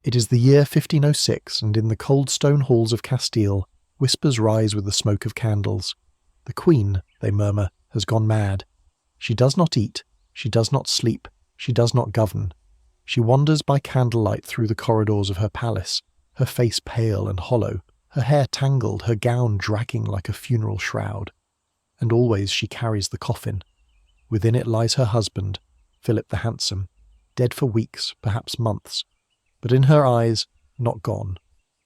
It is the year 1506, and in the cold stone halls of Castile, whispers rise with the smoke of candles. The queen, they murmur, has gone mad. She does not eat, she does not sleep, she does not govern. She wanders by candlelight through the corridors of her palace, her face pale and hollow, her hair tangled, her gown dragging like a funeral shroud. And always she carries the coffin. Within it lies her husband, Philip the Handsome, dead for weeks, perhaps months, but in her eyes, not gone.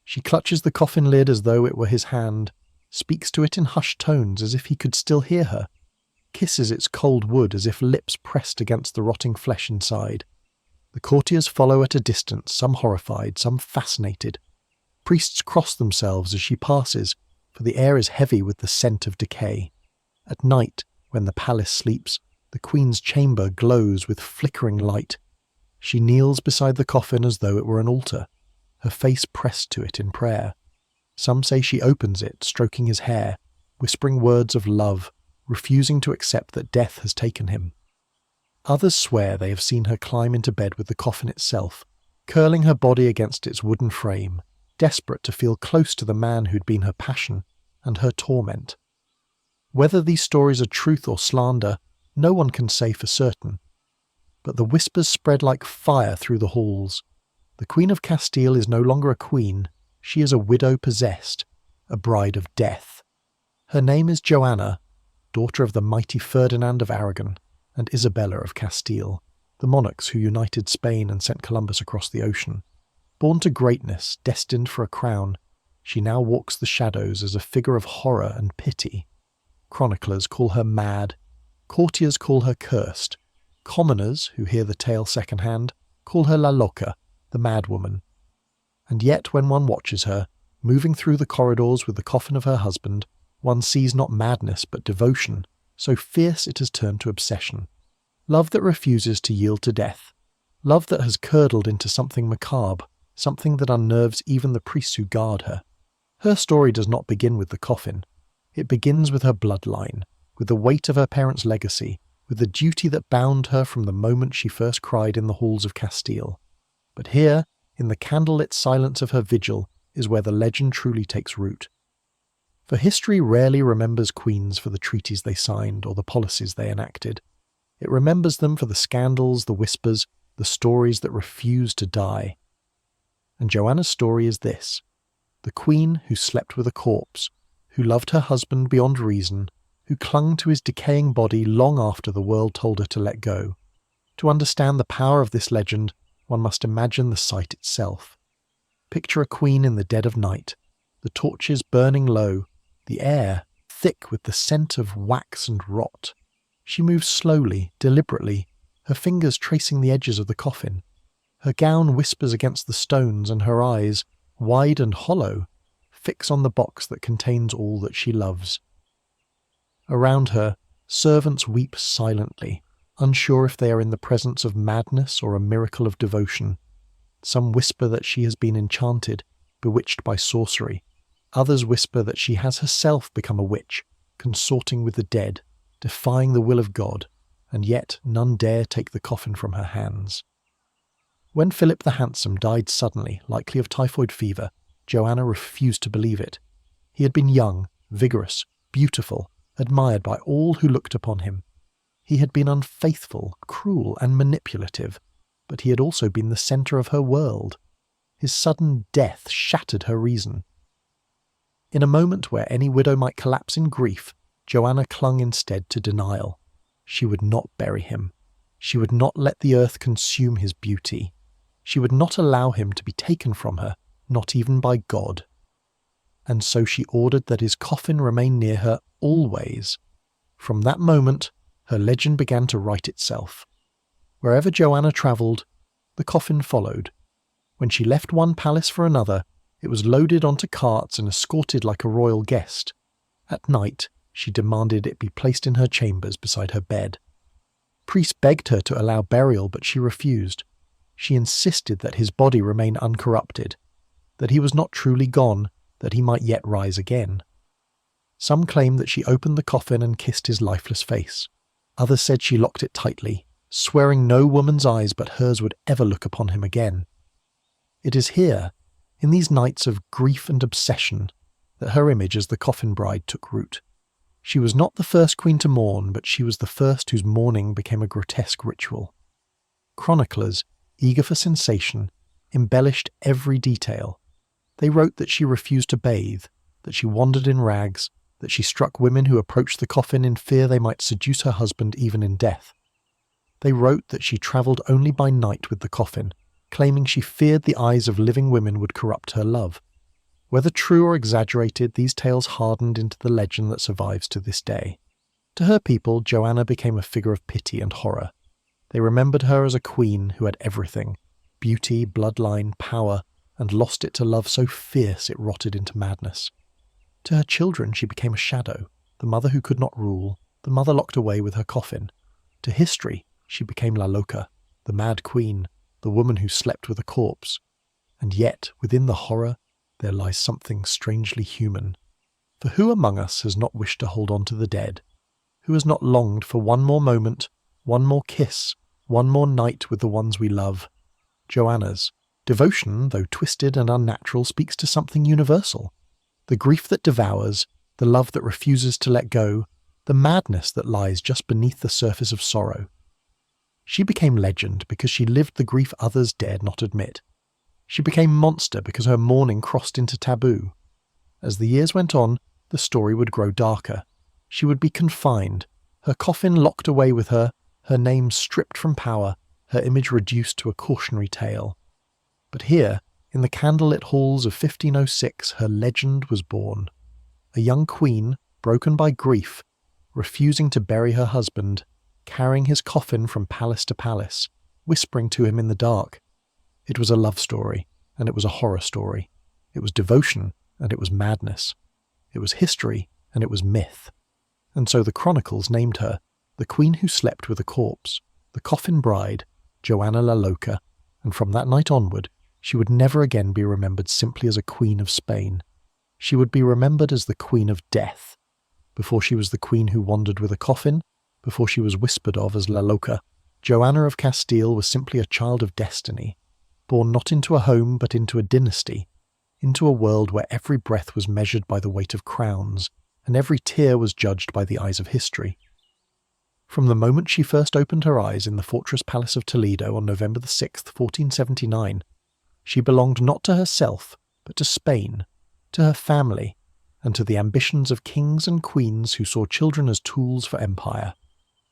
She clutches the coffin lid as though it were his hand, speaks to it in hushed tones as if he could still hear her, kisses its cold wood as if lips pressed against the rotting flesh inside. The courtiers follow at a distance, some horrified, some fascinated. Priests cross themselves as she passes, for the air is heavy with the scent of decay. At night, when the palace sleeps, the queen's chamber glows with flickering light. She kneels beside the coffin as though it were an altar, her face pressed to it in prayer. Some say she opens it, stroking his hair, whispering words of love, refusing to accept that death has taken him. Others swear they have seen her climb into bed with the coffin itself, curling her body against its wooden frame, desperate to feel close to the man who'd been her passion and her torment. Whether these stories are truth or slander, no one can say for certain. But the whispers spread like fire through the halls. The Queen of Castile is no longer a queen, she is a widow possessed, a bride of death. Her name is Joanna, daughter of the mighty Ferdinand of Aragon and Isabella of Castile, the monarchs who united Spain and sent Columbus across the ocean. Born to greatness, destined for a crown, she now walks the shadows as a figure of horror and pity. Chroniclers call her mad, courtiers call her cursed, commoners, who hear the tale second-hand, call her La Loca, the madwoman. And yet when one watches her, moving through the corridors with the coffin of her husband, one sees not madness but devotion, so fierce it has turned to obsession. Love that refuses to yield to death. Love that has curdled into something macabre, something that unnerves even the priests who guard her. Her story does not begin with the coffin. It begins with her bloodline, with the weight of her parents' legacy, with the duty that bound her from the moment she first cried in the halls of Castile. But here, in the candlelit silence of her vigil, is where the legend truly takes root. For history rarely remembers queens for the treaties they signed or the policies they enacted. It remembers them for the scandals, the whispers, the stories that refuse to die. And Joanna's story is this: the queen who slept with a corpse, who loved her husband beyond reason, who clung to his decaying body long after the world told her to let go. To understand the power of this legend, one must imagine the sight itself. Picture a queen in the dead of night, the torches burning low, the air thick with the scent of wax and rot. She moves slowly, deliberately, her fingers tracing the edges of the coffin. Her gown whispers against the stones, and her eyes, wide and hollow, fix on the box that contains all that she loves. Around her, servants weep silently, unsure if they are in the presence of madness or a miracle of devotion. Some whisper that she has been enchanted, bewitched by sorcery. Others whisper that she has herself become a witch, consorting with the dead, defying the will of God, and yet none dare take the coffin from her hands. When Philip the Handsome died suddenly, likely of typhoid fever, Joanna refused to believe it. He had been young, vigorous, beautiful, admired by all who looked upon him. He had been unfaithful, cruel, and manipulative, but he had also been the centre of her world. His sudden death shattered her reason. In a moment where any widow might collapse in grief, Joanna clung instead to denial. She would not bury him. She would not let the earth consume his beauty. She would not allow him to be taken from her, not even by God. And so she ordered that his coffin remain near her always. From that moment, her legend began to write itself. Wherever Joanna travelled, the coffin followed. When she left one palace for another, it was loaded onto carts and escorted like a royal guest. At night, she demanded it be placed in her chambers beside her bed. Priests begged her to allow burial, but she refused. She insisted that his body remain uncorrupted, that he was not truly gone, that he might yet rise again. Some claim that she opened the coffin and kissed his lifeless face. Others said she locked it tightly, swearing no woman's eyes but hers would ever look upon him again. It is here, in these nights of grief and obsession, that her image as the coffin bride took root. She was not the first queen to mourn, but she was the first whose mourning became a grotesque ritual. Chroniclers, eager for sensation, embellished every detail. They wrote that she refused to bathe, that she wandered in rags, that she struck women who approached the coffin in fear they might seduce her husband even in death. They wrote that she travelled only by night with the coffin, claiming she feared the eyes of living women would corrupt her love. Whether true or exaggerated, these tales hardened into the legend that survives to this day. To her people, Joanna became a figure of pity and horror. They remembered her as a queen who had everything: beauty, bloodline, power, and lost it to love so fierce it rotted into madness. To her children she became a shadow, the mother who could not rule, the mother locked away with her coffin. To history she became La Loca, the mad queen, the woman who slept with a corpse. And yet, within the horror, there lies something strangely human. For who among us has not wished to hold on to the dead? Who has not longed for one more moment, one more kiss, one more night with the ones we love? Joanna's devotion, though twisted and unnatural, speaks to something universal. The grief that devours, the love that refuses to let go, the madness that lies just beneath the surface of sorrow. She became legend because she lived the grief others dared not admit. She became monster because her mourning crossed into taboo. As the years went on, the story would grow darker. She would be confined, her coffin locked away with her, her name stripped from power, her image reduced to a cautionary tale. But here, in the candlelit halls of 1506, her legend was born. A young queen, broken by grief, refusing to bury her husband, carrying his coffin from palace to palace, whispering to him in the dark. It was a love story, and it was a horror story. It was devotion, and it was madness. It was history, and it was myth. And so the chronicles named her the queen who slept with a corpse, the coffin bride, Joanna la Loca, and from that night onward, she would never again be remembered simply as a queen of Spain. She would be remembered as the queen of death. Before she was the queen who wandered with a coffin, before she was whispered of as La Loca, Joanna of Castile was simply a child of destiny, born not into a home but into a dynasty, into a world where every breath was measured by the weight of crowns, and every tear was judged by the eyes of history. From the moment she first opened her eyes in the fortress palace of Toledo on November the 6th, 1479, she belonged not to herself, but to Spain, to her family, and to the ambitions of kings and queens who saw children as tools for empire.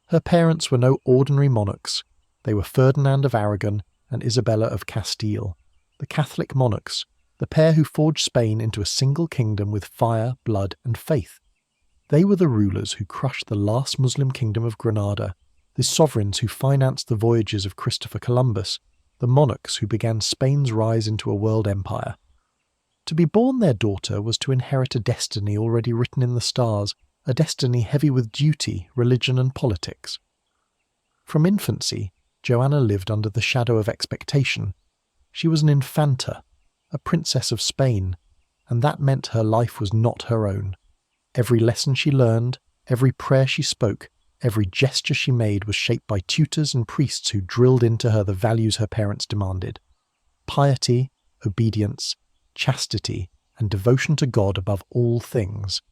Her parents were no ordinary monarchs. They were Ferdinand of Aragon and Isabella of Castile, the Catholic monarchs, the pair who forged Spain into a single kingdom with fire, blood, and faith. They were the rulers who crushed the last Muslim kingdom of Granada, the sovereigns who financed the voyages of Christopher Columbus, the monarchs who began Spain's rise into a world empire. To be born their daughter was to inherit a destiny already written in the stars, a destiny heavy with duty, religion, and politics. From infancy, Joanna lived under the shadow of expectation. She was an infanta, a princess of Spain, and that meant her life was not her own. Every lesson she learned, every prayer she spoke, every gesture she made was shaped by tutors and priests who drilled into her the values her parents demanded: piety, obedience, chastity, and devotion to God above all things.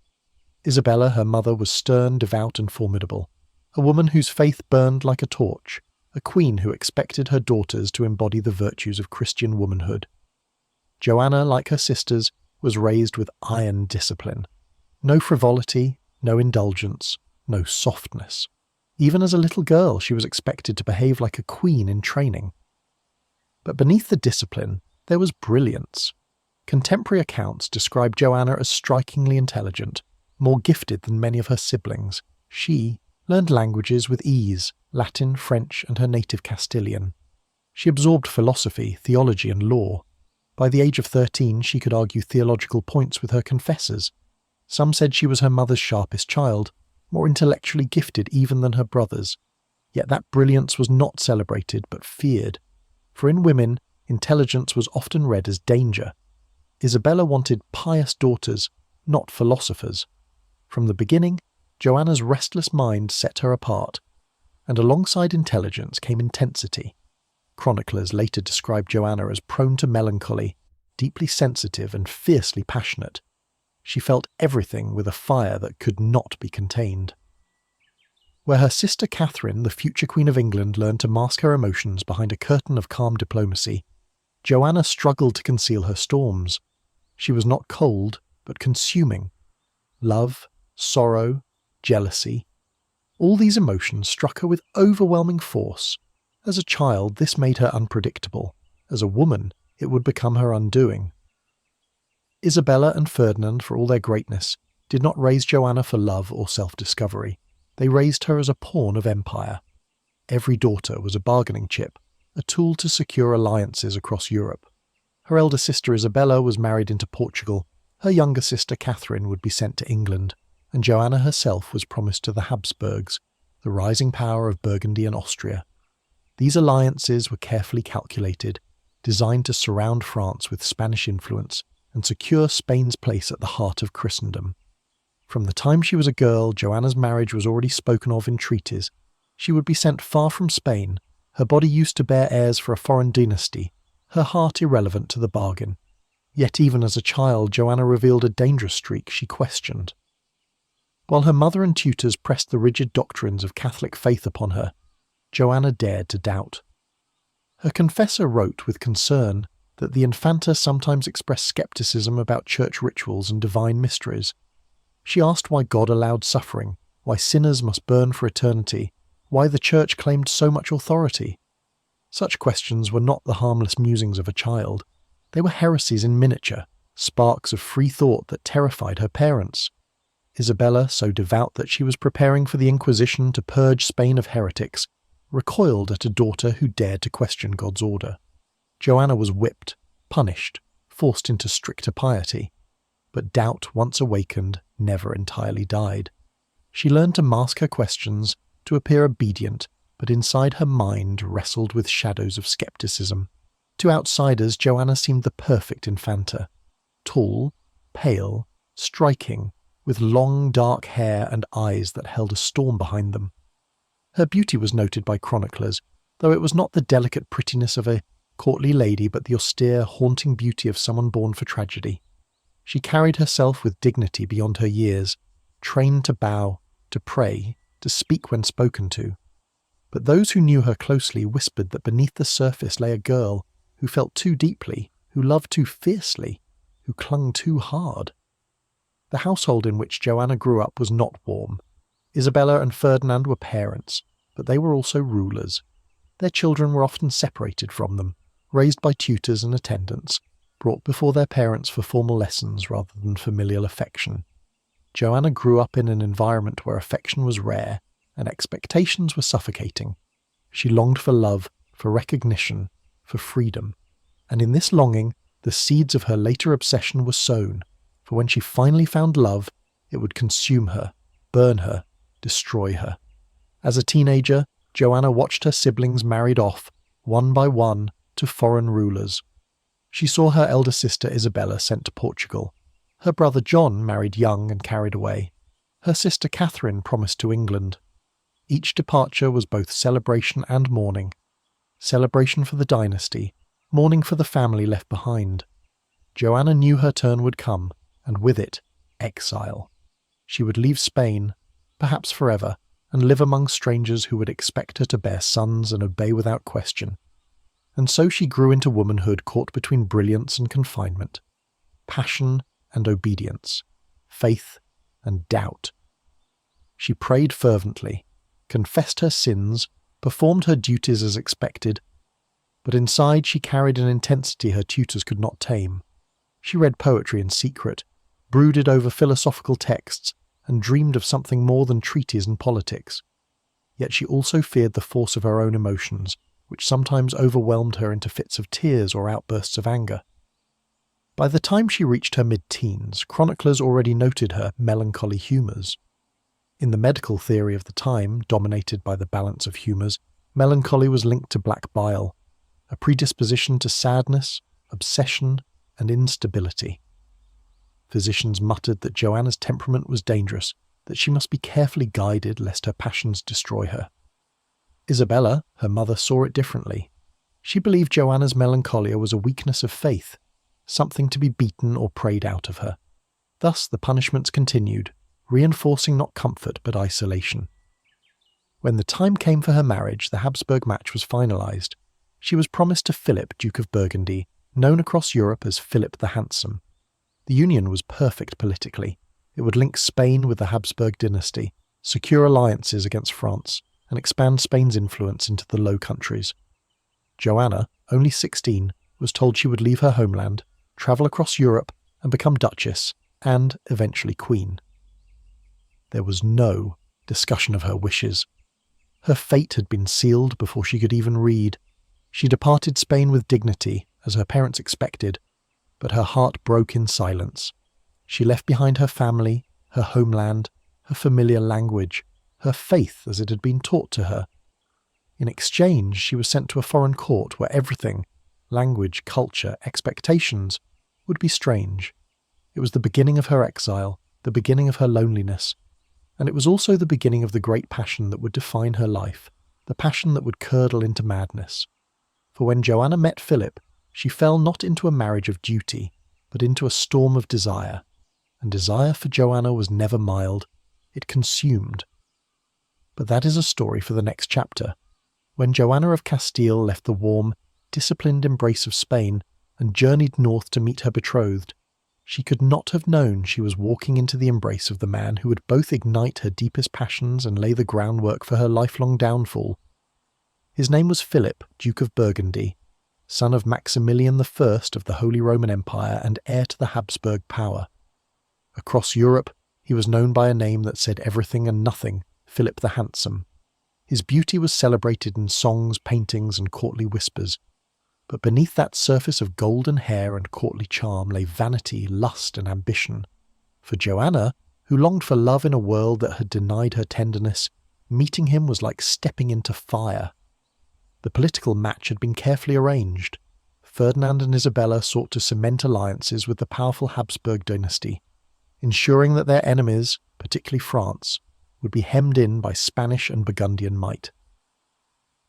Isabella, her mother, was stern, devout, and formidable, a woman whose faith burned like a torch, a queen who expected her daughters to embody the virtues of Christian womanhood. Joanna, like her sisters, was raised with iron discipline. No frivolity, no indulgence, no softness. Even as a little girl, she was expected to behave like a queen in training. But beneath the discipline, there was brilliance. Contemporary accounts describe Joanna as strikingly intelligent, more gifted than many of her siblings. She learned languages with ease, Latin, French, and her native Castilian. She absorbed philosophy, theology, and law. By the age of 13, she could argue theological points with her confessors. Some said she was her mother's sharpest child, more intellectually gifted even than her brothers. Yet that brilliance was not celebrated but feared. For in women, intelligence was often read as danger. Isabella wanted pious daughters, not philosophers. From the beginning, Joanna's restless mind set her apart, and alongside intelligence came intensity. Chroniclers later described Joanna as prone to melancholy, deeply sensitive and fiercely passionate. She felt everything with a fire that could not be contained. Where her sister Catherine, the future Queen of England, learned to mask her emotions behind a curtain of calm diplomacy, Joanna struggled to conceal her storms. She was not cold, but consuming. Love, sorrow, jealousy. All these emotions struck her with overwhelming force. As a child, this made her unpredictable. As a woman, it would become her undoing. Isabella and Ferdinand, for all their greatness, did not raise Joanna for love or self-discovery. They raised her as a pawn of empire. Every daughter was a bargaining chip, a tool to secure alliances across Europe. Her elder sister Isabella was married into Portugal, her younger sister Catherine would be sent to England, and Joanna herself was promised to the Habsburgs, the rising power of Burgundy and Austria. These alliances were carefully calculated, designed to surround France with Spanish influence and secure Spain's place at the heart of Christendom. From the time she was a girl, Joanna's marriage was already spoken of in treaties. She would be sent far from Spain, her body used to bear heirs for a foreign dynasty, her heart irrelevant to the bargain. Yet even as a child, Joanna revealed a dangerous streak she questioned. While her mother and tutors pressed the rigid doctrines of Catholic faith upon her, Joanna dared to doubt. Her confessor wrote with concern that the Infanta sometimes expressed skepticism about church rituals and divine mysteries. She asked why God allowed suffering, why sinners must burn for eternity, why the church claimed so much authority. Such questions were not the harmless musings of a child. They were heresies in miniature, sparks of free thought that terrified her parents. Isabella, so devout that she was preparing for the Inquisition to purge Spain of heretics, recoiled at a daughter who dared to question God's order. Joanna was whipped, punished, forced into stricter piety. But doubt, once awakened, never entirely died. She learned to mask her questions, to appear obedient, but inside her mind wrestled with shadows of skepticism. To outsiders, Joanna seemed the perfect Infanta. Tall, pale, striking, with long dark hair and eyes that held a storm behind them. Her beauty was noted by chroniclers, though it was not the delicate prettiness of a courtly lady but the austere, haunting beauty of someone born for tragedy. She carried herself with dignity beyond her years, trained to bow, to pray, to speak when spoken to. But those who knew her closely whispered that beneath the surface lay a girl who felt too deeply, who loved too fiercely, who clung too hard. The household in which Joanna grew up was not warm. Isabella and Ferdinand were parents, but they were also rulers. Their children were often separated from them, raised by tutors and attendants, brought before their parents for formal lessons rather than familial affection. Joanna grew up in an environment where affection was rare and expectations were suffocating. She longed for love, for recognition, for freedom. And in this longing, the seeds of her later obsession were sown, for when she finally found love, it would consume her, burn her, destroy her. As a teenager, Joanna watched her siblings married off, one by one, to foreign rulers. She saw her elder sister Isabella sent to Portugal. Her brother John married young and carried away. Her sister Catherine promised to England. Each departure was both celebration and mourning. Celebration for the dynasty, mourning for the family left behind. Joanna knew her turn would come, and with it, exile. She would leave Spain, perhaps forever, and live among strangers who would expect her to bear sons and obey without question. And so she grew into womanhood caught between brilliance and confinement, passion and obedience, faith and doubt. She prayed fervently, confessed her sins, performed her duties as expected, but inside she carried an intensity her tutors could not tame. She read poetry in secret, brooded over philosophical texts, and dreamed of something more than treaties and politics. Yet she also feared the force of her own emotions, which sometimes overwhelmed her into fits of tears or outbursts of anger. By the time she reached her mid-teens, chroniclers already noted her melancholy humours. In the medical theory of the time, dominated by the balance of humours, melancholy was linked to black bile, a predisposition to sadness, obsession, and instability. Physicians muttered that Joanna's temperament was dangerous, that she must be carefully guided lest her passions destroy her. Isabella, her mother, saw it differently. She believed Joanna's melancholia was a weakness of faith, something to be beaten or prayed out of her. Thus the punishments continued, reinforcing not comfort but isolation. When the time came for her marriage, the Habsburg match was finalised. She was promised to Philip, Duke of Burgundy, known across Europe as Philip the Handsome. The union was perfect politically. It would link Spain with the Habsburg dynasty, secure alliances against France, and expand Spain's influence into the Low Countries. Joanna, only 16, was told she would leave her homeland, travel across Europe, and become Duchess, and eventually Queen. There was no discussion of her wishes. Her fate had been sealed before she could even read. She departed Spain with dignity, as her parents expected, but her heart broke in silence. She left behind her family, her homeland, her familiar language, her faith as it had been taught to her. In exchange, she was sent to a foreign court where everything, language, culture, expectations, would be strange. It was the beginning of her exile, the beginning of her loneliness, and it was also the beginning of the great passion that would define her life, the passion that would curdle into madness. For when Joanna met Philip, she fell not into a marriage of duty, but into a storm of desire. And desire for Joanna was never mild. It consumed. But that is a story for the next chapter. When Joanna of Castile left the warm, disciplined embrace of Spain and journeyed north to meet her betrothed, she could not have known she was walking into the embrace of the man who would both ignite her deepest passions and lay the groundwork for her lifelong downfall. His name was Philip, Duke of Burgundy, son of Maximilian I of the Holy Roman Empire and heir to the Habsburg power. Across Europe, he was known by a name that said everything and nothing, Philip the Handsome. His beauty was celebrated in songs, paintings, and courtly whispers. But beneath that surface of golden hair and courtly charm lay vanity, lust, and ambition. For Joanna, who longed for love in a world that had denied her tenderness, meeting him was like stepping into fire. The political match had been carefully arranged. Ferdinand and Isabella sought to cement alliances with the powerful Habsburg dynasty, ensuring that their enemies, particularly France, would be hemmed in by Spanish and Burgundian might.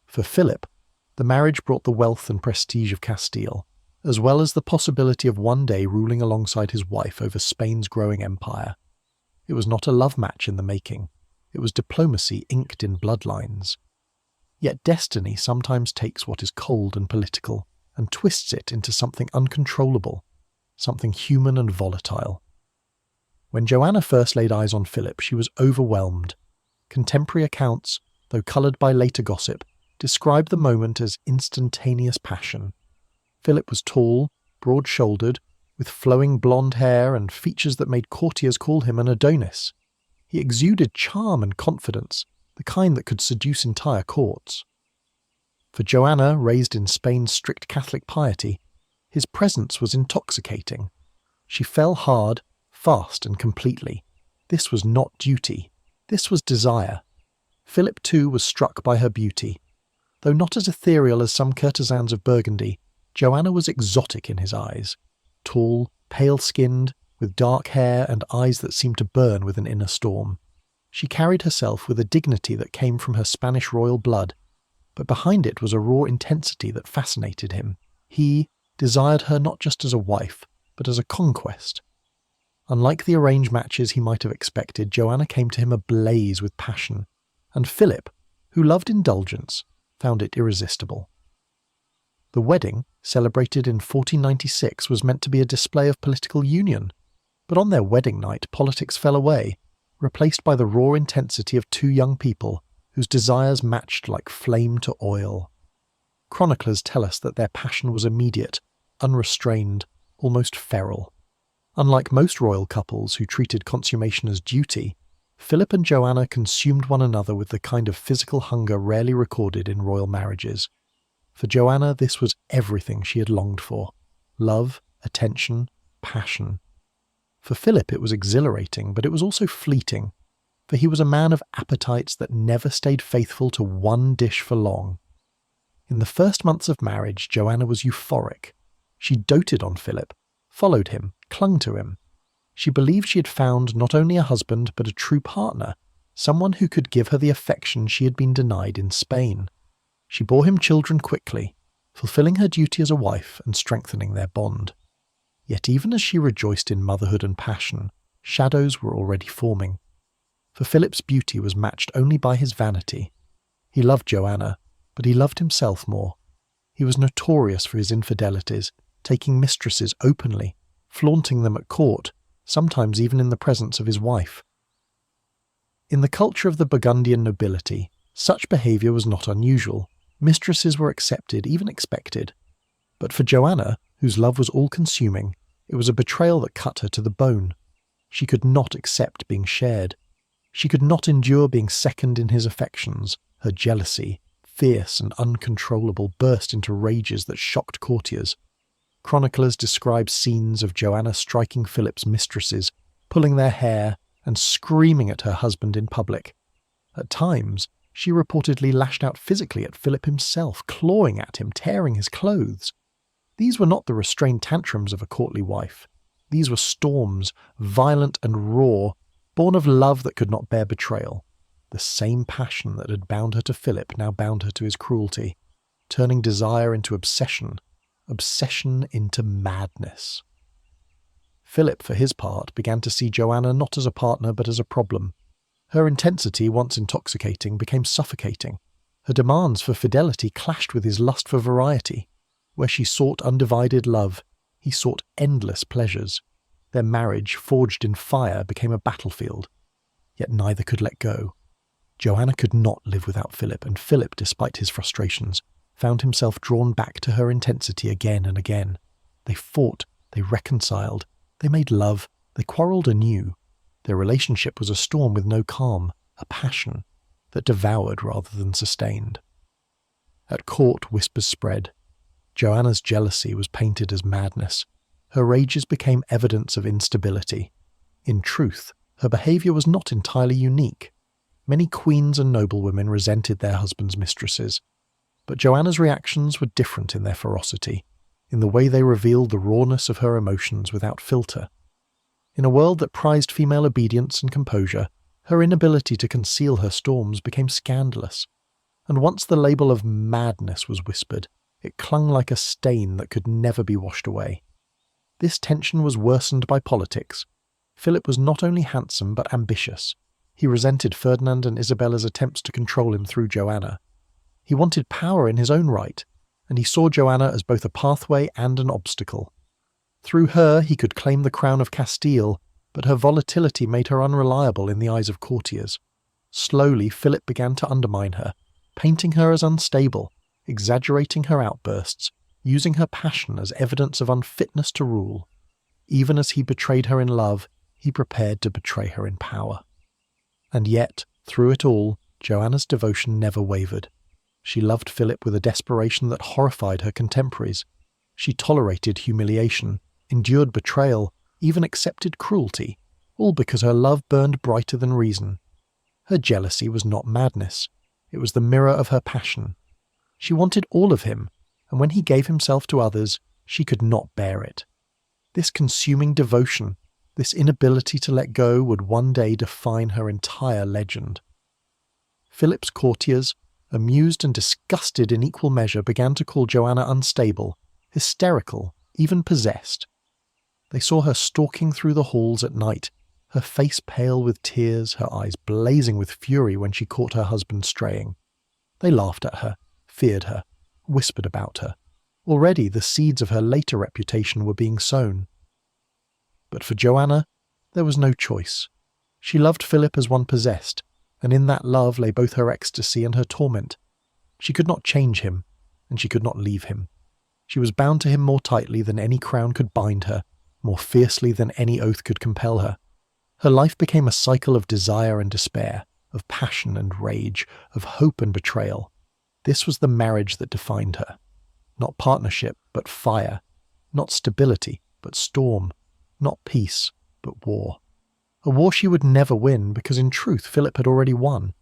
For Philip, the marriage brought the wealth and prestige of Castile, as well as the possibility of one day ruling alongside his wife over Spain's growing empire. It was not a love match in the making. It was diplomacy inked in bloodlines. Yet destiny sometimes takes what is cold and political and twists it into something uncontrollable, something human and volatile. When Joanna first laid eyes on Philip, she was overwhelmed. Contemporary accounts, though coloured by later gossip, described the moment as instantaneous passion. Philip was tall, broad-shouldered, with flowing blonde hair and features that made courtiers call him an Adonis. He exuded charm and confidence, the kind that could seduce entire courts. For Joanna, raised in Spain's strict Catholic piety, his presence was intoxicating. She fell hard, fast and completely. This was not duty. This was desire. Philip too was struck by her beauty. Though not as ethereal as some courtesans of Burgundy, Joanna was exotic in his eyes. Tall, pale-skinned, with dark hair and eyes that seemed to burn with an inner storm. She carried herself with a dignity that came from her Spanish royal blood, but behind it was a raw intensity that fascinated him. He desired her not just as a wife, but as a conquest. Unlike the arranged matches he might have expected, Joanna came to him ablaze with passion, and Philip, who loved indulgence, found it irresistible. The wedding, celebrated in 1496, was meant to be a display of political union, but on their wedding night politics fell away, replaced by the raw intensity of two young people whose desires matched like flame to oil. Chroniclers tell us that their passion was immediate, unrestrained, almost feral. Unlike most royal couples who treated consummation as duty, Philip and Joanna consumed one another with the kind of physical hunger rarely recorded in royal marriages. For Joanna, this was everything she had longed for: love, attention, passion. For Philip it was exhilarating, but it was also fleeting, for he was a man of appetites that never stayed faithful to one dish for long. In the first months of marriage, Joanna was euphoric. She doted on Philip, followed him, clung to him. She believed she had found not only a husband but a true partner, someone who could give her the affection she had been denied in Spain. She bore him children quickly, fulfilling her duty as a wife and strengthening their bond. Yet even as she rejoiced in motherhood and passion, shadows were already forming. For Philip's beauty was matched only by his vanity. He loved Joanna, but he loved himself more. He was notorious for his infidelities, taking mistresses openly, flaunting them at court, sometimes even in the presence of his wife. In the culture of the Burgundian nobility, such behaviour was not unusual. Mistresses were accepted, even expected. But for Joanna, whose love was all-consuming, it was a betrayal that cut her to the bone. She could not accept being shared. She could not endure being second in his affections. Her jealousy, fierce and uncontrollable, burst into rages that shocked courtiers. Chroniclers describe scenes of Joanna striking Philip's mistresses, pulling their hair, and screaming at her husband in public. At times, she reportedly lashed out physically at Philip himself, clawing at him, tearing his clothes. These were not the restrained tantrums of a courtly wife. These were storms, violent and raw, born of love that could not bear betrayal. The same passion that had bound her to Philip now bound her to his cruelty, turning desire into obsession, obsession into madness. Philip, for his part, began to see Joanna not as a partner but as a problem. Her intensity, once intoxicating, became suffocating. Her demands for fidelity clashed with his lust for variety. Where she sought undivided love, he sought endless pleasures. Their marriage, forged in fire, became a battlefield. Yet neither could let go. Joanna could not live without Philip, and Philip, despite his frustrations, found himself drawn back to her intensity again and again. They fought, they reconciled, they made love, they quarrelled anew. Their relationship was a storm with no calm, a passion that devoured rather than sustained. At court, whispers spread. Joanna's jealousy was painted as madness. Her rages became evidence of instability. In truth, her behaviour was not entirely unique. Many queens and noblewomen resented their husbands' mistresses. But Joanna's reactions were different in their ferocity, in the way they revealed the rawness of her emotions without filter. In a world that prized female obedience and composure, her inability to conceal her storms became scandalous. And once the label of madness was whispered, it clung like a stain that could never be washed away. This tension was worsened by politics. Philip was not only handsome but ambitious. He resented Ferdinand and Isabella's attempts to control him through Joanna. He wanted power in his own right, and he saw Joanna as both a pathway and an obstacle. Through her he could claim the crown of Castile, but her volatility made her unreliable in the eyes of courtiers. Slowly Philip began to undermine her, painting her as unstable, exaggerating her outbursts, using her passion as evidence of unfitness to rule. Even as he betrayed her in love, he prepared to betray her in power. And yet, through it all, Joanna's devotion never wavered. She loved Philip with a desperation that horrified her contemporaries. She tolerated humiliation, endured betrayal, even accepted cruelty, all because her love burned brighter than reason. Her jealousy was not madness. It was the mirror of her passion. She wanted all of him, and when he gave himself to others, she could not bear it. This consuming devotion, this inability to let go, would one day define her entire legend. Philip's courtiers, amused and disgusted in equal measure, began to call Joanna unstable, hysterical, even possessed. They saw her stalking through the halls at night, her face pale with tears, her eyes blazing with fury when she caught her husband straying. They laughed at her, feared her, whispered about her. Already the seeds of her later reputation were being sown. But for Joanna, there was no choice. She loved Philip as one possessed, and in that love lay both her ecstasy and her torment. She could not change him, and she could not leave him. She was bound to him more tightly than any crown could bind her, more fiercely than any oath could compel her. Her life became a cycle of desire and despair, of passion and rage, of hope and betrayal. This was the marriage that defined her. Not partnership, but fire. Not stability, but storm. Not peace, but war. A war she would never win, because in truth Philip had already won.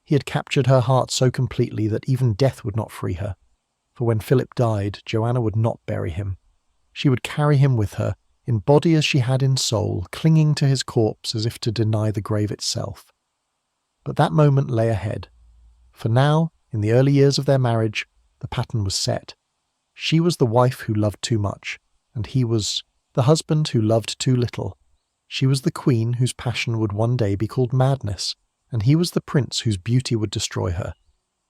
He had captured her heart so completely that even death would not free her. For when Philip died, Joanna would not bury him. She would carry him with her, in body as she had in soul, clinging to his corpse as if to deny the grave itself. But that moment lay ahead. For now, in the early years of their marriage, the pattern was set. She was the wife who loved too much, and he was the husband who loved too little. She was the queen whose passion would one day be called madness, and he was the prince whose beauty would destroy her.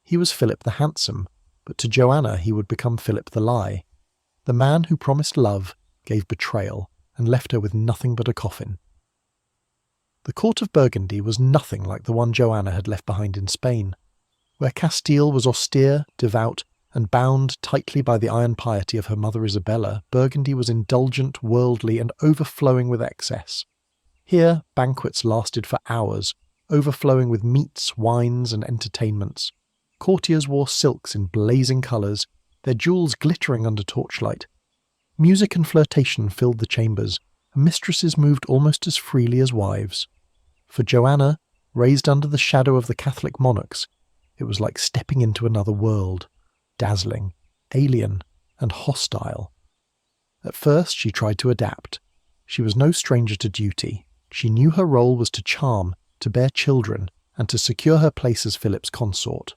He was Philip the handsome, but to Joanna he would become Philip the lie. The man who promised love gave betrayal and left her with nothing but a coffin. The court of Burgundy was nothing like the one Joanna had left behind in Spain. Where Castile was austere, devout, and bound tightly by the iron piety of her mother Isabella, Burgundy was indulgent, worldly, and overflowing with excess. Here banquets lasted for hours, overflowing with meats, wines, and entertainments. Courtiers wore silks in blazing colours, their jewels glittering under torchlight. Music and flirtation filled the chambers, and mistresses moved almost as freely as wives. For Joanna, raised under the shadow of the Catholic monarchs, it was like stepping into another world, dazzling, alien, and hostile. At first she tried to adapt. She was no stranger to duty. She knew her role was to charm, to bear children, and to secure her place as Philip's consort.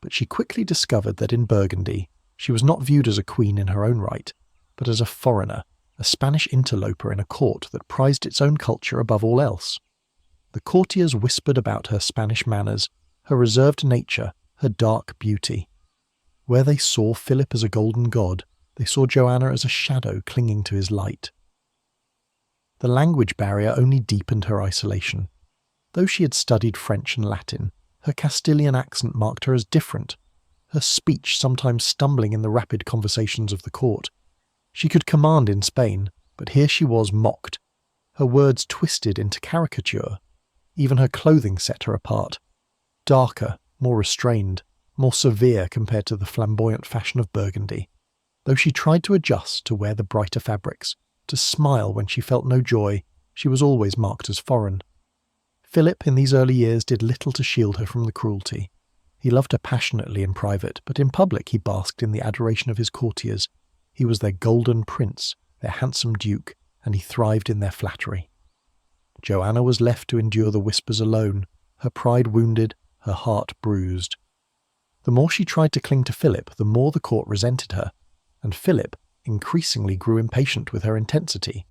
But she quickly discovered that in Burgundy she was not viewed as a queen in her own right, but as a foreigner, a Spanish interloper in a court that prized its own culture above all else. The courtiers whispered about her Spanish manners, her reserved nature, her dark beauty. Where they saw Philip as a golden god, they saw Joanna as a shadow clinging to his light. The language barrier only deepened her isolation. Though she had studied French and Latin, her Castilian accent marked her as different, her speech sometimes stumbling in the rapid conversations of the court. She could command in Spain, but here she was mocked, her words twisted into caricature. Even her clothing set her apart. Darker, more restrained, more severe compared to the flamboyant fashion of Burgundy. Though she tried to adjust to wear the brighter fabrics, to smile when she felt no joy, she was always marked as foreign. Philip in these early years did little to shield her from the cruelty. He loved her passionately in private, but in public he basked in the adoration of his courtiers. He was their golden prince, their handsome duke, and he thrived in their flattery. Joanna was left to endure the whispers alone, her pride wounded, her heart bruised. The more she tried to cling to Philip, the more the court resented her, and Philip increasingly grew impatient with her intensity.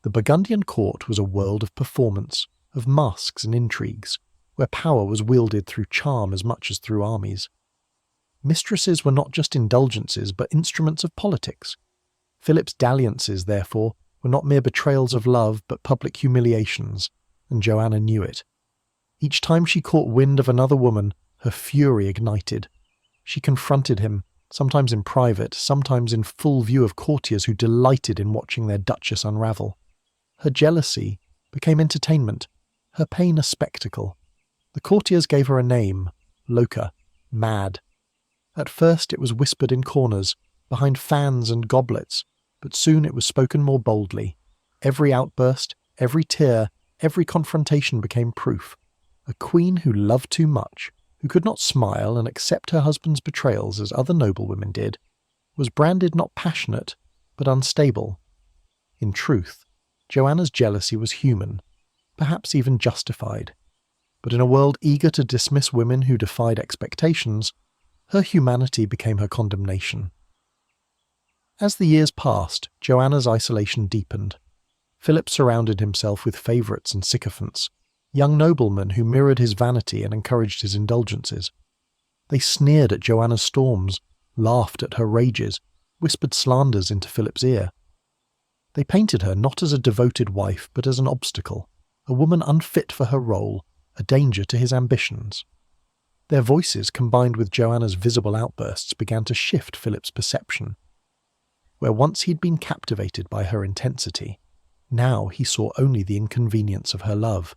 The Burgundian court was a world of performance, of masks and intrigues, where power was wielded through charm as much as through armies. Mistresses were not just indulgences, but instruments of politics. Philip's dalliances, therefore, were not mere betrayals of love, but public humiliations, and Joanna knew it. Each time she caught wind of another woman, her fury ignited. She confronted him, sometimes in private, sometimes in full view of courtiers who delighted in watching their duchess unravel. Her jealousy became entertainment, her pain a spectacle. The courtiers gave her a name, Loca, mad. At first it was whispered in corners, behind fans and goblets, but soon it was spoken more boldly. Every outburst, every tear, every confrontation became proof. A queen who loved too much, who could not smile and accept her husband's betrayals as other noblewomen did, was branded not passionate, but unstable. In truth, Joanna's jealousy was human, perhaps even justified. But in a world eager to dismiss women who defied expectations, her humanity became her condemnation. As the years passed, Joanna's isolation deepened. Philip surrounded himself with favourites and sycophants, young noblemen who mirrored his vanity and encouraged his indulgences. They sneered at Joanna's storms, laughed at her rages, whispered slanders into Philip's ear. They painted her not as a devoted wife, but as an obstacle, a woman unfit for her role, a danger to his ambitions. Their voices, combined with Joanna's visible outbursts, began to shift Philip's perception. Where once he'd been captivated by her intensity, now he saw only the inconvenience of her love.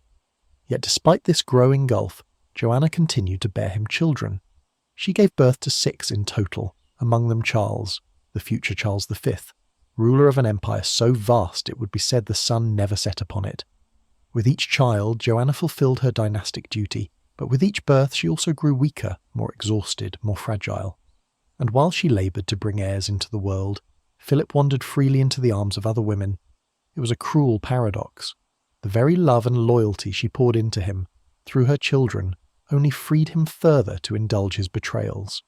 Yet despite this growing gulf, Joanna continued to bear him children. She gave birth to 6 in total, among them Charles, the future Charles V, ruler of an empire so vast it would be said the sun never set upon it. With each child, Joanna fulfilled her dynastic duty, but with each birth she also grew weaker, more exhausted, more fragile. And while she laboured to bring heirs into the world, Philip wandered freely into the arms of other women. It was a cruel paradox. The very love and loyalty she poured into him, through her children, only freed him further to indulge his betrayals.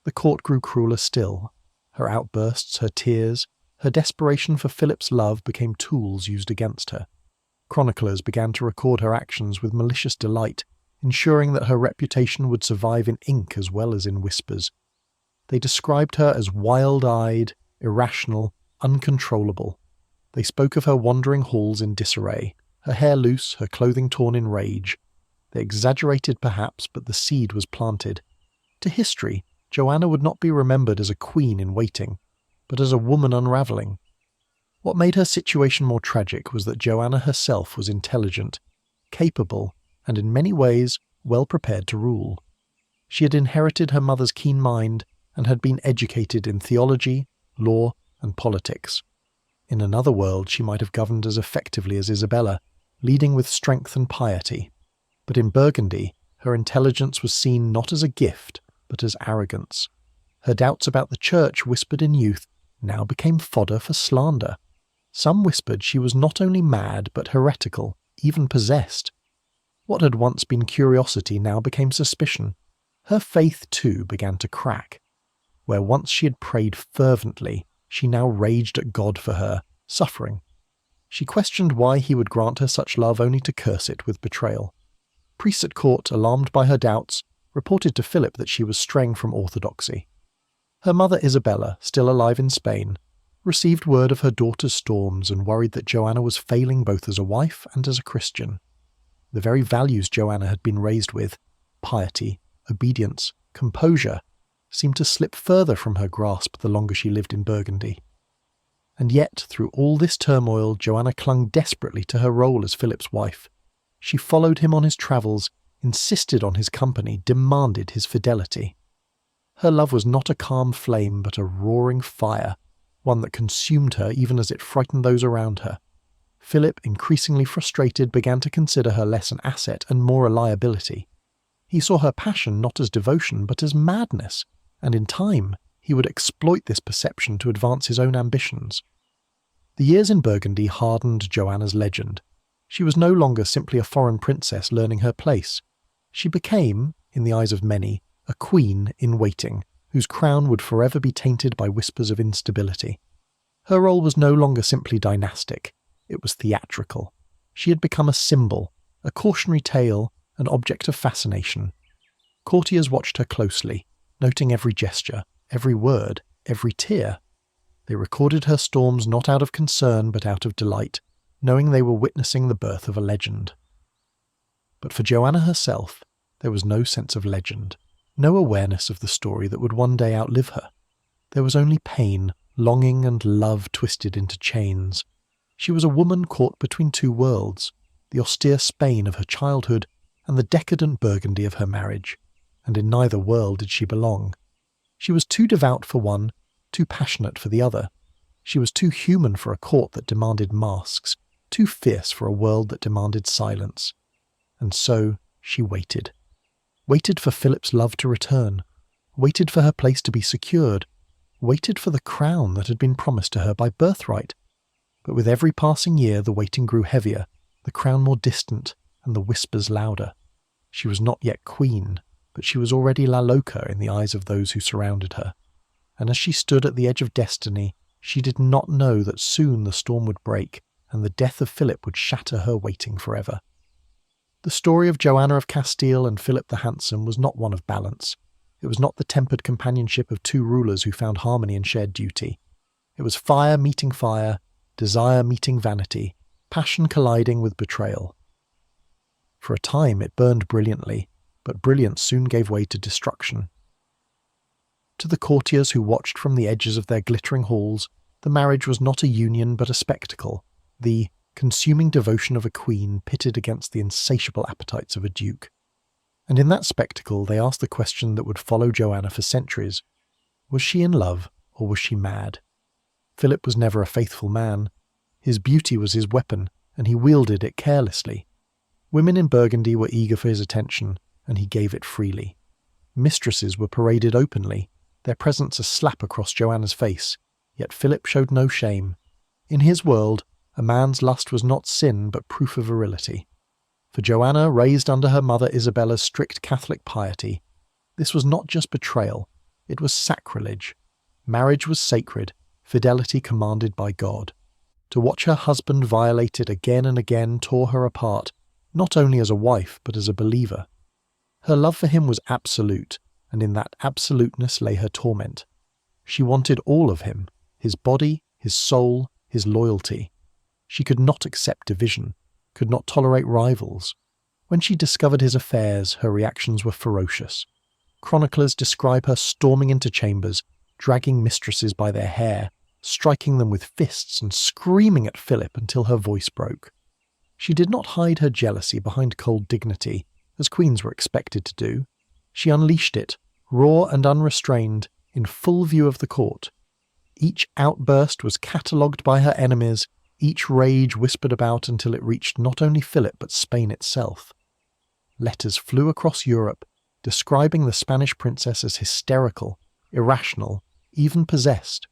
The court grew crueler still. Her outbursts, her tears, her desperation for Philip's love became tools used against her. Chroniclers began to record her actions with malicious delight, ensuring that her reputation would survive in ink as well as in whispers. They described her as wild-eyed, irrational, uncontrollable. They spoke of her wandering halls in disarray, her hair loose, her clothing torn in rage. They exaggerated perhaps, but the seed was planted. To history, Joanna would not be remembered as a queen in waiting, but as a woman unravelling. What made her situation more tragic was that Joanna herself was intelligent, capable, and in many ways well prepared to rule. She had inherited her mother's keen mind and had been educated in theology, law, and politics. In another world she might have governed as effectively as Isabella, leading with strength and piety. But in Burgundy, her intelligence was seen not as a gift, but as arrogance. Her doubts about the church, whispered in youth, now became fodder for slander. Some whispered she was not only mad, but heretical, even possessed. What had once been curiosity now became suspicion. Her faith, too, began to crack. Where once she had prayed fervently, she now raged at God for her, suffering. She questioned why he would grant her such love only to curse it with betrayal. Priests at court, alarmed by her doubts, reported to Philip that she was straying from orthodoxy. Her mother Isabella, still alive in Spain, received word of her daughter's storms and worried that Joanna was failing both as a wife and as a Christian. The very values Joanna had been raised with, piety, obedience, composure, seemed to slip further from her grasp the longer she lived in Burgundy. And yet, through all this turmoil, Joanna clung desperately to her role as Philip's wife. She followed him on his travels, insisted on his company, demanded his fidelity. Her love was not a calm flame, but a roaring fire, one that consumed her even as it frightened those around her. Philip, increasingly frustrated, began to consider her less an asset and more a liability. He saw her passion not as devotion, but as madness, and in time he would exploit this perception to advance his own ambitions. The years in Burgundy hardened Joanna's legend. She was no longer simply a foreign princess learning her place. She became, in the eyes of many, a queen in waiting, whose crown would forever be tainted by whispers of instability. Her role was no longer simply dynastic, it was theatrical. She had become a symbol, a cautionary tale, an object of fascination. Courtiers watched her closely, noting every gesture, every word, every tear. They recorded her storms not out of concern but out of delight, knowing they were witnessing the birth of a legend. But for Joanna herself, there was no sense of legend, no awareness of the story that would one day outlive her. There was only pain, longing and love twisted into chains. She was a woman caught between two worlds, the austere Spain of her childhood and the decadent Burgundy of her marriage, and in neither world did she belong. She was too devout for one, too passionate for the other. She was too human for a court that demanded masks, too fierce for a world that demanded silence. And so she waited. Waited for Philip's love to return, waited for her place to be secured, waited for the crown that had been promised to her by birthright. But with every passing year the waiting grew heavier, the crown more distant, and the whispers louder. She was not yet queen, but she was already La Loca in the eyes of those who surrounded her. And as she stood at the edge of destiny, she did not know that soon the storm would break, and the death of Philip would shatter her waiting forever. The story of Joanna of Castile and Philip the Handsome was not one of balance. It was not the tempered companionship of two rulers who found harmony in shared duty. It was fire meeting fire, desire meeting vanity, passion colliding with betrayal. For a time it burned brilliantly, but brilliance soon gave way to destruction. To the courtiers who watched from the edges of their glittering halls, the marriage was not a union but a spectacle, the consuming devotion of a queen pitted against the insatiable appetites of a duke. And in that spectacle they asked the question that would follow Joanna for centuries. Was she in love, or was she mad? Philip was never a faithful man. His beauty was his weapon, and he wielded it carelessly. Women in Burgundy were eager for his attention, and he gave it freely. Mistresses were paraded openly, their presence a slap across Joanna's face, yet Philip showed no shame. In his world, a man's lust was not sin but proof of virility. For Joanna, raised under her mother Isabella's strict Catholic piety, this was not just betrayal, It was sacrilege. Marriage was sacred, fidelity commanded by God. To watch her husband violated again and again tore her apart, not only as a wife but as a believer. Her love for him was absolute, and in that absoluteness lay her torment. She wanted all of him, his body, his soul, his loyalty. She could not accept division, could not tolerate rivals. When she discovered his affairs, her reactions were ferocious. Chroniclers describe her storming into chambers, dragging mistresses by their hair, striking them with fists and screaming at Philip until her voice broke. She did not hide her jealousy behind cold dignity, as queens were expected to do. She unleashed it, raw and unrestrained, in full view of the court. Each outburst was catalogued by her enemies, each rage whispered about until it reached not only Philip but Spain itself. Letters flew across Europe, describing the Spanish princess as hysterical, irrational, even possessed.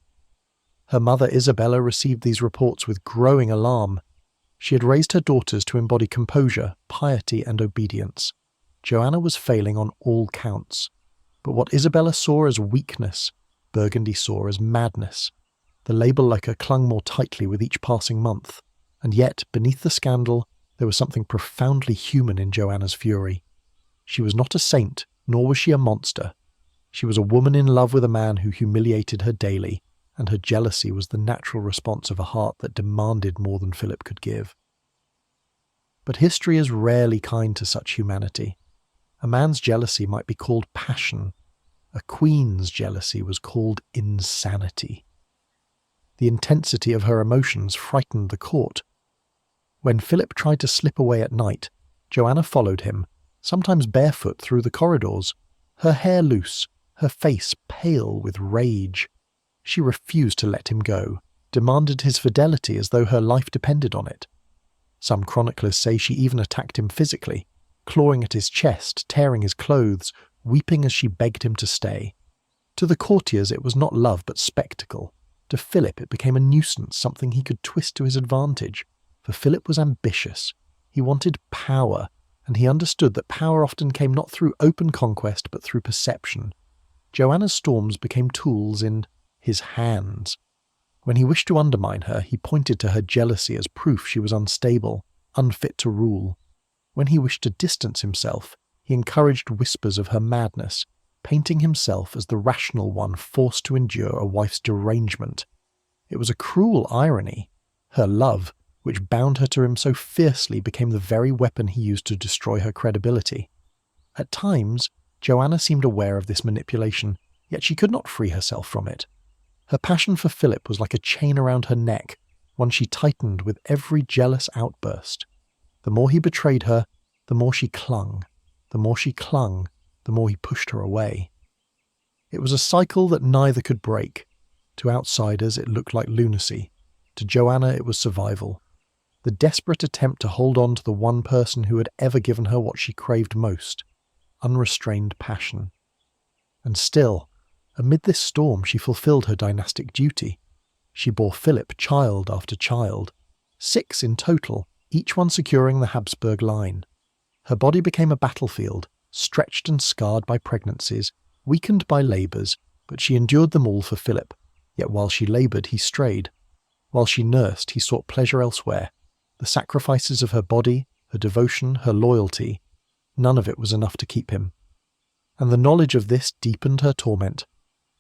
Her mother Isabella received these reports with growing alarm. She had raised her daughters to embody composure, piety, and obedience. Joanna was failing on all counts. But what Isabella saw as weakness, Burgundy saw as madness. The label like her clung more tightly with each passing month, and yet, beneath the scandal, there was something profoundly human in Joanna's fury. She was not a saint, nor was she a monster. She was a woman in love with a man who humiliated her daily, and her jealousy was the natural response of a heart that demanded more than Philip could give. But history is rarely kind to such humanity. A man's jealousy might be called passion. A queen's jealousy was called insanity. The intensity of her emotions frightened the court. When Philip tried to slip away at night, Joanna followed him, sometimes barefoot through the corridors, her hair loose, her face pale with rage. She refused to let him go, demanded his fidelity as though her life depended on it. Some chroniclers say she even attacked him physically, clawing at his chest, tearing his clothes, weeping as she begged him to stay. To the courtiers it was not love but spectacle. To Philip it became a nuisance, something he could twist to his advantage. For Philip was ambitious. He wanted power, and he understood that power often came not through open conquest but through perception. Joanna's storms became tools in his hands. When he wished to undermine her, he pointed to her jealousy as proof she was unstable, unfit to rule. When he wished to distance himself, he encouraged whispers of her madness, painting himself as the rational one forced to endure a wife's derangement. It was a cruel irony. Her love, which bound her to him so fiercely, became the very weapon he used to destroy her credibility. At times, Joanna seemed aware of this manipulation, yet she could not free herself from it. Her passion for Philip was like a chain around her neck, one she tightened with every jealous outburst. The more he betrayed her, the more she clung. The more she clung, the more he pushed her away. It was a cycle that neither could break. To outsiders it looked like lunacy. To Joanna it was survival. The desperate attempt to hold on to the one person who had ever given her what she craved most, unrestrained passion. And still, amid this storm she fulfilled her dynastic duty. She bore Philip child after child, 6 in total, each one securing the Habsburg line. Her body became a battlefield, stretched and scarred by pregnancies, weakened by labours, but she endured them all for Philip. Yet while she laboured, he strayed. While she nursed, he sought pleasure elsewhere. The sacrifices of her body, her devotion, her loyalty, none of it was enough to keep him. And the knowledge of this deepened her torment.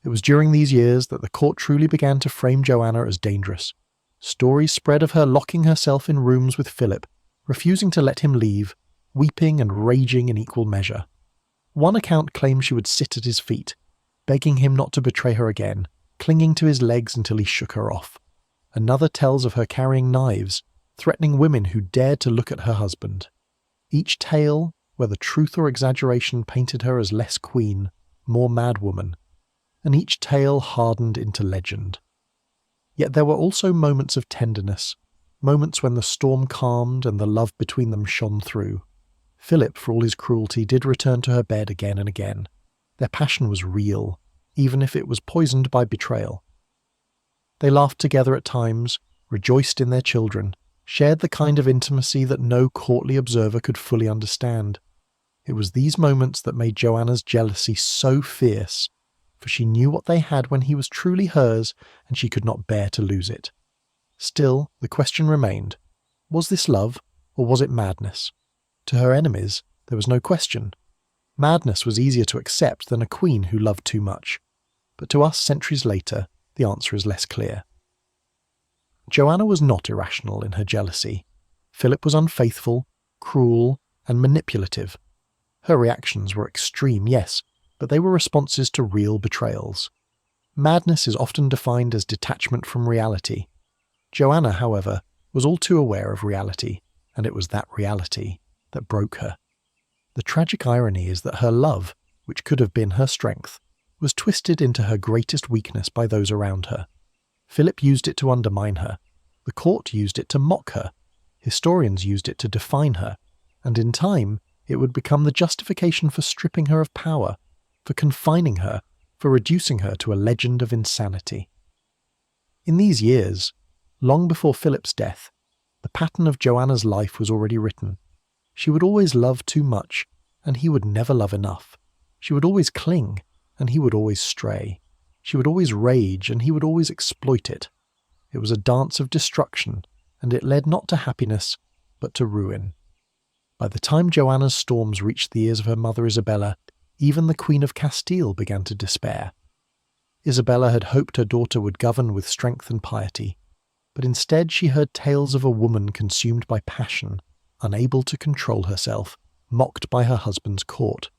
It was during these years that the court truly began to frame Joanna as dangerous. Stories spread of her locking herself in rooms with Philip, refusing to let him leave, weeping and raging in equal measure. One account claimed she would sit at his feet, begging him not to betray her again, clinging to his legs until he shook her off. Another tells of her carrying knives, threatening women who dared to look at her husband. Each tale, whether truth or exaggeration, painted her as less queen, more madwoman, and each tale hardened into legend. Yet there were also moments of tenderness, moments when the storm calmed and the love between them shone through. Philip, for all his cruelty, did return to her bed again and again. Their passion was real, even if it was poisoned by betrayal. They laughed together at times, rejoiced in their children, shared the kind of intimacy that no courtly observer could fully understand. It was these moments that made Joanna's jealousy so fierce, for she knew what they had when he was truly hers, and she could not bear to lose it. Still, the question remained, was this love, or was it madness? To her enemies, there was no question. Madness was easier to accept than a queen who loved too much. But to us centuries later, the answer is less clear. Joanna was not irrational in her jealousy. Philip was unfaithful, cruel, and manipulative. Her reactions were extreme, yes, but they were responses to real betrayals. Madness is often defined as detachment from reality. Joanna, however, was all too aware of reality, and it was that reality that broke her. The tragic irony is that her love, which could have been her strength, was twisted into her greatest weakness by those around her. Philip used it to undermine her. The court used it to mock her. Historians used it to define her. And in time, it would become the justification for stripping her of power, for confining her, for reducing her to a legend of insanity. In these years, long before Philip's death, the pattern of Joanna's life was already written. She would always love too much, and he would never love enough. She would always cling, and he would always stray. She would always rage, and he would always exploit it. It was a dance of destruction, and it led not to happiness, but to ruin. By the time Joanna's storms reached the ears of her mother Isabella, even the Queen of Castile began to despair. Isabella had hoped her daughter would govern with strength and piety, but instead she heard tales of a woman consumed by passion, unable to control herself, mocked by her husband's court.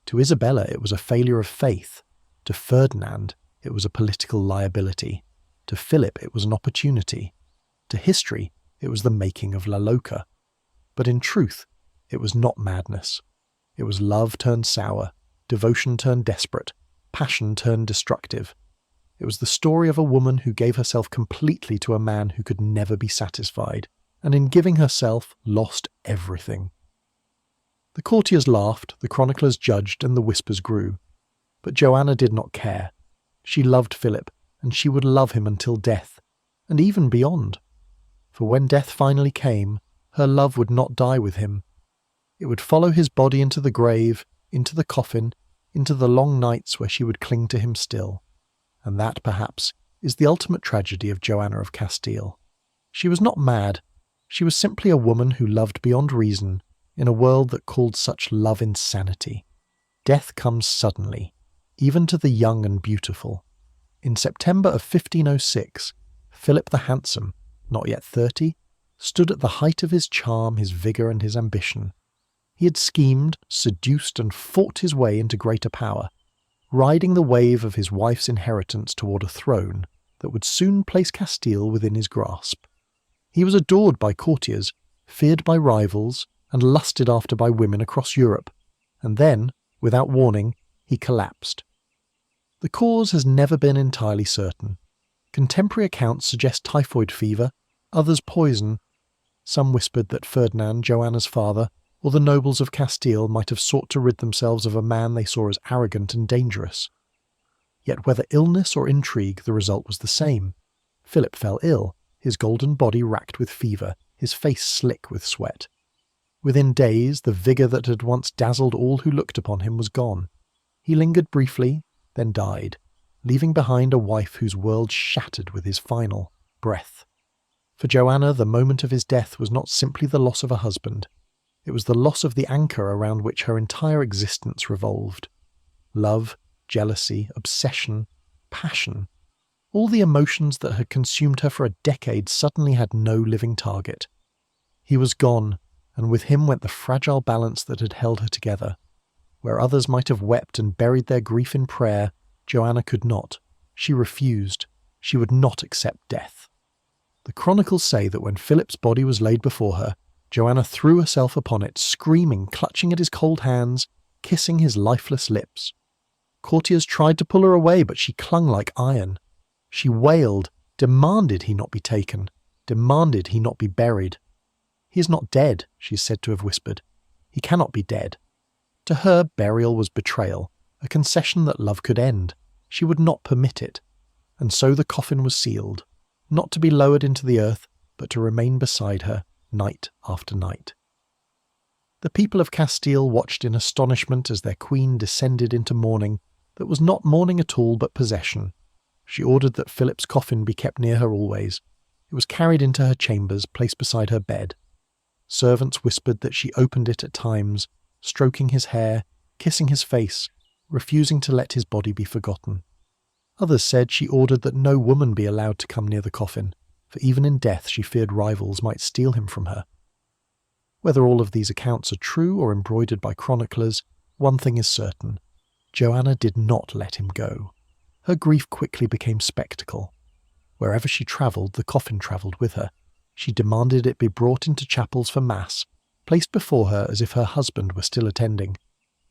To Isabella it was a failure of faith. To Ferdinand it was a political liability. To Philip it was an opportunity. To history it was the making of La Loca. But in truth, it was not madness. It was love turned sour, devotion turned desperate, passion turned destructive. It was the story of a woman who gave herself completely to a man who could never be satisfied, and in giving herself lost everything. The courtiers laughed, the chroniclers judged, and the whispers grew. But Joanna did not care. She loved Philip, and she would love him until death, and even beyond. For when death finally came, her love would not die with him. It would follow his body into the grave, into the coffin, into the long nights where she would cling to him still. And that, perhaps, is the ultimate tragedy of Joanna of Castile. She was not mad. She was simply a woman who loved beyond reason, in a world that called such love insanity. Death comes suddenly, even to the young and beautiful. In September of 1506, Philip the Handsome, not yet 30, stood at the height of his charm, his vigour, and his ambition. He had schemed, seduced, and fought his way into greater power, riding the wave of his wife's inheritance toward a throne that would soon place Castile within his grasp. He was adored by courtiers, feared by rivals, and lusted after by women across Europe, and then, without warning, he collapsed. The cause has never been entirely certain. Contemporary accounts suggest typhoid fever, others poison. Some whispered that Ferdinand, Joanna's father, or the nobles of Castile might have sought to rid themselves of a man they saw as arrogant and dangerous. Yet whether illness or intrigue, the result was the same. Philip fell ill, his golden body racked with fever, his face slick with sweat. Within days, the vigour that had once dazzled all who looked upon him was gone. He lingered briefly, then died, leaving behind a wife whose world shattered with his final breath. For Joanna, the moment of his death was not simply the loss of a husband. It was the loss of the anchor around which her entire existence revolved. Love, jealousy, obsession, passion. All the emotions that had consumed her for a decade suddenly had no living target. He was gone, and with him went the fragile balance that had held her together. Where others might have wept and buried their grief in prayer, Joanna could not. She refused. She would not accept death. The chronicles say that when Philip's body was laid before her, Joanna threw herself upon it, screaming, clutching at his cold hands, kissing his lifeless lips. Courtiers tried to pull her away, but she clung like iron. She wailed, demanded he not be taken, demanded he not be buried. "He is not dead," she is said to have whispered. "He cannot be dead." To her, burial was betrayal, a concession that love could end. She would not permit it. And so the coffin was sealed, not to be lowered into the earth, but to remain beside her, night after night. The people of Castile watched in astonishment as their queen descended into mourning, that was not mourning at all but possession. She ordered that Philip's coffin be kept near her always. It was carried into her chambers, placed beside her bed. Servants whispered that she opened it at times, stroking his hair, kissing his face, refusing to let his body be forgotten. Others said she ordered that no woman be allowed to come near the coffin, for even in death she feared rivals might steal him from her. Whether all of these accounts are true or embroidered by chroniclers, one thing is certain. Joanna did not let him go. Her grief quickly became spectacle. Wherever she travelled, the coffin travelled with her. She demanded it be brought into chapels for mass, placed before her as if her husband were still attending.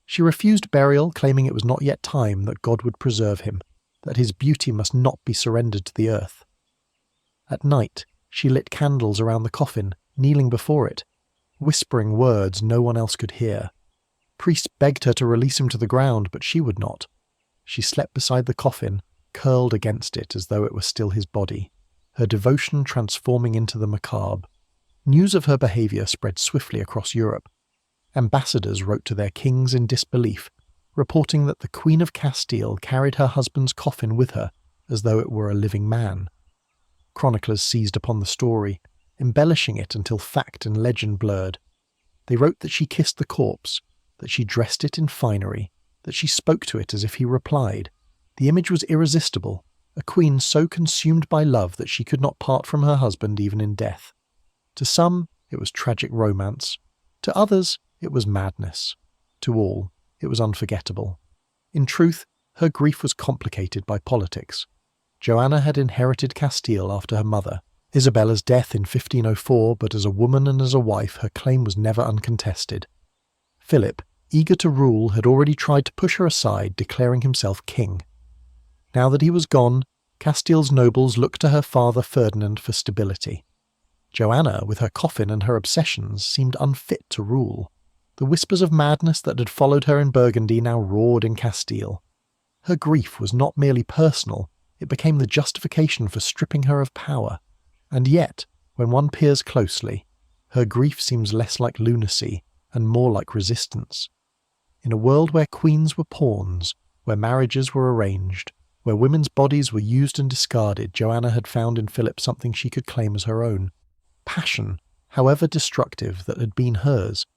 She refused burial, claiming it was not yet time that God would preserve him, that his beauty must not be surrendered to the earth. At night, she lit candles around the coffin, kneeling before it, whispering words no one else could hear. Priests begged her to release him to the ground, but she would not. She slept beside the coffin, curled against it as though it were still his body, her devotion transforming into the macabre. News of her behaviour spread swiftly across Europe. Ambassadors wrote to their kings in disbelief, reporting that the Queen of Castile carried her husband's coffin with her as though it were a living man. Chroniclers seized upon the story, embellishing it until fact and legend blurred. They wrote that she kissed the corpse, that she dressed it in finery, that she spoke to it as if he replied. The image was irresistible, a queen so consumed by love that she could not part from her husband even in death. To some, it was tragic romance. To others, it was madness. To all, it was unforgettable. In truth, her grief was complicated by politics. Joanna had inherited Castile after her mother, Isabella's death in 1504, but as a woman and as a wife, her claim was never uncontested. Philip, eager to rule, had already tried to push her aside, declaring himself king. Now that he was gone, Castile's nobles looked to her father Ferdinand for stability. Joanna, with her coffin and her obsessions, seemed unfit to rule. The whispers of madness that had followed her in Burgundy now roared in Castile. Her grief was not merely personal, it became the justification for stripping her of power. And yet, when one peers closely, her grief seems less like lunacy and more like resistance. In a world where queens were pawns, where marriages were arranged, where women's bodies were used and discarded, Joanna had found in Philip something she could claim as her own. Passion, however destructive, that had been hers.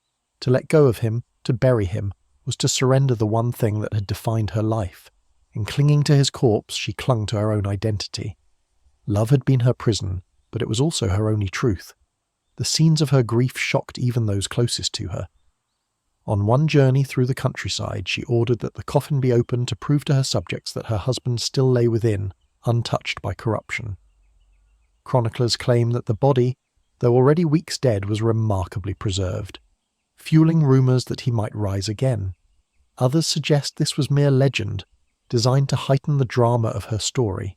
To let go of him, to bury him, was to surrender the one thing that had defined her life. In clinging to his corpse, she clung to her own identity. Love had been her prison, but it was also her only truth. The scenes of her grief shocked even those closest to her. On one journey through the countryside, she ordered that the coffin be opened to prove to her subjects that her husband still lay within, untouched by corruption. Chroniclers claim that the body, though already weeks dead, was remarkably preserved, fueling rumours that he might rise again. Others suggest this was mere legend, designed to heighten the drama of her story.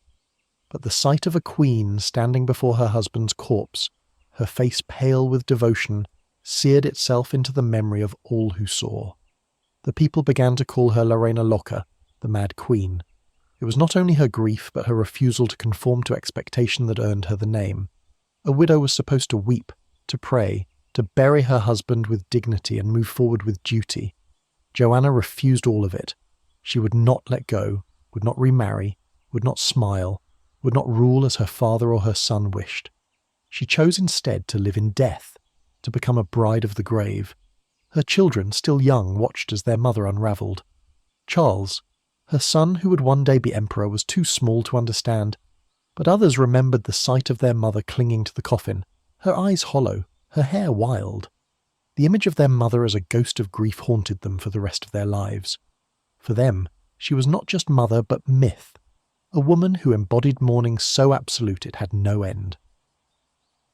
But the sight of a queen standing before her husband's corpse, her face pale with devotion, seared itself into the memory of all who saw. The people began to call her Juana la Loca, the Mad Queen. It was not only her grief, but her refusal to conform to expectation that earned her the name. A widow was supposed to weep, to pray, to bury her husband with dignity and move forward with duty. Joanna refused all of it. She would not let go, would not remarry, would not smile, would not rule as her father or her son wished. She chose instead to live in death, to become a bride of the grave. Her children, still young, watched as their mother unravelled. Charles, her son who would one day be emperor, was too small to understand, but others remembered the sight of their mother clinging to the coffin, her eyes hollow, her hair wild. The image of their mother as a ghost of grief haunted them for the rest of their lives. For them, she was not just mother but myth, a woman who embodied mourning so absolute it had no end.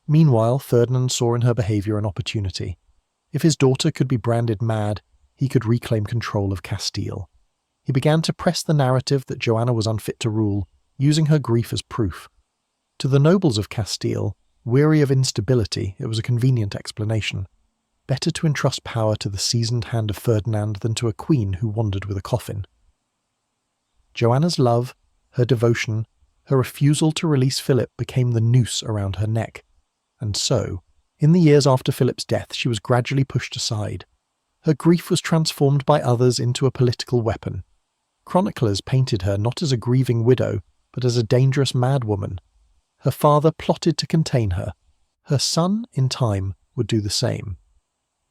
Meanwhile, Ferdinand saw in her behaviour an opportunity. If his daughter could be branded mad, he could reclaim control of Castile. He began to press the narrative that Joanna was unfit to rule, using her grief as proof. To the nobles of Castile, weary of instability, it was a convenient explanation. Better to entrust power to the seasoned hand of Ferdinand than to a queen who wandered with a coffin. Joanna's love, her devotion, her refusal to release Philip became the noose around her neck. And so, in the years after Philip's death, she was gradually pushed aside. Her grief was transformed by others into a political weapon. Chroniclers painted her not as a grieving widow, but as a dangerous madwoman. Her father plotted to contain her. Her son, in time, would do the same.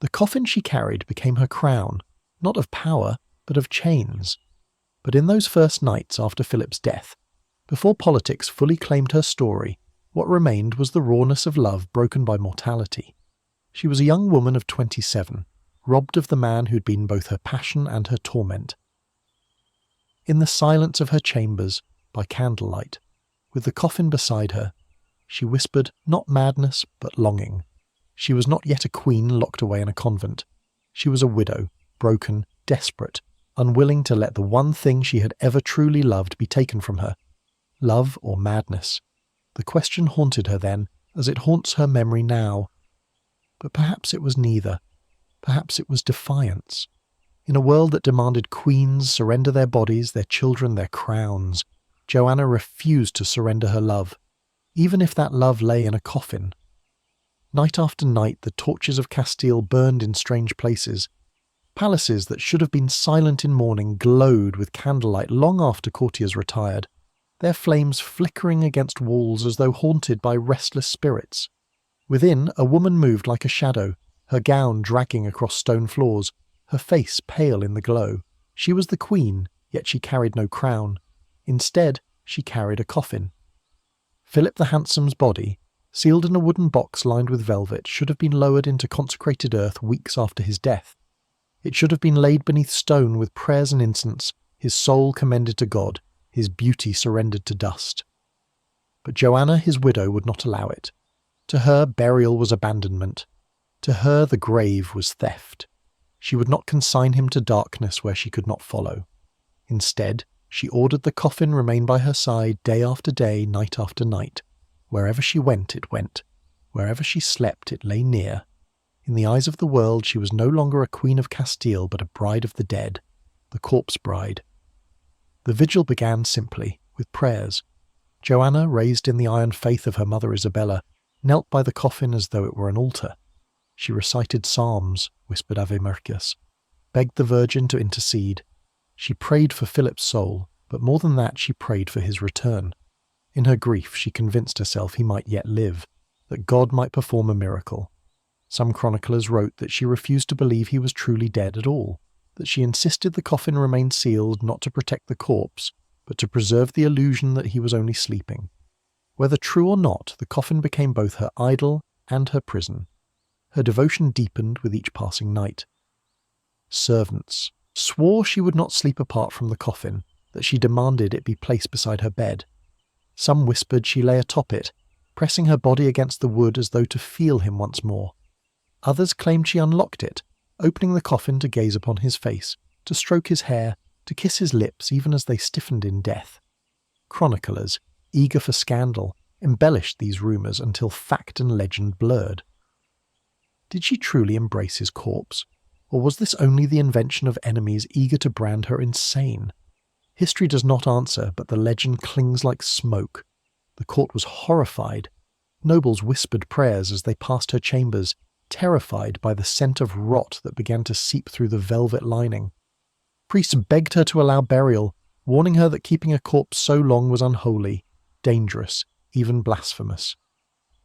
The coffin she carried became her crown, not of power, but of chains. But in those first nights after Philip's death, before politics fully claimed her story, what remained was the rawness of love broken by mortality. She was a young woman of 27, robbed of the man who'd been both her passion and her torment. In the silence of her chambers, by candlelight, with the coffin beside her, she whispered not madness but longing. She was not yet a queen locked away in a convent. She was a widow, broken, desperate, unwilling to let the one thing she had ever truly loved be taken from her. Love or madness? The question haunted her then, as it haunts her memory now. But perhaps it was neither. Perhaps it was defiance. In a world that demanded queens surrender their bodies, their children, their crowns, Joanna refused to surrender her love, even if that love lay in a coffin. Night after night the torches of Castile burned in strange places. Palaces that should have been silent in mourning glowed with candlelight long after courtiers retired, their flames flickering against walls as though haunted by restless spirits. Within, a woman moved like a shadow, her gown dragging across stone floors, her face pale in the glow. She was the queen, yet she carried no crown. Instead, she carried a coffin. Philip the Handsome's body, sealed in a wooden box lined with velvet, should have been lowered into consecrated earth weeks after his death. It should have been laid beneath stone with prayers and incense, his soul commended to God, his beauty surrendered to dust. But Joanna, his widow, would not allow it. To her, burial was abandonment. To her, the grave was theft. She would not consign him to darkness where she could not follow. Instead, she ordered the coffin remain by her side day after day, night after night. Wherever she went, it went. Wherever she slept, it lay near. In the eyes of the world, she was no longer a Queen of Castile, but a bride of the dead, the corpse bride. The vigil began simply, with prayers. Joanna, raised in the iron faith of her mother Isabella, knelt by the coffin as though it were an altar. She recited psalms, whispered Ave Mercus, begged the Virgin to intercede. She prayed for Philip's soul, but more than that she prayed for his return. In her grief she convinced herself he might yet live, that God might perform a miracle. Some chroniclers wrote that she refused to believe he was truly dead at all, that she insisted the coffin remain sealed not to protect the corpse, but to preserve the illusion that he was only sleeping. Whether true or not, the coffin became both her idol and her prison. Her devotion deepened with each passing night. Servants swore she would not sleep apart from the coffin, that she demanded it be placed beside her bed. Some whispered she lay atop it, pressing her body against the wood as though to feel him once more. Others claimed she unlocked it, opening the coffin to gaze upon his face, to stroke his hair, to kiss his lips even as they stiffened in death. Chroniclers, eager for scandal, embellished these rumours until fact and legend blurred. Did she truly embrace his corpse, or was this only the invention of enemies eager to brand her insane? History does not answer, but the legend clings like smoke. The court was horrified. Nobles whispered prayers as they passed her chambers, terrified by the scent of rot that began to seep through the velvet lining. Priests begged her to allow burial, warning her that keeping a corpse so long was unholy, dangerous, even blasphemous.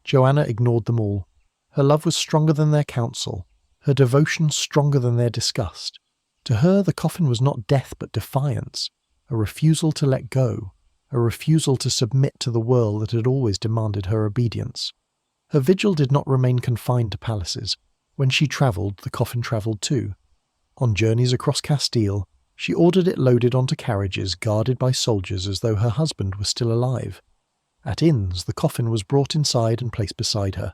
Joanna ignored them all. Her love was stronger than their counsel, her devotion stronger than their disgust. To her the coffin was not death but defiance, a refusal to let go, a refusal to submit to the world that had always demanded her obedience. Her vigil did not remain confined to palaces. When she travelled, the coffin travelled too. On journeys across Castile, she ordered it loaded onto carriages guarded by soldiers as though her husband were still alive. At inns, the coffin was brought inside and placed beside her.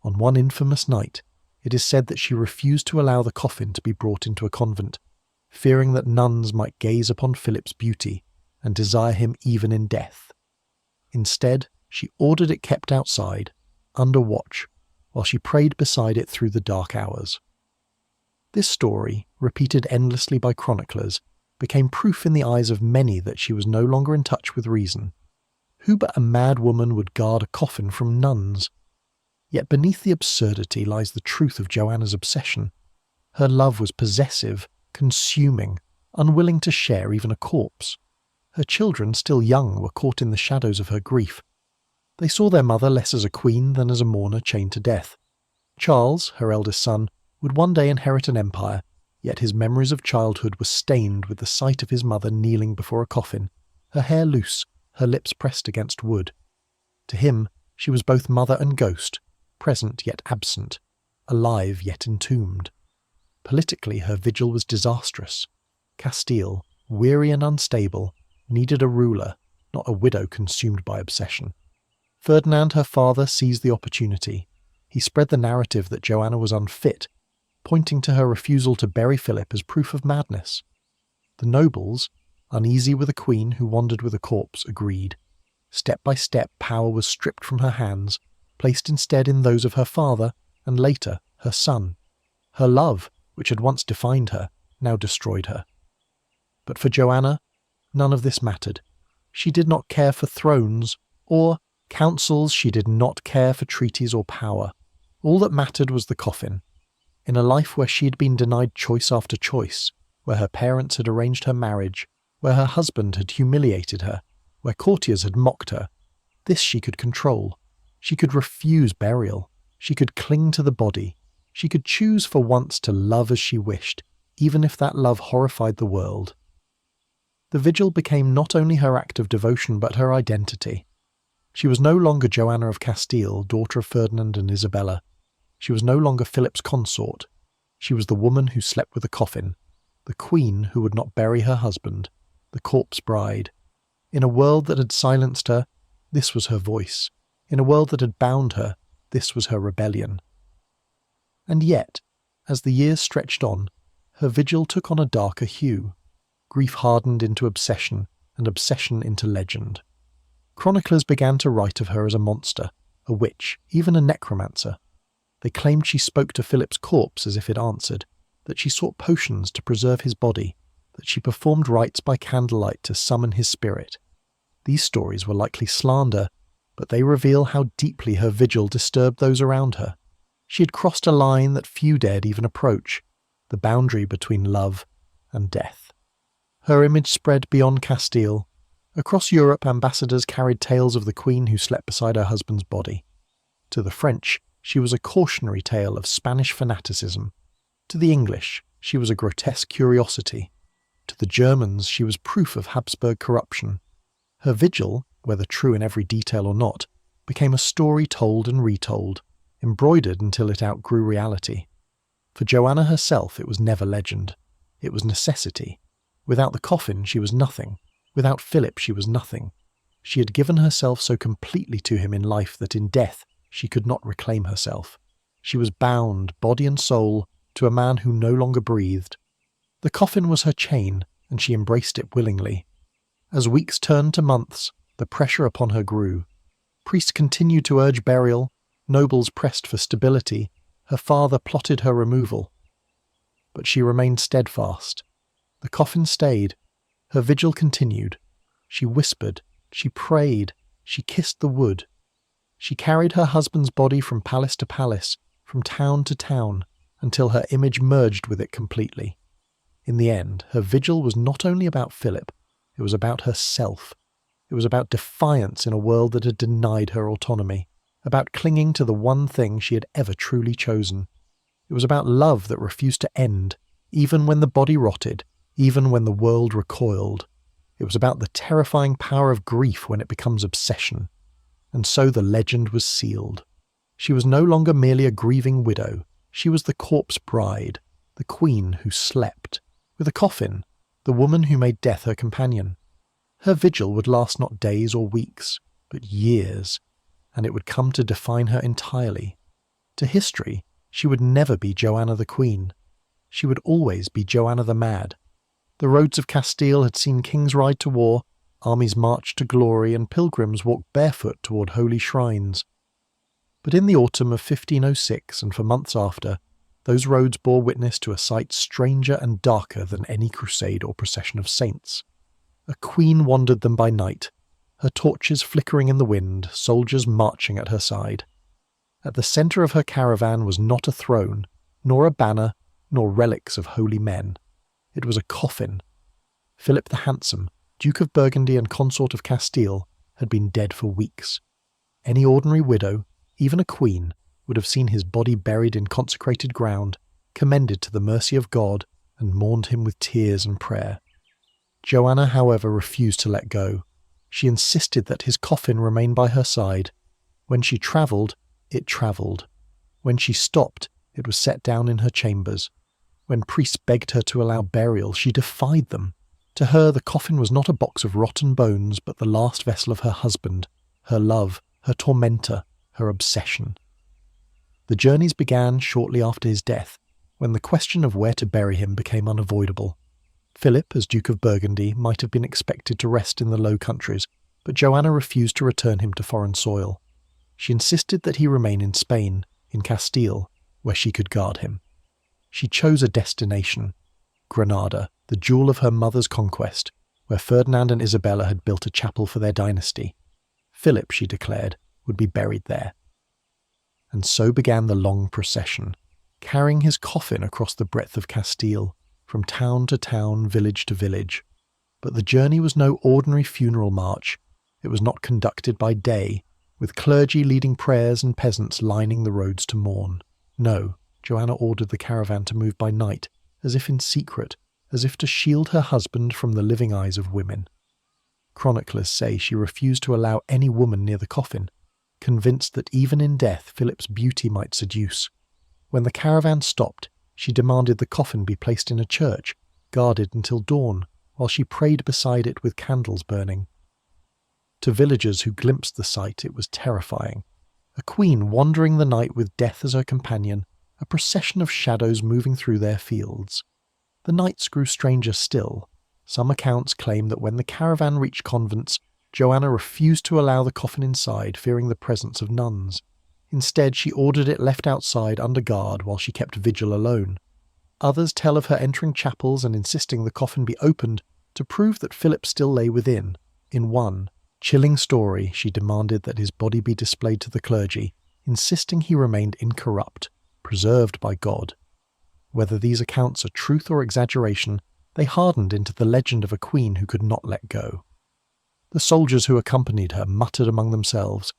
On one infamous night, it is said that she refused to allow the coffin to be brought into a convent, fearing that nuns might gaze upon Philip's beauty and desire him even in death. Instead, she ordered it kept outside, under watch, while she prayed beside it through the dark hours. This story, repeated endlessly by chroniclers, became proof in the eyes of many that she was no longer in touch with reason. Who but a mad woman would guard a coffin from nuns? Yet beneath the absurdity lies the truth of Joanna's obsession. Her love was possessive, consuming, unwilling to share even a corpse. Her children, still young, were caught in the shadows of her grief. They saw their mother less as a queen than as a mourner chained to death. Charles, her eldest son, would one day inherit an empire, yet his memories of childhood were stained with the sight of his mother kneeling before a coffin, her hair loose, her lips pressed against wood. To him, she was both mother and ghost, present yet absent, alive yet entombed. Politically, her vigil was disastrous. Castile, weary and unstable, needed a ruler, not a widow consumed by obsession. Ferdinand, her father, seized the opportunity. He spread the narrative that Joanna was unfit, pointing to her refusal to bury Philip as proof of madness. The nobles, uneasy with a queen who wandered with a corpse, agreed. Step by step, power was stripped from her hands, placed instead in those of her father, and later, her son. Her love, which had once defined her, now destroyed her. But for Joanna, none of this mattered. She did not care for thrones or councils. She did not care for treaties or power. All that mattered was the coffin. In a life where she had been denied choice after choice, where her parents had arranged her marriage, where her husband had humiliated her, where courtiers had mocked her, this she could control. She could refuse burial. She could cling to the body. She could choose for once to love as she wished, even if that love horrified the world. The vigil became not only her act of devotion but her identity. She was no longer Joanna of Castile, daughter of Ferdinand and Isabella. She was no longer Philip's consort. She was the woman who slept with a coffin, the queen who would not bury her husband, the corpse bride. In a world that had silenced her, this was her voice. In a world that had bound her, this was her rebellion. And yet, as the years stretched on, her vigil took on a darker hue. Grief hardened into obsession, and obsession into legend. Chroniclers began to write of her as a monster, a witch, even a necromancer. They claimed she spoke to Philip's corpse as if it answered, that she sought potions to preserve his body, that she performed rites by candlelight to summon his spirit. These stories were likely slander, but they reveal how deeply her vigil disturbed those around her. She had crossed a line that few dared even approach, the boundary between love and death. Her image spread beyond Castile. Across Europe, ambassadors carried tales of the queen who slept beside her husband's body. To the French, she was a cautionary tale of Spanish fanaticism. To the English, she was a grotesque curiosity. To the Germans, she was proof of Habsburg corruption. Her vigil, whether true in every detail or not, became a story told and retold, embroidered until it outgrew reality. For Joanna herself, it was never legend. It was necessity. Without the coffin, she was nothing. Without Philip, she was nothing. She had given herself so completely to him in life that in death she could not reclaim herself. She was bound, body and soul, to a man who no longer breathed. The coffin was her chain, and she embraced it willingly. As weeks turned to months, the pressure upon her grew. Priests continued to urge burial, nobles pressed for stability, her father plotted her removal. But she remained steadfast. The coffin stayed. Her vigil continued. She whispered, she prayed, she kissed the wood. She carried her husband's body from palace to palace, from town to town, until her image merged with it completely. In the end, her vigil was not only about Philip, it was about herself. It was about defiance in a world that had denied her autonomy, about clinging to the one thing she had ever truly chosen. It was about love that refused to end, even when the body rotted, even when the world recoiled. It was about the terrifying power of grief when it becomes obsession. And so the legend was sealed. She was no longer merely a grieving widow. She was the corpse bride, the queen who slept. With a coffin, the woman who made death her companion. Her vigil would last not days or weeks, but years, and it would come to define her entirely. To history, she would never be Joanna the Queen. She would always be Joanna the Mad. The roads of Castile had seen kings ride to war, armies march to glory, and pilgrims walk barefoot toward holy shrines. But in the autumn of 1506, and for months after, those roads bore witness to a sight stranger and darker than any crusade or procession of saints. A queen wandered them by night, her torches flickering in the wind, soldiers marching at her side. At the centre of her caravan was not a throne, nor a banner, nor relics of holy men. It was a coffin, Philip the Handsome, Duke of Burgundy and Consort of Castile, had been dead for weeks. Any ordinary widow, even a queen, would have seen his body buried in consecrated ground, commended to the mercy of God, and mourned him with tears and prayer. Joanna, however, refused to let go. She insisted that his coffin remain by her side. When she travelled, it travelled. When she stopped, it was set down in her chambers. When priests begged her to allow burial, she defied them. To her, the coffin was not a box of rotten bones, but the last vessel of her husband, her love, her tormentor, her obsession. The journeys began shortly after his death, when the question of where to bury him became unavoidable. Philip, as Duke of Burgundy, might have been expected to rest in the Low Countries, but Joanna refused to return him to foreign soil. She insisted that he remain in Spain, in Castile, where she could guard him. She chose a destination, Granada, the jewel of her mother's conquest, where Ferdinand and Isabella had built a chapel for their dynasty. Philip, she declared, would be buried there. And so began the long procession, carrying his coffin across the breadth of Castile, from town to town, village to village. But the journey was no ordinary funeral march. It was not conducted by day, with clergy leading prayers and peasants lining the roads to mourn. No, Joanna ordered the caravan to move by night, as if in secret, as if to shield her husband from the living eyes of women. Chroniclers say she refused to allow any woman near the coffin, convinced that even in death Philip's beauty might seduce. When the caravan stopped, she demanded the coffin be placed in a church, guarded until dawn, while she prayed beside it with candles burning. To villagers who glimpsed the sight, it was terrifying. A queen wandering the night with death as her companion, a procession of shadows moving through their fields. The nights grew stranger still. Some accounts claim that when the caravan reached convents, Joanna refused to allow the coffin inside, fearing the presence of nuns. Instead, she ordered it left outside under guard while she kept vigil alone. Others tell of her entering chapels and insisting the coffin be opened to prove that Philip still lay within. In one chilling story, she demanded that his body be displayed to the clergy, insisting he remained incorrupt, preserved by God. Whether these accounts are truth or exaggeration, they hardened into the legend of a queen who could not let go. The soldiers who accompanied her muttered among themselves.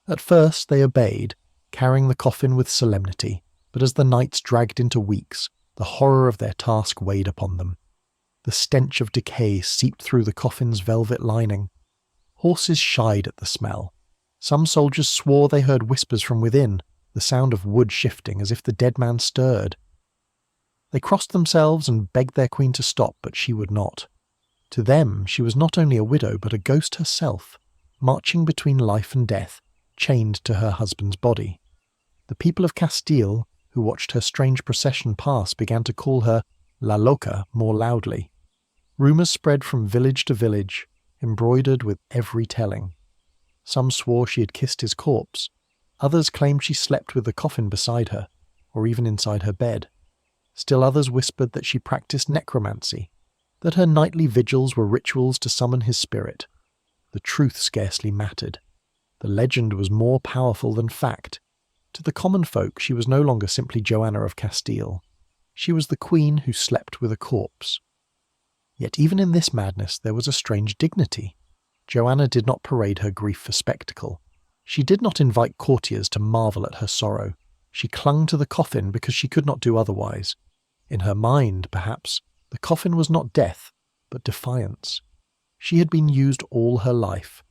At first they obeyed, carrying the coffin with solemnity, but as the nights dragged into weeks, the horror of their task weighed upon them. The stench of decay seeped through the coffin's velvet lining. Horses shied at the smell. Some soldiers swore they heard whispers from within, the sound of wood shifting as if the dead man stirred. They crossed themselves and begged their queen to stop, but she would not. To them, she was not only a widow but a ghost herself, marching between life and death, chained to her husband's body. The people of Castile, who watched her strange procession pass, began to call her La Loca more loudly. Rumours spread from village to village, embroidered with every telling. Some swore she had kissed his corpse. Others claimed she slept with the coffin beside her, or even inside her bed. Still others whispered that she practiced necromancy, that her nightly vigils were rituals to summon his spirit. The truth scarcely mattered. The legend was more powerful than fact. To the common folk, she was no longer simply Joanna of Castile. She was the queen who slept with a corpse. Yet even in this madness there was a strange dignity. Joanna did not parade her grief for spectacle. She did not invite courtiers to marvel at her sorrow. She clung to the coffin because she could not do otherwise. In her mind, perhaps, the coffin was not death, but defiance. She had been used all her life,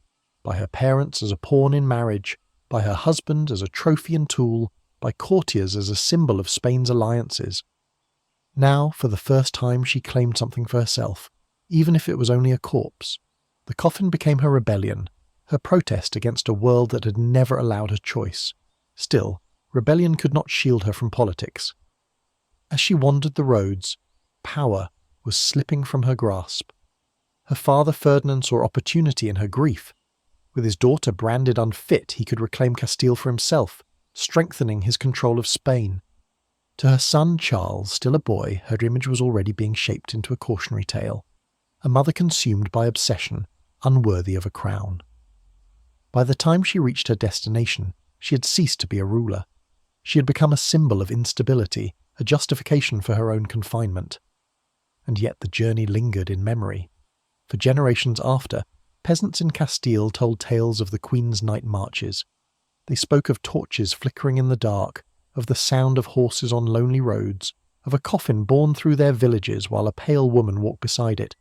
by her parents as a pawn in marriage, by her husband as a trophy and tool, by courtiers as a symbol of Spain's alliances. Now, for the first time, she claimed something for herself, even if it was only a corpse. The coffin became her rebellion, her protest against a world that had never allowed her choice. Still, rebellion could not shield her from politics. As she wandered the roads, power was slipping from her grasp. Her father Ferdinand saw opportunity in her grief. With his daughter branded unfit, he could reclaim Castile for himself, strengthening his control of Spain. To her son Charles, still a boy, her image was already being shaped into a cautionary tale. A mother consumed by obsession, unworthy of a crown. By the time she reached her destination, she had ceased to be a ruler. She had become a symbol of instability, a justification for her own confinement. And yet the journey lingered in memory. For generations after, peasants in Castile told tales of the Queen's night marches. They spoke of torches flickering in the dark, of the sound of horses on lonely roads, of a coffin borne through their villages while a pale woman walked beside it.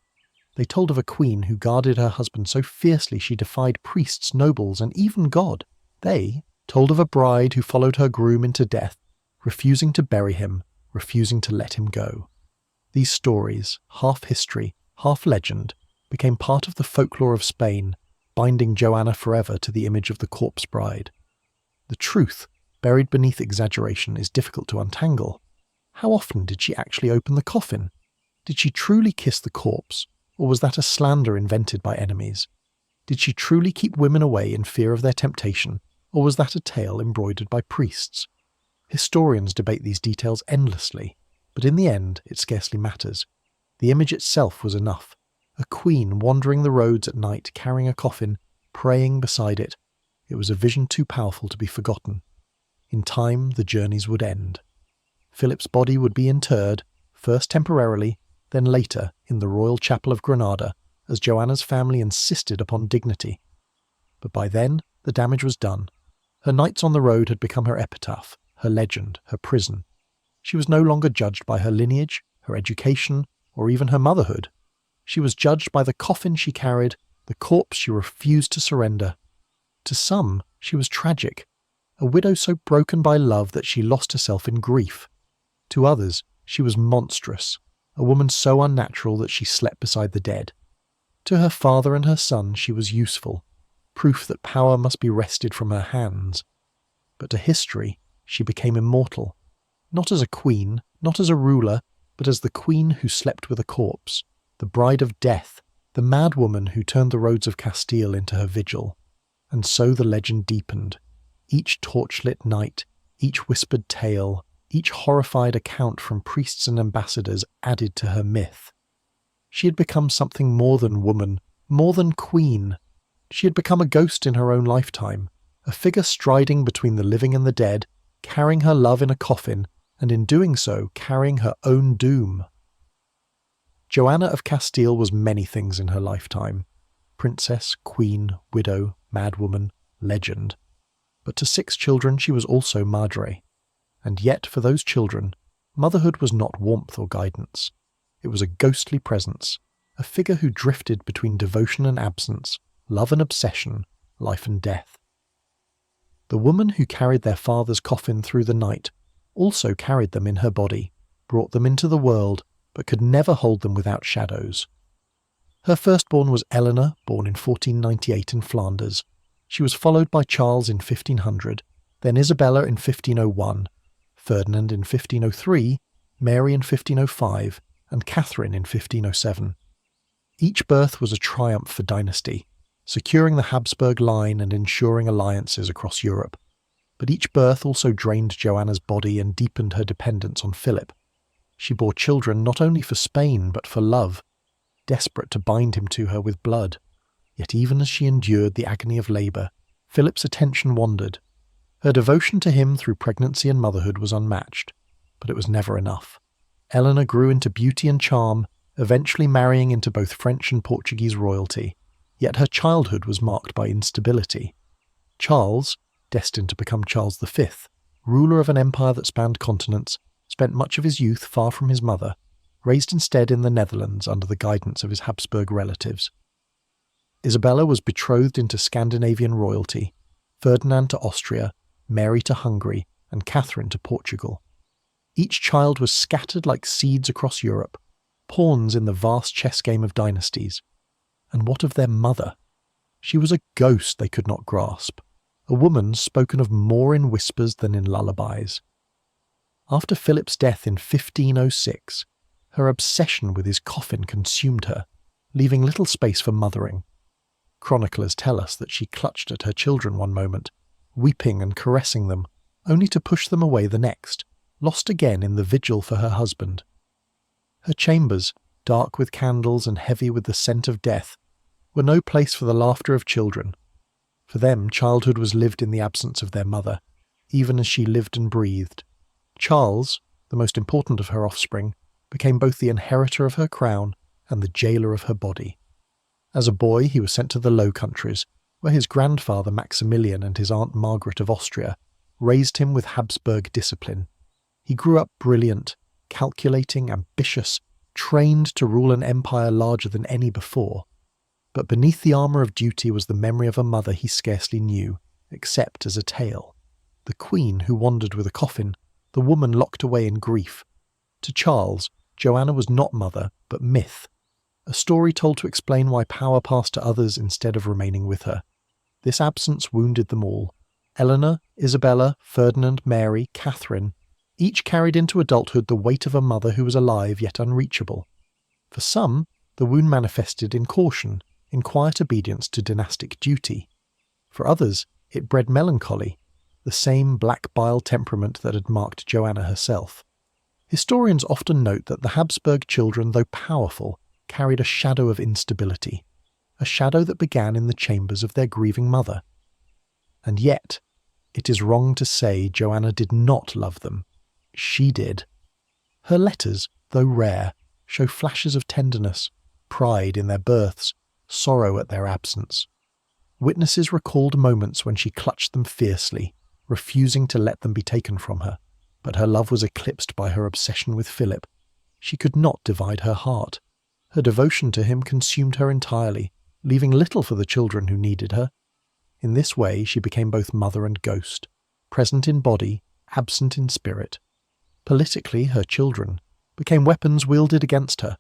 They told of a queen who guarded her husband so fiercely she defied priests, nobles, and even God. They told of a bride who followed her groom into death, refusing to bury him, refusing to let him go. These stories, half history, half legend, became part of the folklore of Spain, binding Joanna forever to the image of the corpse bride. The truth, buried beneath exaggeration, is difficult to untangle. How often did she actually open the coffin? Did she truly kiss the corpse, or was that a slander invented by enemies? Did she truly keep women away in fear of their temptation, or was that a tale embroidered by priests? Historians debate these details endlessly, but in the end it scarcely matters. The image itself was enough. A queen wandering the roads at night carrying a coffin, praying beside it. It was a vision too powerful to be forgotten. In time the journeys would end. Philip's body would be interred, first temporarily, then later in the Royal Chapel of Granada, as Joanna's family insisted upon dignity. But by then the damage was done. Her nights on the road had become her epitaph, her legend, her prison. She was no longer judged by her lineage, her education, or even her motherhood. She was judged by the coffin she carried, the corpse she refused to surrender. To some, she was tragic, a widow so broken by love that she lost herself in grief. To others, she was monstrous, a woman so unnatural that she slept beside the dead. To her father and her son she was useful, proof that power must be wrested from her hands. But to history, she became immortal, not as a queen, not as a ruler, but as the queen who slept with a corpse, the bride of death, the mad woman who turned the roads of Castile into her vigil. And so the legend deepened. Each torchlit night, each whispered tale, each horrified account from priests and ambassadors added to her myth. She had become something more than woman, more than queen. She had become a ghost in her own lifetime, a figure striding between the living and the dead, carrying her love in a coffin, and in doing so carrying her own doom. Joanna of Castile was many things in her lifetime: princess, queen, widow, madwoman, legend. But to 6 children she was also madre. And yet for those children, motherhood was not warmth or guidance. It was a ghostly presence, a figure who drifted between devotion and absence, love and obsession, life and death. The woman who carried their father's coffin through the night also carried them in her body, brought them into the world, but could never hold them without shadows. Her firstborn was Eleanor, born in 1498 in Flanders. She was followed by Charles in 1500, then Isabella in 1501, Ferdinand in 1503, Mary in 1505, and Catherine in 1507. Each birth was a triumph for dynasty, securing the Habsburg line and ensuring alliances across Europe. But each birth also drained Joanna's body and deepened her dependence on Philip. She bore children not only for Spain but for love, desperate to bind him to her with blood. Yet even as she endured the agony of labour, Philip's attention wandered. Her devotion to him through pregnancy and motherhood was unmatched, but it was never enough. Eleanor grew into beauty and charm, eventually marrying into both French and Portuguese royalty, yet her childhood was marked by instability. Charles, destined to become Charles V, ruler of an empire that spanned continents, spent much of his youth far from his mother, raised instead in the Netherlands under the guidance of his Habsburg relatives. Isabella was betrothed into Scandinavian royalty, Ferdinand to Austria, Mary to Hungary, and Catherine to Portugal. Each child was scattered like seeds across Europe, pawns in the vast chess game of dynasties. And what of their mother? She was a ghost they could not grasp, a woman spoken of more in whispers than in lullabies. After Philip's death in 1506, her obsession with his coffin consumed her, leaving little space for mothering. Chroniclers tell us that she clutched at her children one moment, weeping and caressing them, only to push them away the next, lost again in the vigil for her husband. Her chambers, dark with candles and heavy with the scent of death, were no place for the laughter of children. For them, childhood was lived in the absence of their mother, even as she lived and breathed. Charles, the most important of her offspring, became both the inheritor of her crown and the jailer of her body. As a boy, he was sent to the Low Countries, where his grandfather Maximilian and his aunt Margaret of Austria raised him with Habsburg discipline. He grew up brilliant, calculating, ambitious, trained to rule an empire larger than any before. But beneath the armour of duty was the memory of a mother he scarcely knew, except as a tale. The queen who wandered with a coffin, the woman locked away in grief. To Charles, Joanna was not mother, but myth. A story told to explain why power passed to others instead of remaining with her. This absence wounded them all. Eleanor, Isabella, Ferdinand, Mary, Catherine, each carried into adulthood the weight of a mother who was alive yet unreachable. For some, the wound manifested in caution, in quiet obedience to dynastic duty. For others, it bred melancholy, the same black bile temperament that had marked Joanna herself. Historians often note that the Habsburg children, though powerful, carried a shadow of instability, a shadow that began in the chambers of their grieving mother. And yet, it is wrong to say Joanna did not love them. She did. Her letters, though rare, show flashes of tenderness, pride in their births, sorrow at their absence. Witnesses recalled moments when she clutched them fiercely, refusing to let them be taken from her, but her love was eclipsed by her obsession with Philip. She could not divide her heart. Her devotion to him consumed her entirely, leaving little for the children who needed her. In this way she became both mother and ghost, present in body, absent in spirit. Politically, her children became weapons wielded against her.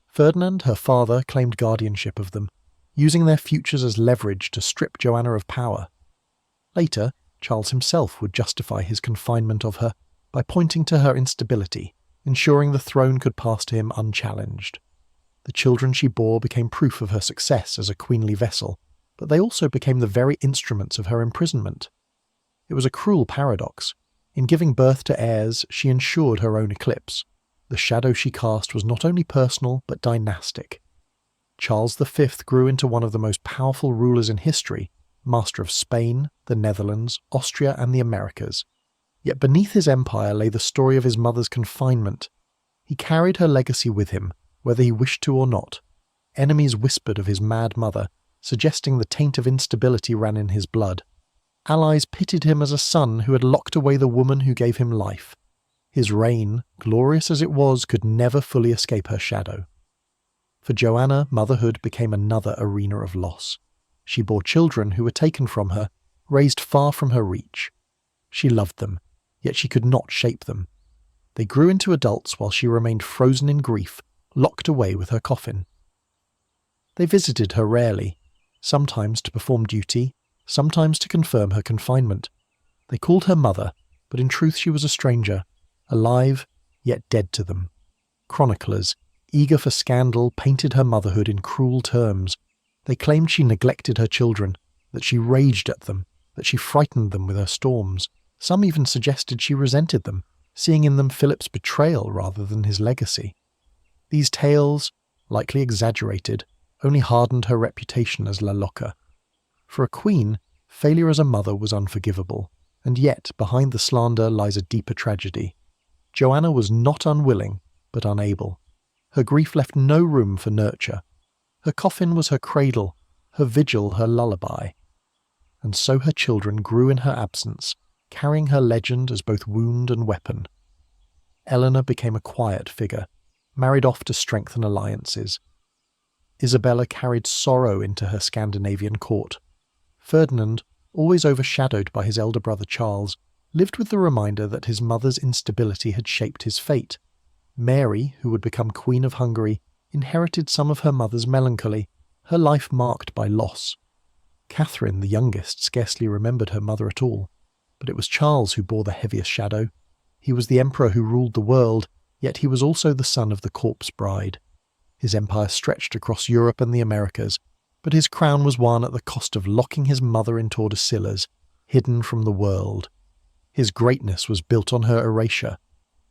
Ferdinand, her father, claimed guardianship of them, using their futures as leverage to strip Joanna of power. Later, Charles himself would justify his confinement of her by pointing to her instability, ensuring the throne could pass to him unchallenged. The children she bore became proof of her success as a queenly vessel, but they also became the very instruments of her imprisonment. It was a cruel paradox. In giving birth to heirs, she ensured her own eclipse. The shadow she cast was not only personal, but dynastic. Charles V grew into one of the most powerful rulers in history, master of Spain, the Netherlands, Austria, and the Americas. Yet beneath his empire lay the story of his mother's confinement. He carried her legacy with him, whether he wished to or not. Enemies whispered of his mad mother, suggesting the taint of instability ran in his blood. Allies pitied him as a son who had locked away the woman who gave him life. His reign, glorious as it was, could never fully escape her shadow. For Joanna, motherhood became another arena of loss. She bore children who were taken from her, raised far from her reach. She loved them, yet she could not shape them. They grew into adults while she remained frozen in grief, locked away with her coffin. They visited her rarely, sometimes to perform duty, sometimes to confirm her confinement. They called her mother, but in truth she was a stranger, alive, yet dead to them. Chroniclers, eager for scandal, painted her motherhood in cruel terms. They claimed she neglected her children, that she raged at them, that she frightened them with her storms. Some even suggested she resented them, seeing in them Philip's betrayal rather than his legacy. These tales, likely exaggerated, only hardened her reputation as La Loca. For a queen, failure as a mother was unforgivable, and yet behind the slander lies a deeper tragedy. Joanna was not unwilling, but unable. Her grief left no room for nurture. Her coffin was her cradle, her vigil her lullaby. And so her children grew in her absence, carrying her legend as both wound and weapon. Eleanor became a quiet figure, married off to strengthen alliances. Isabella carried sorrow into her Scandinavian court. Ferdinand, always overshadowed by his elder brother Charles, lived with the reminder that his mother's instability had shaped his fate. Mary, who would become Queen of Hungary, inherited some of her mother's melancholy, her life marked by loss. Catherine, the youngest, scarcely remembered her mother at all, but it was Charles who bore the heaviest shadow. He was the emperor who ruled the world, yet he was also the son of the corpse bride. His empire stretched across Europe and the Americas, but his crown was won at the cost of locking his mother in Tordesillas, hidden from the world. His greatness was built on her erasure,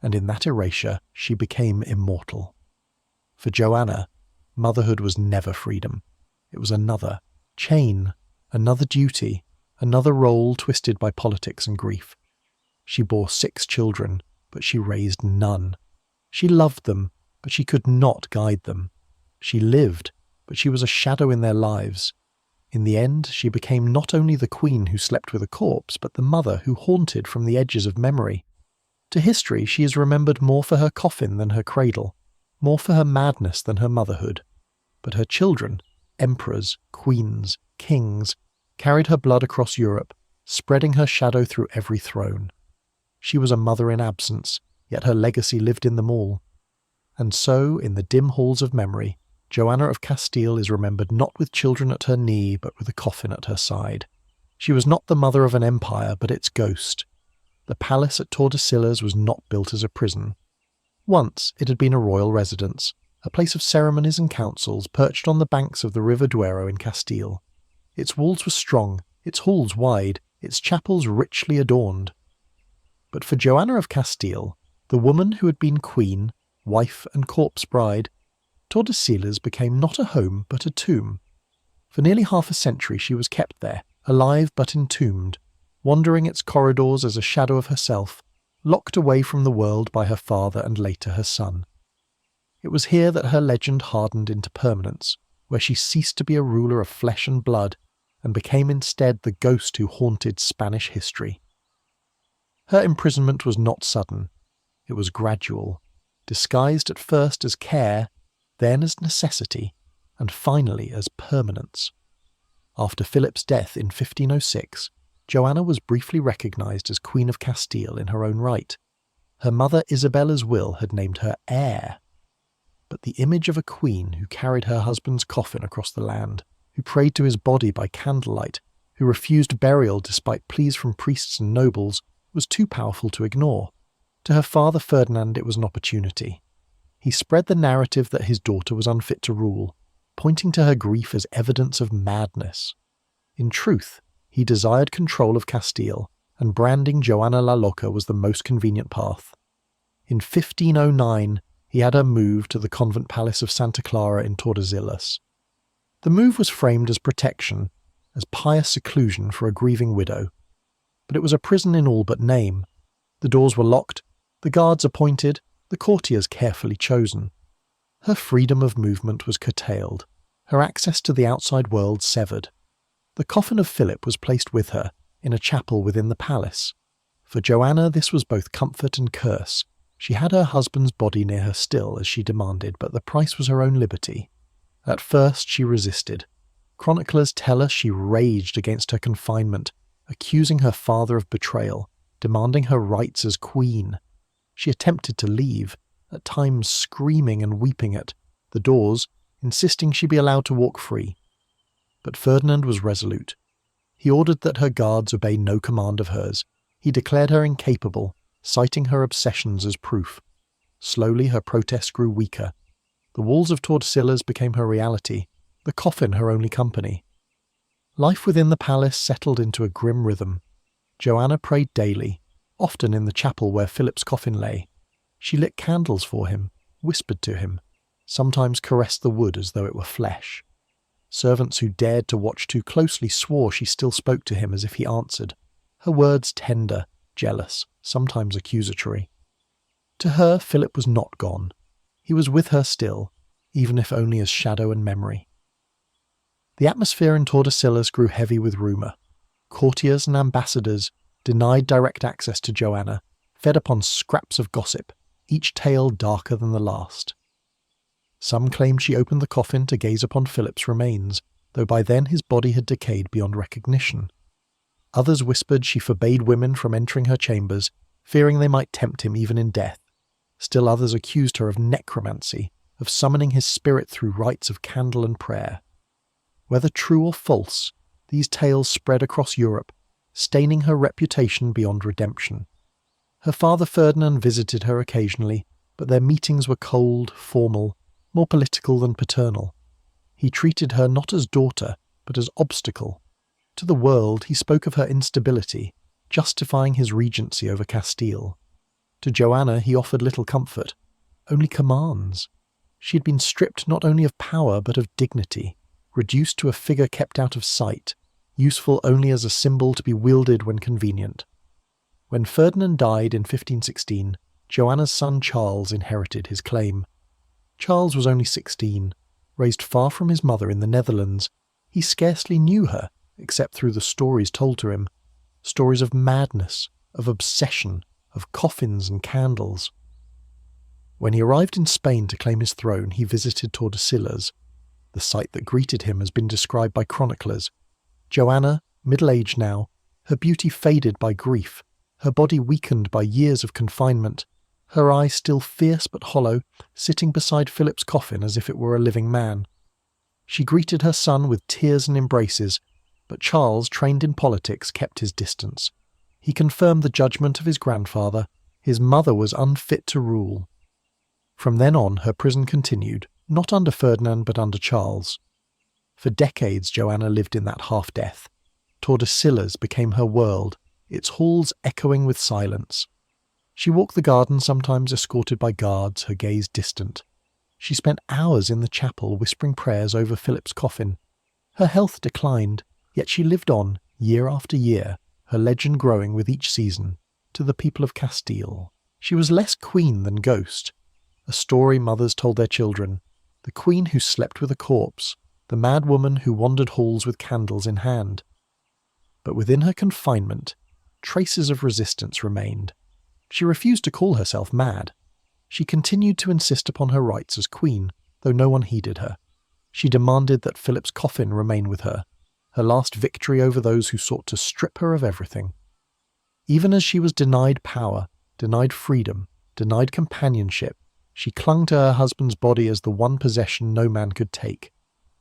and in that erasure she became immortal. For Joanna, motherhood was never freedom. It was another chain, another duty, another role twisted by politics and grief. She bore 6 children, but she raised none. She loved them, but she could not guide them. She lived, but she was a shadow in their lives. In the end, she became not only the queen who slept with a corpse, but the mother who haunted from the edges of memory. To history, she is remembered more for her coffin than her cradle, more for her madness than her motherhood. But her children, emperors, queens, kings, carried her blood across Europe, spreading her shadow through every throne. She was a mother in absence, yet her legacy lived in them all. And so, in the dim halls of memory, Joanna of Castile is remembered not with children at her knee, but with a coffin at her side. She was not the mother of an empire, but its ghost. The palace at Tordesillas was not built as a prison. Once it had been a royal residence, a place of ceremonies and councils perched on the banks of the River Duero in Castile. Its walls were strong, its halls wide, its chapels richly adorned. But for Joanna of Castile, the woman who had been queen, wife and corpse bride, Tordesillas became not a home but a tomb. For nearly half a century she was kept there, alive but entombed, wandering its corridors as a shadow of herself, locked away from the world by her father and later her son. It was here that her legend hardened into permanence, where she ceased to be a ruler of flesh and blood, and became instead the ghost who haunted Spanish history. Her imprisonment was not sudden. It was gradual, disguised at first as care, then as necessity, and finally as permanence. After Philip's death in 1506, Joanna was briefly recognised as Queen of Castile in her own right. Her mother Isabella's will had named her heir. But the image of a queen who carried her husband's coffin across the land, who prayed to his body by candlelight, who refused burial despite pleas from priests and nobles, was too powerful to ignore. To her father Ferdinand it was an opportunity. He spread the narrative that his daughter was unfit to rule, pointing to her grief as evidence of madness. In truth, he desired control of Castile, and branding Juana la Loca was the most convenient path. In 1509, he had her moved to the convent palace of Santa Clara in Tordesillas. The move was framed as protection, as pious seclusion for a grieving widow. But it was a prison in all but name. The doors were locked, the guards appointed, the courtiers carefully chosen. Her freedom of movement was curtailed, her access to the outside world severed. The coffin of Philip was placed with her, in a chapel within the palace. For Joanna this was both comfort and curse. She had her husband's body near her still, as she demanded, but the price was her own liberty. At first she resisted. Chroniclers tell us she raged against her confinement, accusing her father of betrayal, demanding her rights as queen. She attempted to leave, at times screaming and weeping at the doors, insisting she be allowed to walk free. But Ferdinand was resolute. He ordered that her guards obey no command of hers. He declared her incapable, citing her obsessions as proof. Slowly her protests grew weaker. The walls of Tordesillas became her reality, the coffin her only company. Life within the palace settled into a grim rhythm. Joanna prayed daily, often in the chapel where Philip's coffin lay. She lit candles for him, whispered to him, sometimes caressed the wood as though it were flesh. Servants who dared to watch too closely swore she still spoke to him as if he answered, her words tender, jealous, sometimes accusatory. To her, Philip was not gone. He was with her still, even if only as shadow and memory. The atmosphere in Tordesillas grew heavy with rumour. Courtiers and ambassadors, denied direct access to Joanna, fed upon scraps of gossip, each tale darker than the last. Some claimed she opened the coffin to gaze upon Philip's remains, though by then his body had decayed beyond recognition. Others whispered she forbade women from entering her chambers, fearing they might tempt him even in death. Still others accused her of necromancy, of summoning his spirit through rites of candle and prayer. Whether true or false, these tales spread across Europe, staining her reputation beyond redemption. Her father Ferdinand visited her occasionally, but their meetings were cold, formal, more political than paternal. He treated her not as daughter, but as obstacle. To the world he spoke of her instability, justifying his regency over Castile. To Joanna he offered little comfort, only commands. She had been stripped not only of power but of dignity, reduced to a figure kept out of sight, useful only as a symbol to be wielded when convenient. When Ferdinand died in 1516, Joanna's son Charles inherited his claim. Charles was only 16. Raised far from his mother in the Netherlands, he scarcely knew her except through the stories told to him, stories of madness, of obsession, of coffins and candles. When he arrived in Spain to claim his throne, he visited Tordesillas. The sight that greeted him has been described by chroniclers. Joanna, middle-aged now, her beauty faded by grief, her body weakened by years of confinement, her eye still fierce but hollow, sitting beside Philip's coffin as if it were a living man. She greeted her son with tears and embraces, but Charles, trained in politics, kept his distance. He confirmed the judgment of his grandfather. His mother was unfit to rule. From then on, her prison continued, not under Ferdinand but under Charles. For decades Joanna lived in that half-death. Tordesillas became her world, its halls echoing with silence. She walked the garden, sometimes escorted by guards, her gaze distant. She spent hours in the chapel whispering prayers over Philip's coffin. Her health declined, yet she lived on, year after year, her legend growing with each season, to the people of Castile. She was less queen than ghost, a story mothers told their children, the queen who slept with a corpse, the mad woman who wandered halls with candles in hand. But within her confinement, traces of resistance remained. She refused to call herself mad. She continued to insist upon her rights as queen, though no one heeded her. She demanded that Philip's coffin remain with her, her last victory over those who sought to strip her of everything. Even as she was denied power, denied freedom, denied companionship, she clung to her husband's body as the one possession no man could take.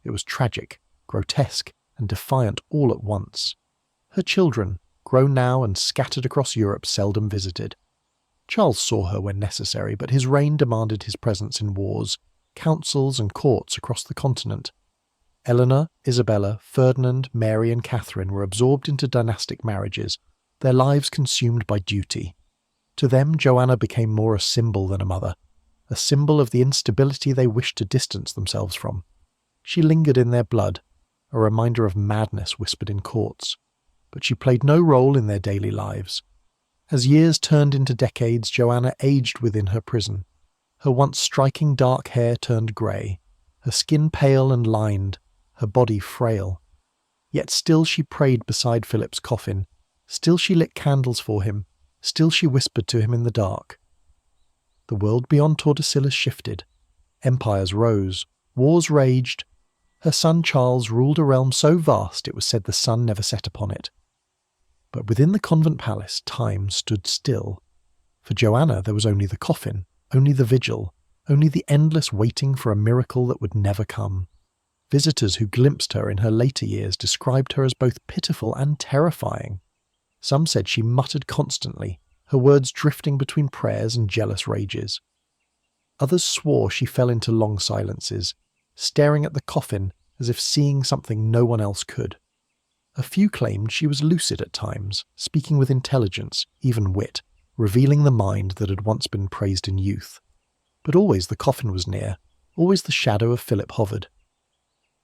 It was tragic, grotesque, and defiant all at once. Her children, grown now and scattered across Europe, seldom visited. Charles saw her when necessary, but his reign demanded his presence in wars, councils and courts across the continent. Eleanor, Isabella, Ferdinand, Mary and Catherine were absorbed into dynastic marriages, their lives consumed by duty. To them, Joanna became more a symbol than a mother, a symbol of the instability they wished to distance themselves from. She lingered in their blood, a reminder of madness whispered in courts, but she played no role in their daily lives. As years turned into decades, Joanna aged within her prison. Her once striking dark hair turned grey, her skin pale and lined, her body frail. Yet still she prayed beside Philip's coffin, still she lit candles for him, still she whispered to him in the dark. The world beyond Tordesillas shifted. Empires rose, wars raged. Her son Charles ruled a realm so vast it was said the sun never set upon it. But within the convent palace, time stood still. For Joanna there was only the coffin, only the vigil, only the endless waiting for a miracle that would never come. Visitors who glimpsed her in her later years described her as both pitiful and terrifying. Some said she muttered constantly, her words drifting between prayers and jealous rages. Others swore she fell into long silences, staring at the coffin as if seeing something no one else could. A few claimed she was lucid at times, speaking with intelligence, even wit, revealing the mind that had once been praised in youth. But always the coffin was near, always the shadow of Philip hovered.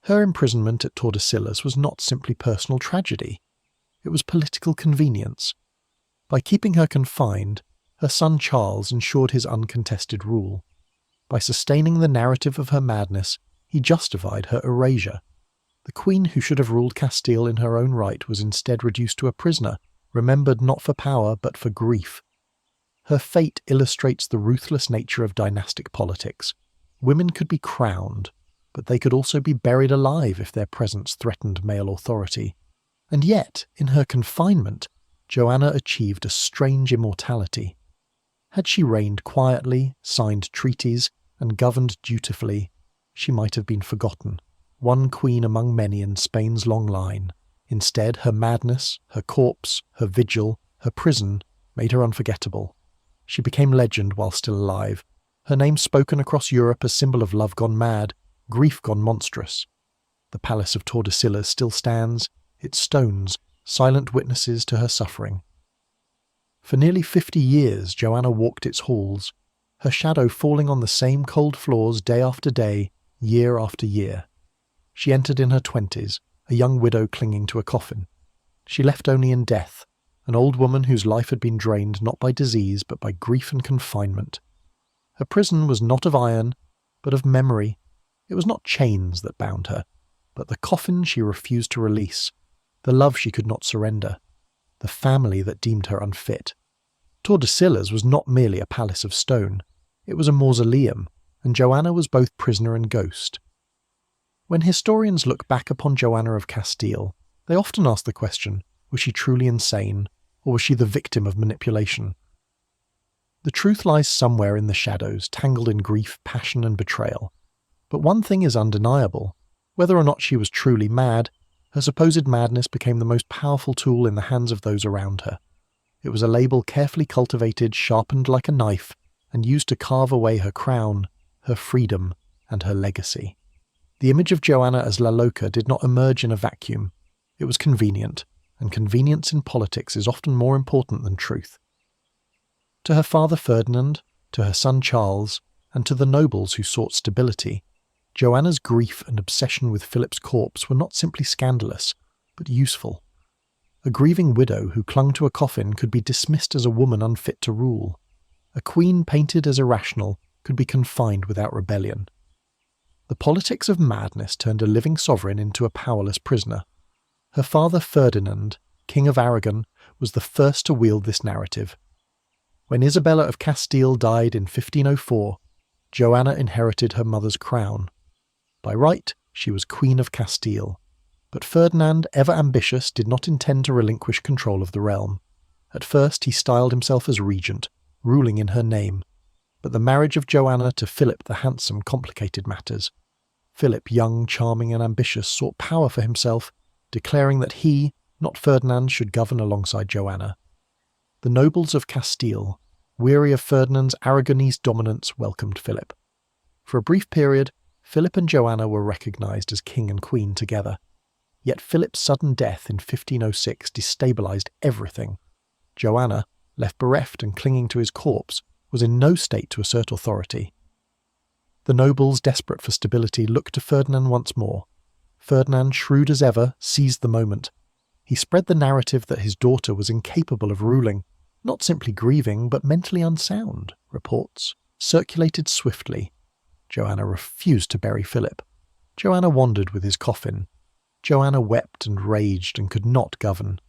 Her imprisonment at Tordesillas was not simply personal tragedy. It was political convenience. By keeping her confined, her son Charles ensured his uncontested rule. By sustaining the narrative of her madness, he justified her erasure. The queen who should have ruled Castile in her own right was instead reduced to a prisoner, remembered not for power but for grief. Her fate illustrates the ruthless nature of dynastic politics. Women could be crowned, but they could also be buried alive if their presence threatened male authority. And yet, in her confinement, Joanna achieved a strange immortality. Had she reigned quietly, signed treaties, and governed dutifully, she might have been forgotten, one queen among many in Spain's long line. Instead, her madness, her corpse, her vigil, her prison made her unforgettable. She became legend while still alive, her name spoken across Europe as symbol of love gone mad, grief gone monstrous. The palace of Tordesillas still stands, its stones, silent witnesses to her suffering. For nearly 50 years Joanna walked its halls, her shadow falling on the same cold floors day after day, year after year. She entered in her 20s, a young widow clinging to a coffin. She left only in death, an old woman whose life had been drained not by disease but by grief and confinement. Her prison was not of iron, but of memory, It was not chains that bound her, but the coffin she refused to release, the love she could not surrender, the family that deemed her unfit. Tordesillas was not merely a palace of stone, it was a mausoleum, and Joanna was both prisoner and ghost. When historians look back upon Joanna of Castile, they often ask the question, was she truly insane, or was she the victim of manipulation? The truth lies somewhere in the shadows, tangled in grief, passion, and betrayal. But one thing is undeniable. Whether or not she was truly mad, her supposed madness became the most powerful tool in the hands of those around her. It was a label carefully cultivated, sharpened like a knife, and used to carve away her crown, her freedom, and her legacy. The image of Joanna as La Loca did not emerge in a vacuum. It was convenient, and convenience in politics is often more important than truth. To her father Ferdinand, to her son Charles, and to the nobles who sought stability, Joanna's grief and obsession with Philip's corpse were not simply scandalous, but useful. A grieving widow who clung to a coffin could be dismissed as a woman unfit to rule. A queen painted as irrational could be confined without rebellion. The politics of madness turned a living sovereign into a powerless prisoner. Her father Ferdinand, King of Aragon, was the first to wield this narrative. When Isabella of Castile died in 1504, Joanna inherited her mother's crown. By right, she was Queen of Castile, but Ferdinand, ever ambitious, did not intend to relinquish control of the realm. At first he styled himself as regent, ruling in her name, but the marriage of Joanna to Philip the Handsome complicated matters. Philip, young, charming and ambitious, sought power for himself, declaring that he, not Ferdinand, should govern alongside Joanna. The nobles of Castile, weary of Ferdinand's Aragonese dominance, welcomed Philip. For a brief period, Philip and Joanna were recognised as king and queen together. Yet Philip's sudden death in 1506 destabilised everything. Joanna, left bereft and clinging to his corpse, was in no state to assert authority. The nobles, desperate for stability, looked to Ferdinand once more. Ferdinand, shrewd as ever, seized the moment. He spread the narrative that his daughter was incapable of ruling, not simply grieving, but mentally unsound. Reports circulated swiftly. Joanna refused to bury Philip. Joanna wandered with his coffin. Joanna wept and raged and could not govern.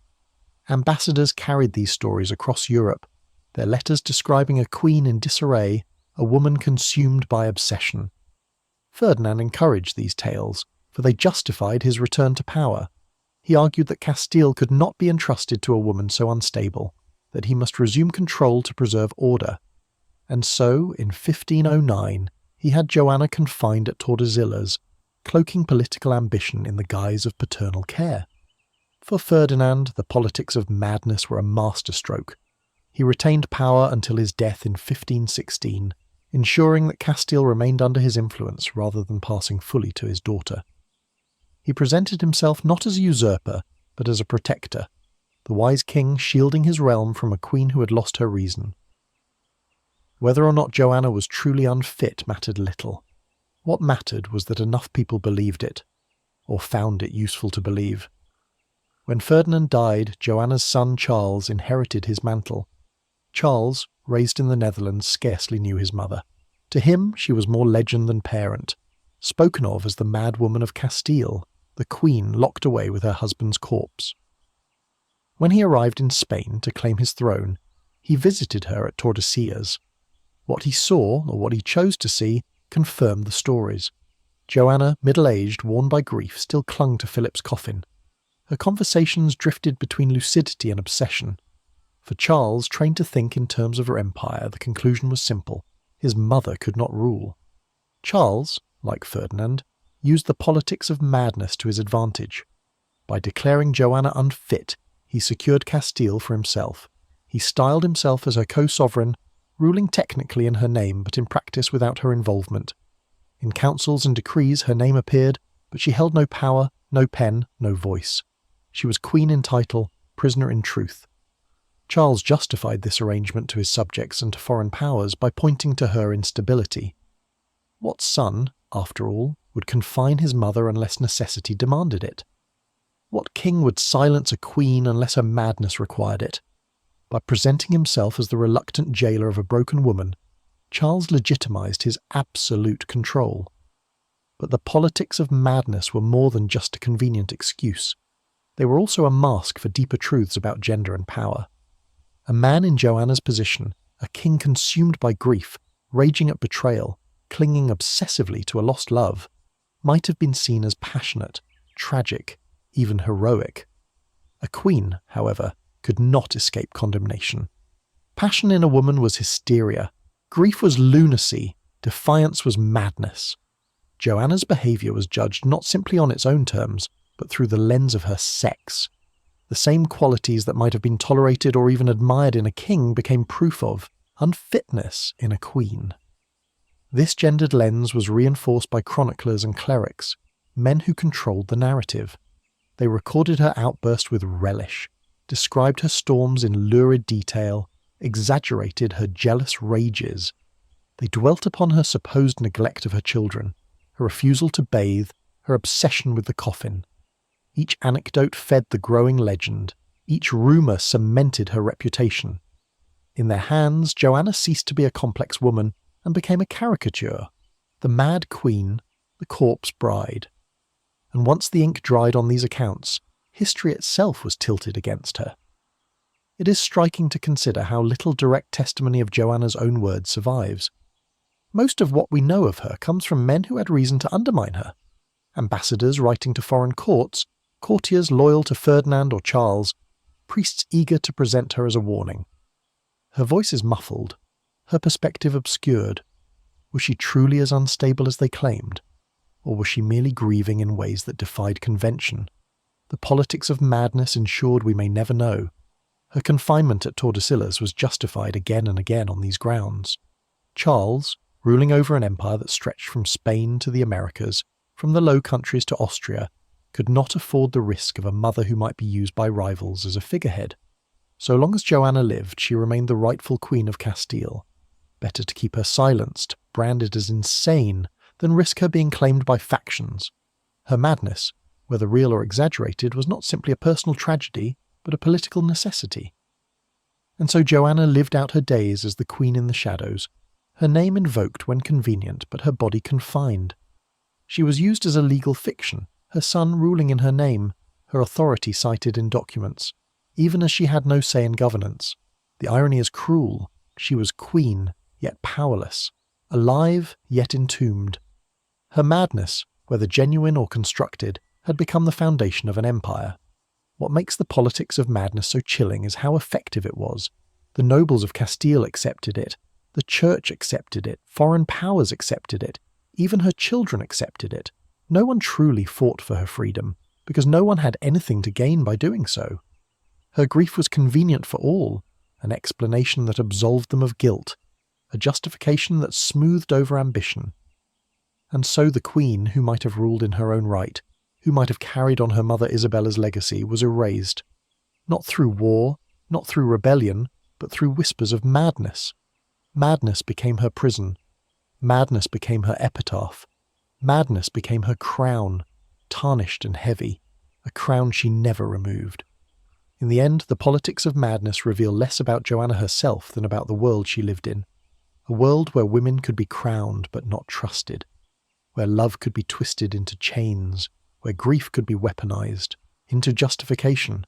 Ambassadors carried these stories across Europe, their letters describing a queen in disarray, a woman consumed by obsession. Ferdinand encouraged these tales, for they justified his return to power. He argued that Castile could not be entrusted to a woman so unstable, that he must resume control to preserve order. And so, in 1509, he had Joanna confined at Tordesillas, cloaking political ambition in the guise of paternal care. For Ferdinand, the politics of madness were a masterstroke. He retained power until his death in 1516, ensuring that Castile remained under his influence rather than passing fully to his daughter. He presented himself not as a usurper, but as a protector, the wise king shielding his realm from a queen who had lost her reason. Whether or not Joanna was truly unfit mattered little. What mattered was that enough people believed it, or found it useful to believe. When Ferdinand died, Joanna's son Charles inherited his mantle. Charles, raised in the Netherlands, scarcely knew his mother. To him, she was more legend than parent, spoken of as the Mad Woman of Castile, the queen locked away with her husband's corpse. When he arrived in Spain to claim his throne, he visited her at Tordesillas. What he saw, or what he chose to see, confirmed the stories. Joanna, middle-aged, worn by grief, still clung to Philip's coffin. Her conversations drifted between lucidity and obsession. For Charles, trained to think in terms of her empire, the conclusion was simple. His mother could not rule. Charles, like Ferdinand, used the politics of madness to his advantage. By declaring Joanna unfit, he secured Castile for himself. He styled himself as her co-sovereign, ruling technically in her name but in practice without her involvement. In councils and decrees her name appeared, but she held no power, no pen, no voice. She was queen in title, prisoner in truth. Charles justified this arrangement to his subjects and to foreign powers by pointing to her instability. What son, after all, would confine his mother unless necessity demanded it? What king would silence a queen unless her madness required it? By presenting himself as the reluctant jailer of a broken woman, Charles legitimized his absolute control. But the politics of madness were more than just a convenient excuse. They were also a mask for deeper truths about gender and power. A man in Joanna's position, a king consumed by grief, raging at betrayal, clinging obsessively to a lost love, might have been seen as passionate, tragic, even heroic. A queen, however, could not escape condemnation. Passion in a woman was hysteria, grief was lunacy, defiance was madness. Joanna's behaviour was judged not simply on its own terms, but through the lens of her sex. The same qualities that might have been tolerated or even admired in a king became proof of unfitness in a queen. This gendered lens was reinforced by chroniclers and clerics, men who controlled the narrative. They recorded her outburst with relish, described her storms in lurid detail, exaggerated her jealous rages. They dwelt upon her supposed neglect of her children, her refusal to bathe, her obsession with the coffin. Each anecdote fed the growing legend, each rumour cemented her reputation. In their hands, Joanna ceased to be a complex woman and became a caricature, the mad queen, the corpse bride. And once the ink dried on these accounts, history itself was tilted against her. It is striking to consider how little direct testimony of Joanna's own words survives. Most of what we know of her comes from men who had reason to undermine her. Ambassadors writing to foreign courts, courtiers loyal to Ferdinand or Charles, priests eager to present her as a warning. Her voice is muffled, her perspective obscured. Was she truly as unstable as they claimed? Or was she merely grieving in ways that defied convention? The politics of madness ensured we may never know. Her confinement at Tordesillas was justified again and again on these grounds. Charles, ruling over an empire that stretched from Spain to the Americas, from the Low Countries to Austria, could not afford the risk of a mother who might be used by rivals as a figurehead. So long as Joanna lived, she remained the rightful Queen of Castile. Better to keep her silenced, branded as insane, than risk her being claimed by factions. Her madness, whether real or exaggerated, was not simply a personal tragedy, but a political necessity. And so Joanna lived out her days as the Queen in the shadows, her name invoked when convenient, but her body confined. She was used as a legal fiction, her son ruling in her name, her authority cited in documents, even as she had no say in governance. The irony is cruel. She was queen, yet powerless, alive, yet entombed. Her madness, whether genuine or constructed, had become the foundation of an empire. What makes the politics of madness so chilling is how effective it was. The nobles of Castile accepted it, the church accepted it, foreign powers accepted it, even her children accepted it. No one truly fought for her freedom, because no one had anything to gain by doing so. Her grief was convenient for all, an explanation that absolved them of guilt, a justification that smoothed over ambition. And so the queen, who might have ruled in her own right, who might have carried on her mother Isabella's legacy, was erased. Not through war, not through rebellion, but through whispers of madness. Madness became her prison. Madness became her epitaph. Madness became her crown, tarnished and heavy, a crown she never removed. In the end, the politics of madness reveal less about Joanna herself than about the world she lived in. A world where women could be crowned but not trusted, where love could be twisted into chains, where grief could be weaponized, into justification.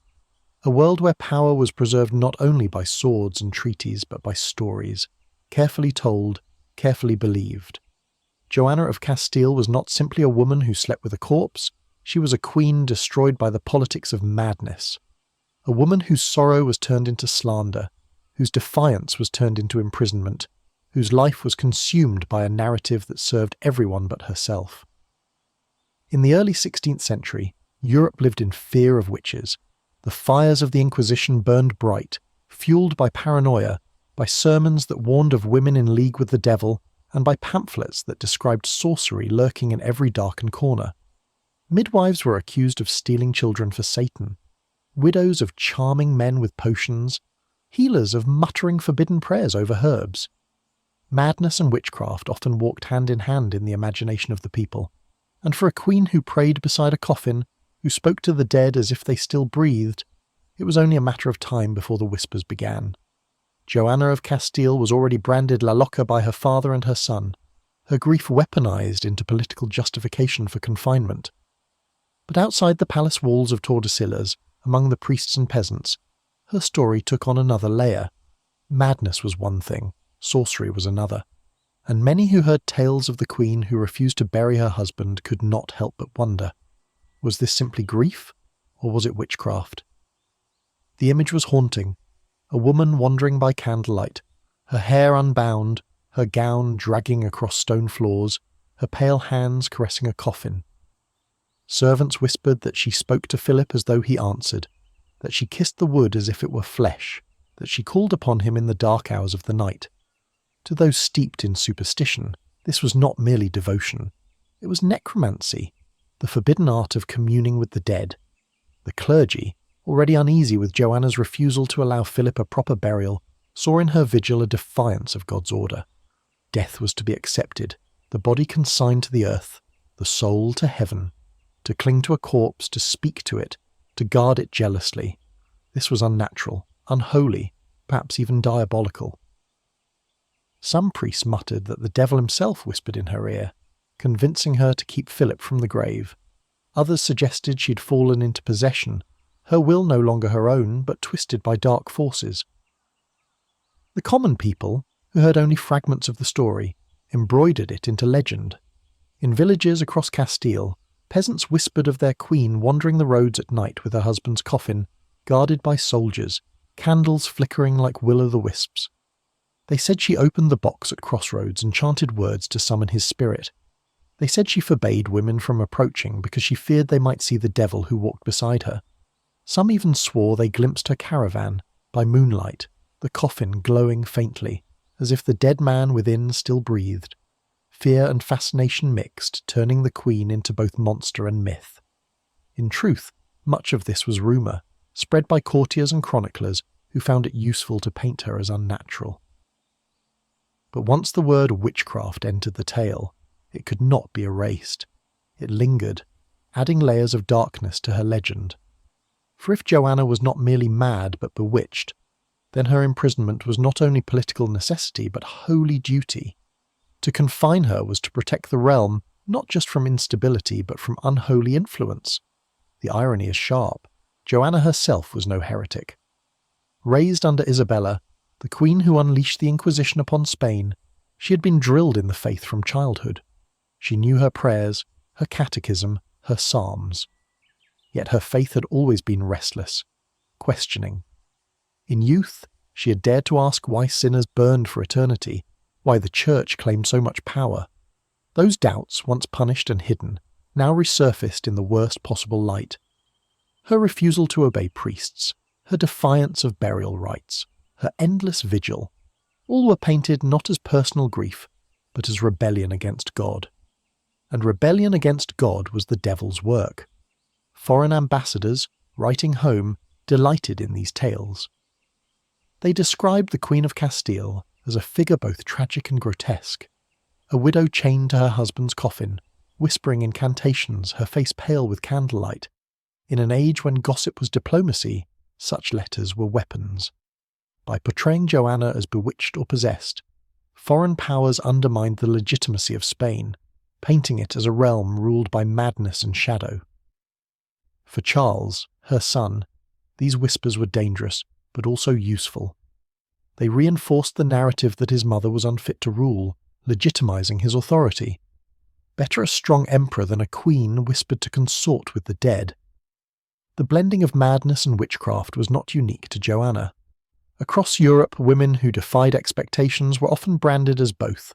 A world where power was preserved not only by swords and treaties but by stories, carefully told, carefully believed. Joanna of Castile was not simply a woman who slept with a corpse, she was a queen destroyed by the politics of madness. A woman whose sorrow was turned into slander, whose defiance was turned into imprisonment, whose life was consumed by a narrative that served everyone but herself. In the early 16th century, Europe lived in fear of witches. The fires of the Inquisition burned bright, fueled by paranoia, by sermons that warned of women in league with the devil, and by pamphlets that described sorcery lurking in every darkened corner. Midwives were accused of stealing children for Satan, widows of charming men with potions, healers of muttering forbidden prayers over herbs. Madness and witchcraft often walked hand in hand in the imagination of the people, and for a queen who prayed beside a coffin, who spoke to the dead as if they still breathed, it was only a matter of time before the whispers began. Joanna of Castile was already branded La Loca by her father and her son. her grief weaponized into political justification for confinement. But outside the palace walls of Tordesillas, among the priests and peasants, her story took on another layer. Madness was one thing, sorcery was another, and many who heard tales of the queen who refused to bury her husband could not help but wonder, was this simply grief, or was it witchcraft? The image was haunting, a woman wandering by candlelight, her hair unbound, her gown dragging across stone floors, her pale hands caressing a coffin. Servants whispered that she spoke to Philip as though he answered, that she kissed the wood as if it were flesh, that she called upon him in the dark hours of the night. To those steeped in superstition, this was not merely devotion. It was necromancy, the forbidden art of communing with the dead. The clergy, already uneasy with Joanna's refusal to allow Philip a proper burial, saw in her vigil a defiance of God's order. Death was to be accepted, the body consigned to the earth, the soul to heaven. To cling to a corpse, to speak to it, to guard it jealously. This was unnatural, unholy, perhaps even diabolical. Some priests muttered that the devil himself whispered in her ear, convincing her to keep Philip from the grave. Others suggested she'd fallen into possession, her will no longer her own, but twisted by dark forces. The common people, who heard only fragments of the story, embroidered it into legend. In villages across Castile, peasants whispered of their queen wandering the roads at night with her husband's coffin, guarded by soldiers, candles flickering like will-o'-the-wisps. They said she opened the box at crossroads and chanted words to summon his spirit. They said she forbade women from approaching because she feared they might see the devil who walked beside her. Some even swore they glimpsed her caravan, by moonlight, the coffin glowing faintly, as if the dead man within still breathed. Fear and fascination mixed, turning the queen into both monster and myth. In truth, much of this was rumour, spread by courtiers and chroniclers who found it useful to paint her as unnatural. But once the word witchcraft entered the tale, it could not be erased. It lingered, adding layers of darkness to her legend. For if Joanna was not merely mad but bewitched, then her imprisonment was not only political necessity but holy duty. To confine her was to protect the realm not just from instability but from unholy influence. The irony is sharp. Joanna herself was no heretic. Raised under Isabella, the queen who unleashed the Inquisition upon Spain, she had been drilled in the faith from childhood. She knew her prayers, her catechism, her psalms. Yet her faith had always been restless, questioning. In youth, she had dared to ask why sinners burned for eternity, why the Church claimed so much power. Those doubts, once punished and hidden, now resurfaced in the worst possible light. Her refusal to obey priests, her defiance of burial rites, her endless vigil, all were painted not as personal grief, but as rebellion against God. And rebellion against God was the devil's work. Foreign ambassadors, writing home, delighted in these tales. They described the Queen of Castile as a figure both tragic and grotesque, a widow chained to her husband's coffin, whispering incantations, her face pale with candlelight. In an age when gossip was diplomacy, such letters were weapons. By portraying Joanna as bewitched or possessed, foreign powers undermined the legitimacy of Spain, painting it as a realm ruled by madness and shadow. For Charles, her son, these whispers were dangerous, but also useful. They reinforced the narrative that his mother was unfit to rule, legitimizing his authority. Better a strong emperor than a queen whispered to consort with the dead. The blending of madness and witchcraft was not unique to Joanna. Across Europe, women who defied expectations were often branded as both.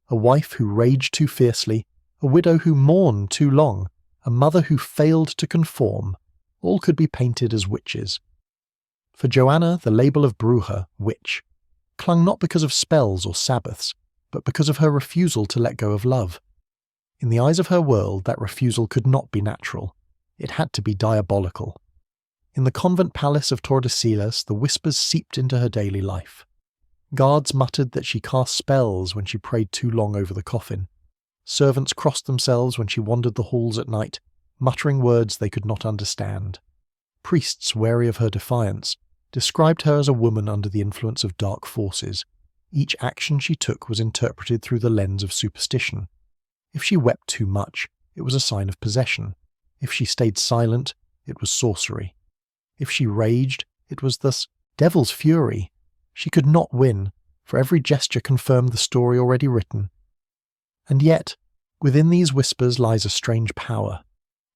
A wife who raged too fiercely, a widow who mourned too long, a mother who failed to conform, all could be painted as witches. For Joanna, the label of Bruja, witch, clung not because of spells or Sabbaths, but because of her refusal to let go of love. In the eyes of her world, that refusal could not be natural. It had to be diabolical. In the convent palace of Tordesillas, the whispers seeped into her daily life. Guards muttered that she cast spells when she prayed too long over the coffin. Servants crossed themselves when she wandered the halls at night, muttering words they could not understand. Priests, wary of her defiance, described her as a woman under the influence of dark forces, Each action she took was interpreted through the lens of superstition. If she wept too much, it was a sign of possession. If she stayed silent, it was sorcery. If she raged, it was thus devil's fury. She could not win, for every gesture confirmed the story already written. And yet, within these whispers lies a strange power.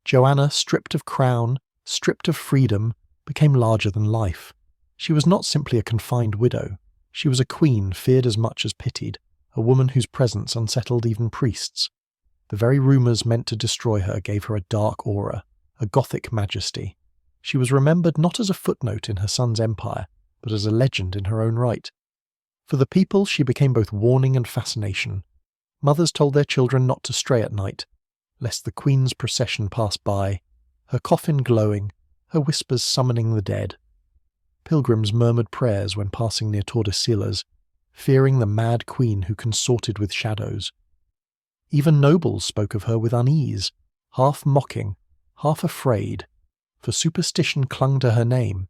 Joanna, stripped of crown, stripped of freedom, became larger than life. She was not simply a confined widow. She was a queen feared as much as pitied, a woman whose presence unsettled even priests. The very rumours meant to destroy her gave her a dark aura, a Gothic majesty. She was remembered not as a footnote in her son's empire, but as a legend in her own right. For the people, she became both warning and fascination. Mothers told their children not to stray at night, lest the queen's procession pass by, her coffin glowing, her whispers summoning the dead. Pilgrims murmured prayers when passing near Tordesillas, fearing the mad queen who consorted with shadows. Even nobles spoke of her with unease, half mocking, half afraid, for superstition clung to her name.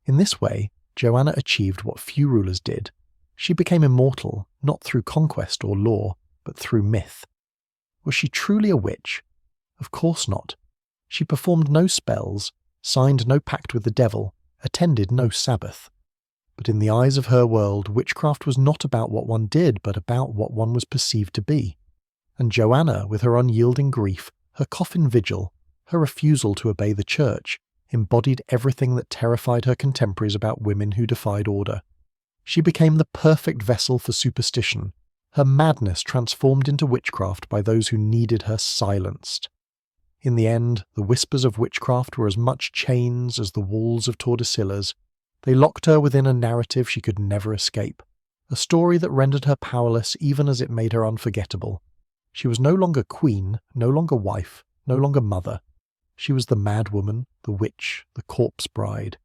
In this way, Joanna achieved what few rulers did. She became immortal, not through conquest or law, but through myth. Was she truly a witch? Of course not. She performed no spells, signed no pact with the devil, attended no Sabbath. But in the eyes of her world, witchcraft was not about what one did, but about what one was perceived to be. And Joanna, with her unyielding grief, her coffin vigil, her refusal to obey the church, embodied everything that terrified her contemporaries about women who defied order. She became the perfect vessel for superstition, her madness transformed into witchcraft by those who needed her silenced. In the end, the whispers of witchcraft were as much chains as the walls of Tordesillas. They locked her within a narrative she could never escape, a story that rendered her powerless even as it made her unforgettable. She was no longer queen, no longer wife, no longer mother. She was the mad woman, the witch, the corpse bride.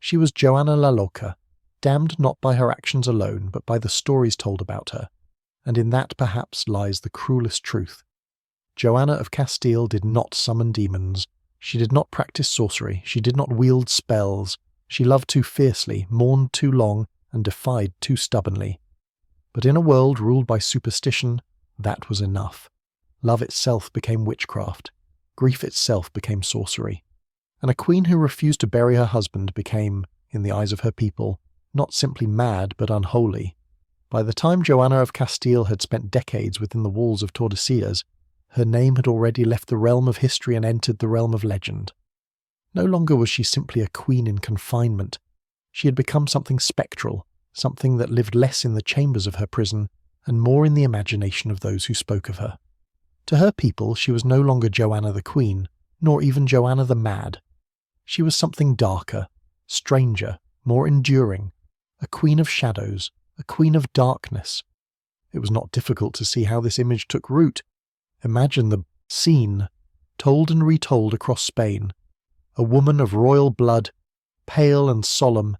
She was Juana la Loca, damned not by her actions alone, but by the stories told about her. And in that perhaps lies the cruelest truth. Joanna of Castile did not summon demons. She did not practice sorcery. She did not wield spells. She loved too fiercely, mourned too long, and defied too stubbornly. But in a world ruled by superstition, that was enough. Love itself became witchcraft. Grief itself became sorcery. And a queen who refused to bury her husband became, in the eyes of her people, not simply mad but unholy. By the time Joanna of Castile had spent decades within the walls of Tordesillas, her name had already left the realm of history and entered the realm of legend. No longer was she simply a queen in confinement. She had become something spectral, something that lived less in the chambers of her prison and more in the imagination of those who spoke of her. To her people, she was no longer Joanna the Queen, nor even Joanna the Mad. She was something darker, stranger, more enduring, a queen of shadows, a queen of darkness. It was not difficult to see how this image took root. Imagine the scene, told and retold across Spain. A woman of royal blood, pale and solemn,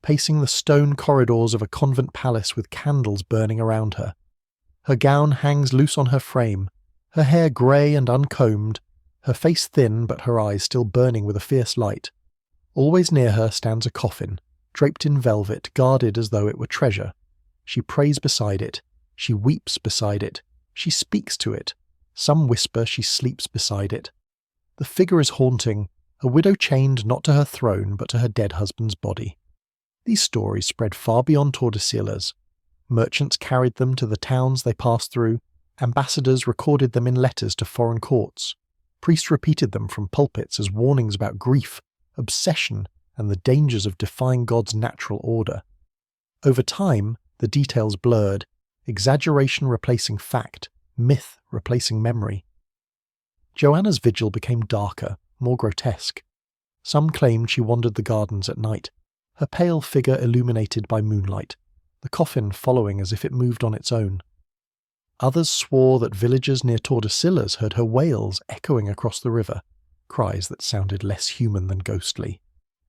pacing the stone corridors of a convent palace with candles burning around her. Her gown hangs loose on her frame, her hair grey and uncombed, her face thin but her eyes still burning with a fierce light. Always near her stands a coffin, draped in velvet, guarded as though it were treasure. She prays beside it, she weeps beside it, she speaks to it. Some whisper she sleeps beside it. The figure is haunting, a widow chained not to her throne but to her dead husband's body. These stories spread far beyond Tordesillas. Merchants carried them to the towns they passed through, ambassadors recorded them in letters to foreign courts, priests repeated them from pulpits as warnings about grief, obsession, and the dangers of defying God's natural order. Over time, the details blurred, exaggeration replacing fact, myth replacing memory. Joanna's vigil became darker, more grotesque. Some claimed she wandered the gardens at night, her pale figure illuminated by moonlight, the coffin following as if it moved on its own. Others swore that villagers near Tordesillas heard her wails echoing across the river, cries that sounded less human than ghostly.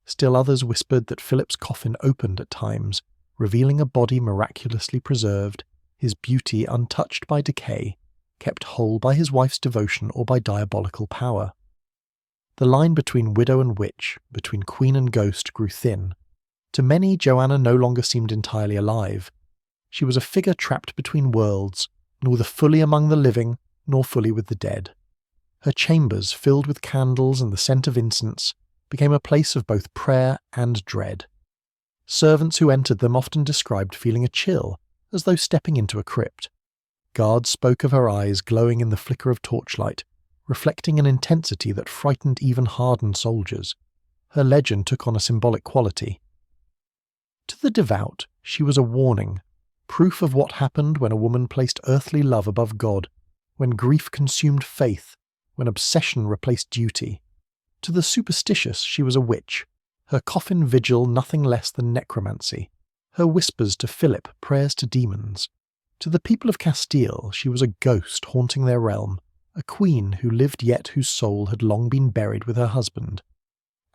Still others whispered that Philip's coffin opened at times, revealing a body miraculously preserved, his beauty untouched by decay, kept whole by his wife's devotion or by diabolical power. The line between widow and witch, between queen and ghost, grew thin. To many, Joanna no longer seemed entirely alive. She was a figure trapped between worlds, neither fully among the living nor fully with the dead. Her chambers, filled with candles and the scent of incense, became a place of both prayer and dread. Servants who entered them often described feeling a chill, as though stepping into a crypt. Guards spoke of her eyes glowing in the flicker of torchlight, reflecting an intensity that frightened even hardened soldiers. Her legend took on a symbolic quality. To the devout, she was a warning, proof of what happened when a woman placed earthly love above God, when grief consumed faith, when obsession replaced duty. To the superstitious, she was a witch, her coffin vigil nothing less than necromancy, her whispers to Philip prayers to demons. To the people of Castile, she was a ghost haunting their realm, a queen who lived yet whose soul had long been buried with her husband.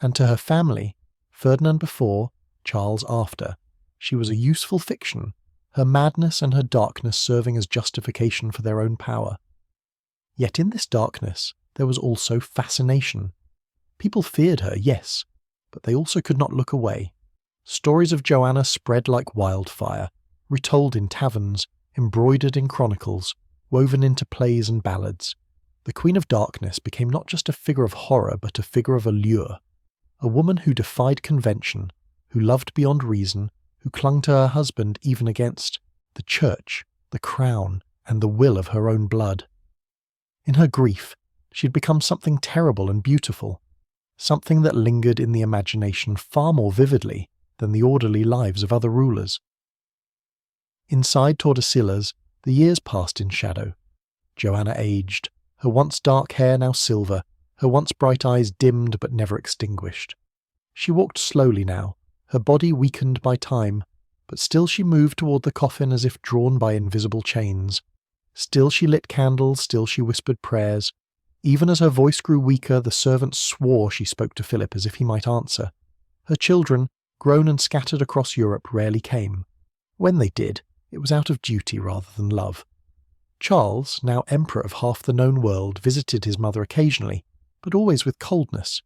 And to her family, Ferdinand before, Charles after, she was a useful fiction, her madness and her darkness serving as justification for their own power. Yet in this darkness there was also fascination. People feared her, yes, but they also could not look away. Stories of Joanna spread like wildfire, retold in taverns, embroidered in chronicles, woven into plays and ballads. The Queen of Darkness became not just a figure of horror but a figure of allure, a woman who defied convention, who loved beyond reason, who clung to her husband even against the church, the crown, and the will of her own blood. In her grief, she had become something terrible and beautiful, something that lingered in the imagination far more vividly than the orderly lives of other rulers. Inside Tordesillas, the years passed in shadow. Joanna aged, her once dark hair now silver, her once bright eyes dimmed but never extinguished. She walked slowly now, her body weakened by time, but still she moved toward the coffin as if drawn by invisible chains. Still she lit candles, still she whispered prayers. Even as her voice grew weaker, the servants swore she spoke to Philip as if he might answer. Her children, grown and scattered across Europe, rarely came. When they did, it was out of duty rather than love. Charles, now emperor of half the known world, visited his mother occasionally, but always with coldness.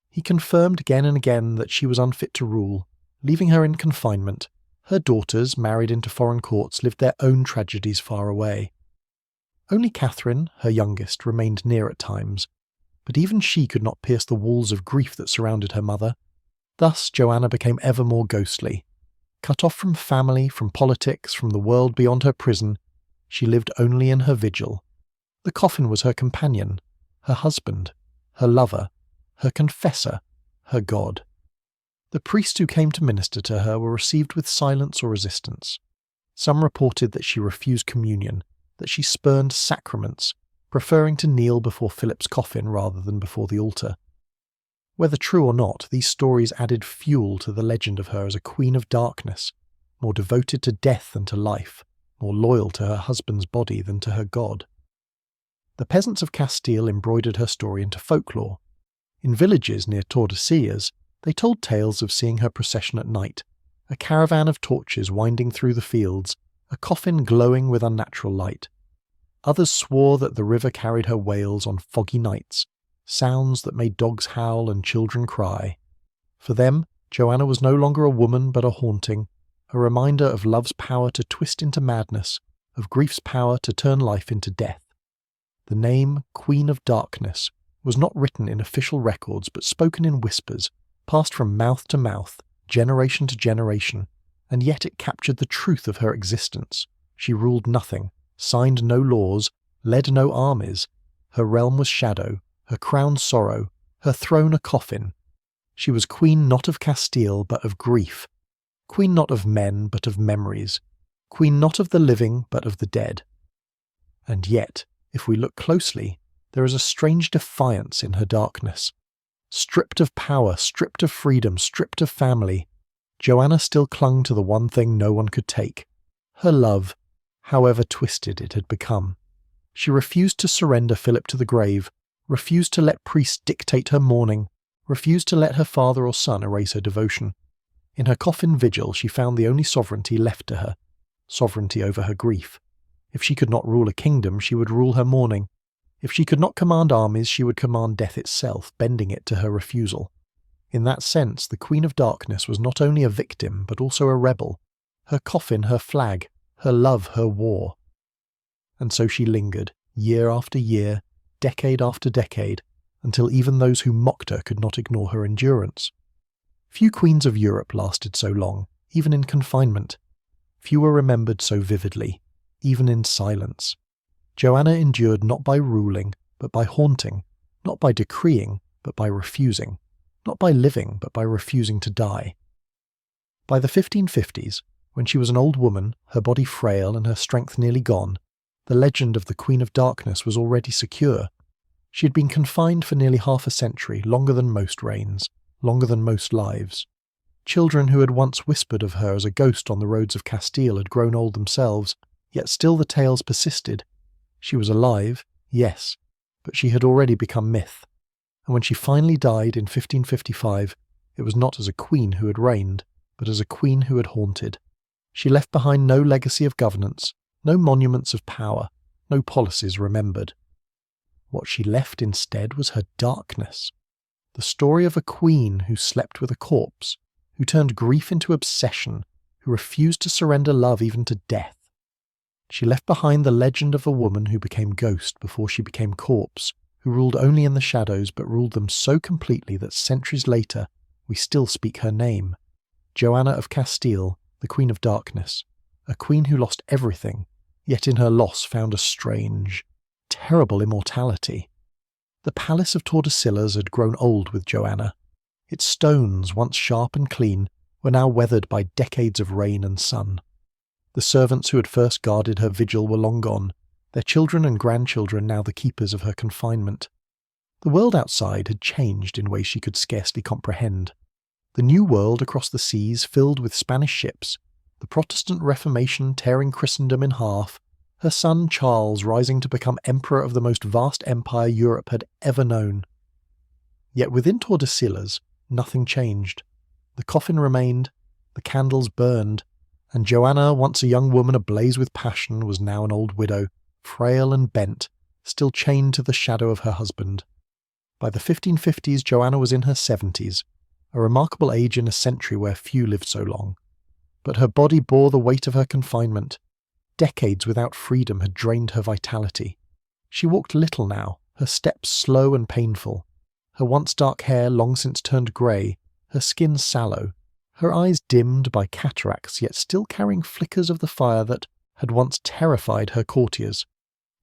He confirmed again and again that she was unfit to rule, leaving her in confinement. Her daughters, married into foreign courts, lived their own tragedies far away. Only Catherine, her youngest, remained near at times, but even she could not pierce the walls of grief that surrounded her mother. Thus Joanna became ever more ghostly. Cut off from family, from politics, from the world beyond her prison, she lived only in her vigil. The coffin was her companion, her husband, her lover, her confessor, her God. The priests who came to minister to her were received with silence or resistance. Some reported that she refused communion, that she spurned sacraments, preferring to kneel before Philip's coffin rather than before the altar. Whether true or not, these stories added fuel to the legend of her as a queen of darkness, more devoted to death than to life, more loyal to her husband's body than to her God. The peasants of Castile embroidered her story into folklore. In villages near Tordesillas, they told tales of seeing her procession at night, a caravan of torches winding through the fields, a coffin glowing with unnatural light. Others swore that the river carried her wails on foggy nights, sounds that made dogs howl and children cry. For them, Joanna was no longer a woman but a haunting, a reminder of love's power to twist into madness, of grief's power to turn life into death. The name Queen of Darkness was not written in official records but spoken in whispers, passed from mouth to mouth, generation to generation, and yet it captured the truth of her existence. She ruled nothing, signed no laws, led no armies. Her realm was shadow, her crown sorrow, her throne a coffin. She was queen not of Castile but of grief, queen not of men but of memories, queen not of the living but of the dead. And yet, if we look closely, there is a strange defiance in her darkness. Stripped of power, stripped of freedom, stripped of family, Joanna still clung to the one thing no one could take, her love, however twisted it had become. She refused to surrender Philip to the grave, refused to let priests dictate her mourning, refused to let her father or son erase her devotion. In her coffin vigil she found the only sovereignty left to her, sovereignty over her grief. If she could not rule a kingdom, she would rule her mourning. If she could not command armies, she would command death itself, bending it to her refusal. In that sense, the Queen of Darkness was not only a victim, but also a rebel. Her coffin, her flag, her love her war. And so she lingered, year after year, decade after decade, until even those who mocked her could not ignore her endurance. Few queens of Europe lasted so long, even in confinement. Few were remembered so vividly, even in silence. Joanna endured not by ruling, but by haunting, not by decreeing, but by refusing, not by living, but by refusing to die. By the 1550s, when she was an old woman, her body frail and her strength nearly gone, the legend of the Queen of Darkness was already secure. She had been confined for nearly half a century, longer than most reigns, longer than most lives. Children who had once whispered of her as a ghost on the roads of Castile had grown old themselves, yet still the tales persisted. She was alive, yes, but she had already become myth. And when she finally died in 1555, it was not as a queen who had reigned, but as a queen who had haunted. She left behind no legacy of governance, no monuments of power, no policies remembered. What she left instead was her darkness. The story of a queen who slept with a corpse, who turned grief into obsession, who refused to surrender love even to death. She left behind the legend of a woman who became ghost before she became corpse, who ruled only in the shadows but ruled them so completely that centuries later we still speak her name. Joanna of Castile, the Queen of Darkness, a queen who lost everything, yet in her loss found a strange, terrible immortality. The palace of Tordesillas had grown old with Joanna. Its stones, once sharp and clean, were now weathered by decades of rain and sun. The servants who had first guarded her vigil were long gone, their children and grandchildren now the keepers of her confinement. The world outside had changed in ways she could scarcely comprehend. The new world across the seas filled with Spanish ships, the Protestant Reformation tearing Christendom in half, her son Charles rising to become emperor of the most vast empire Europe had ever known. Yet within Tordesillas, nothing changed. The coffin remained, the candles burned, and Joanna, once a young woman ablaze with passion, was now an old widow, frail and bent, still chained to the shadow of her husband. By the 1550s, Joanna was in her 70s, a remarkable age in a century where few lived so long. But her body bore the weight of her confinement. Decades without freedom had drained her vitality. She walked little now, her steps slow and painful. Her once dark hair long since turned grey, her skin sallow, her eyes dimmed by cataracts yet still carrying flickers of the fire that had once terrified her courtiers.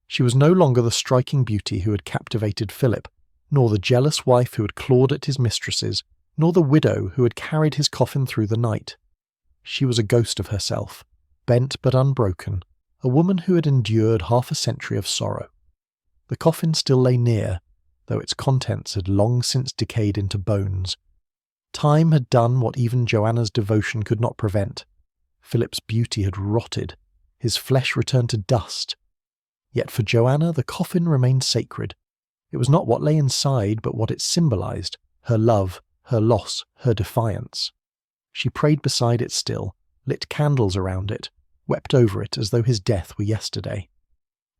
She was no longer the striking beauty who had captivated Philip, nor the jealous wife who had clawed at his mistresses, nor the widow who had carried his coffin through the night. She was a ghost of herself, bent but unbroken, a woman who had endured half a century of sorrow. The coffin still lay near, though its contents had long since decayed into bones. Time had done what even Joanna's devotion could not prevent. Philip's beauty had rotted, his flesh returned to dust. Yet for Joanna the coffin remained sacred. It was not what lay inside, but what it symbolized, her love, her loss, her defiance. She prayed beside it still, lit candles around it, wept over it as though his death were yesterday.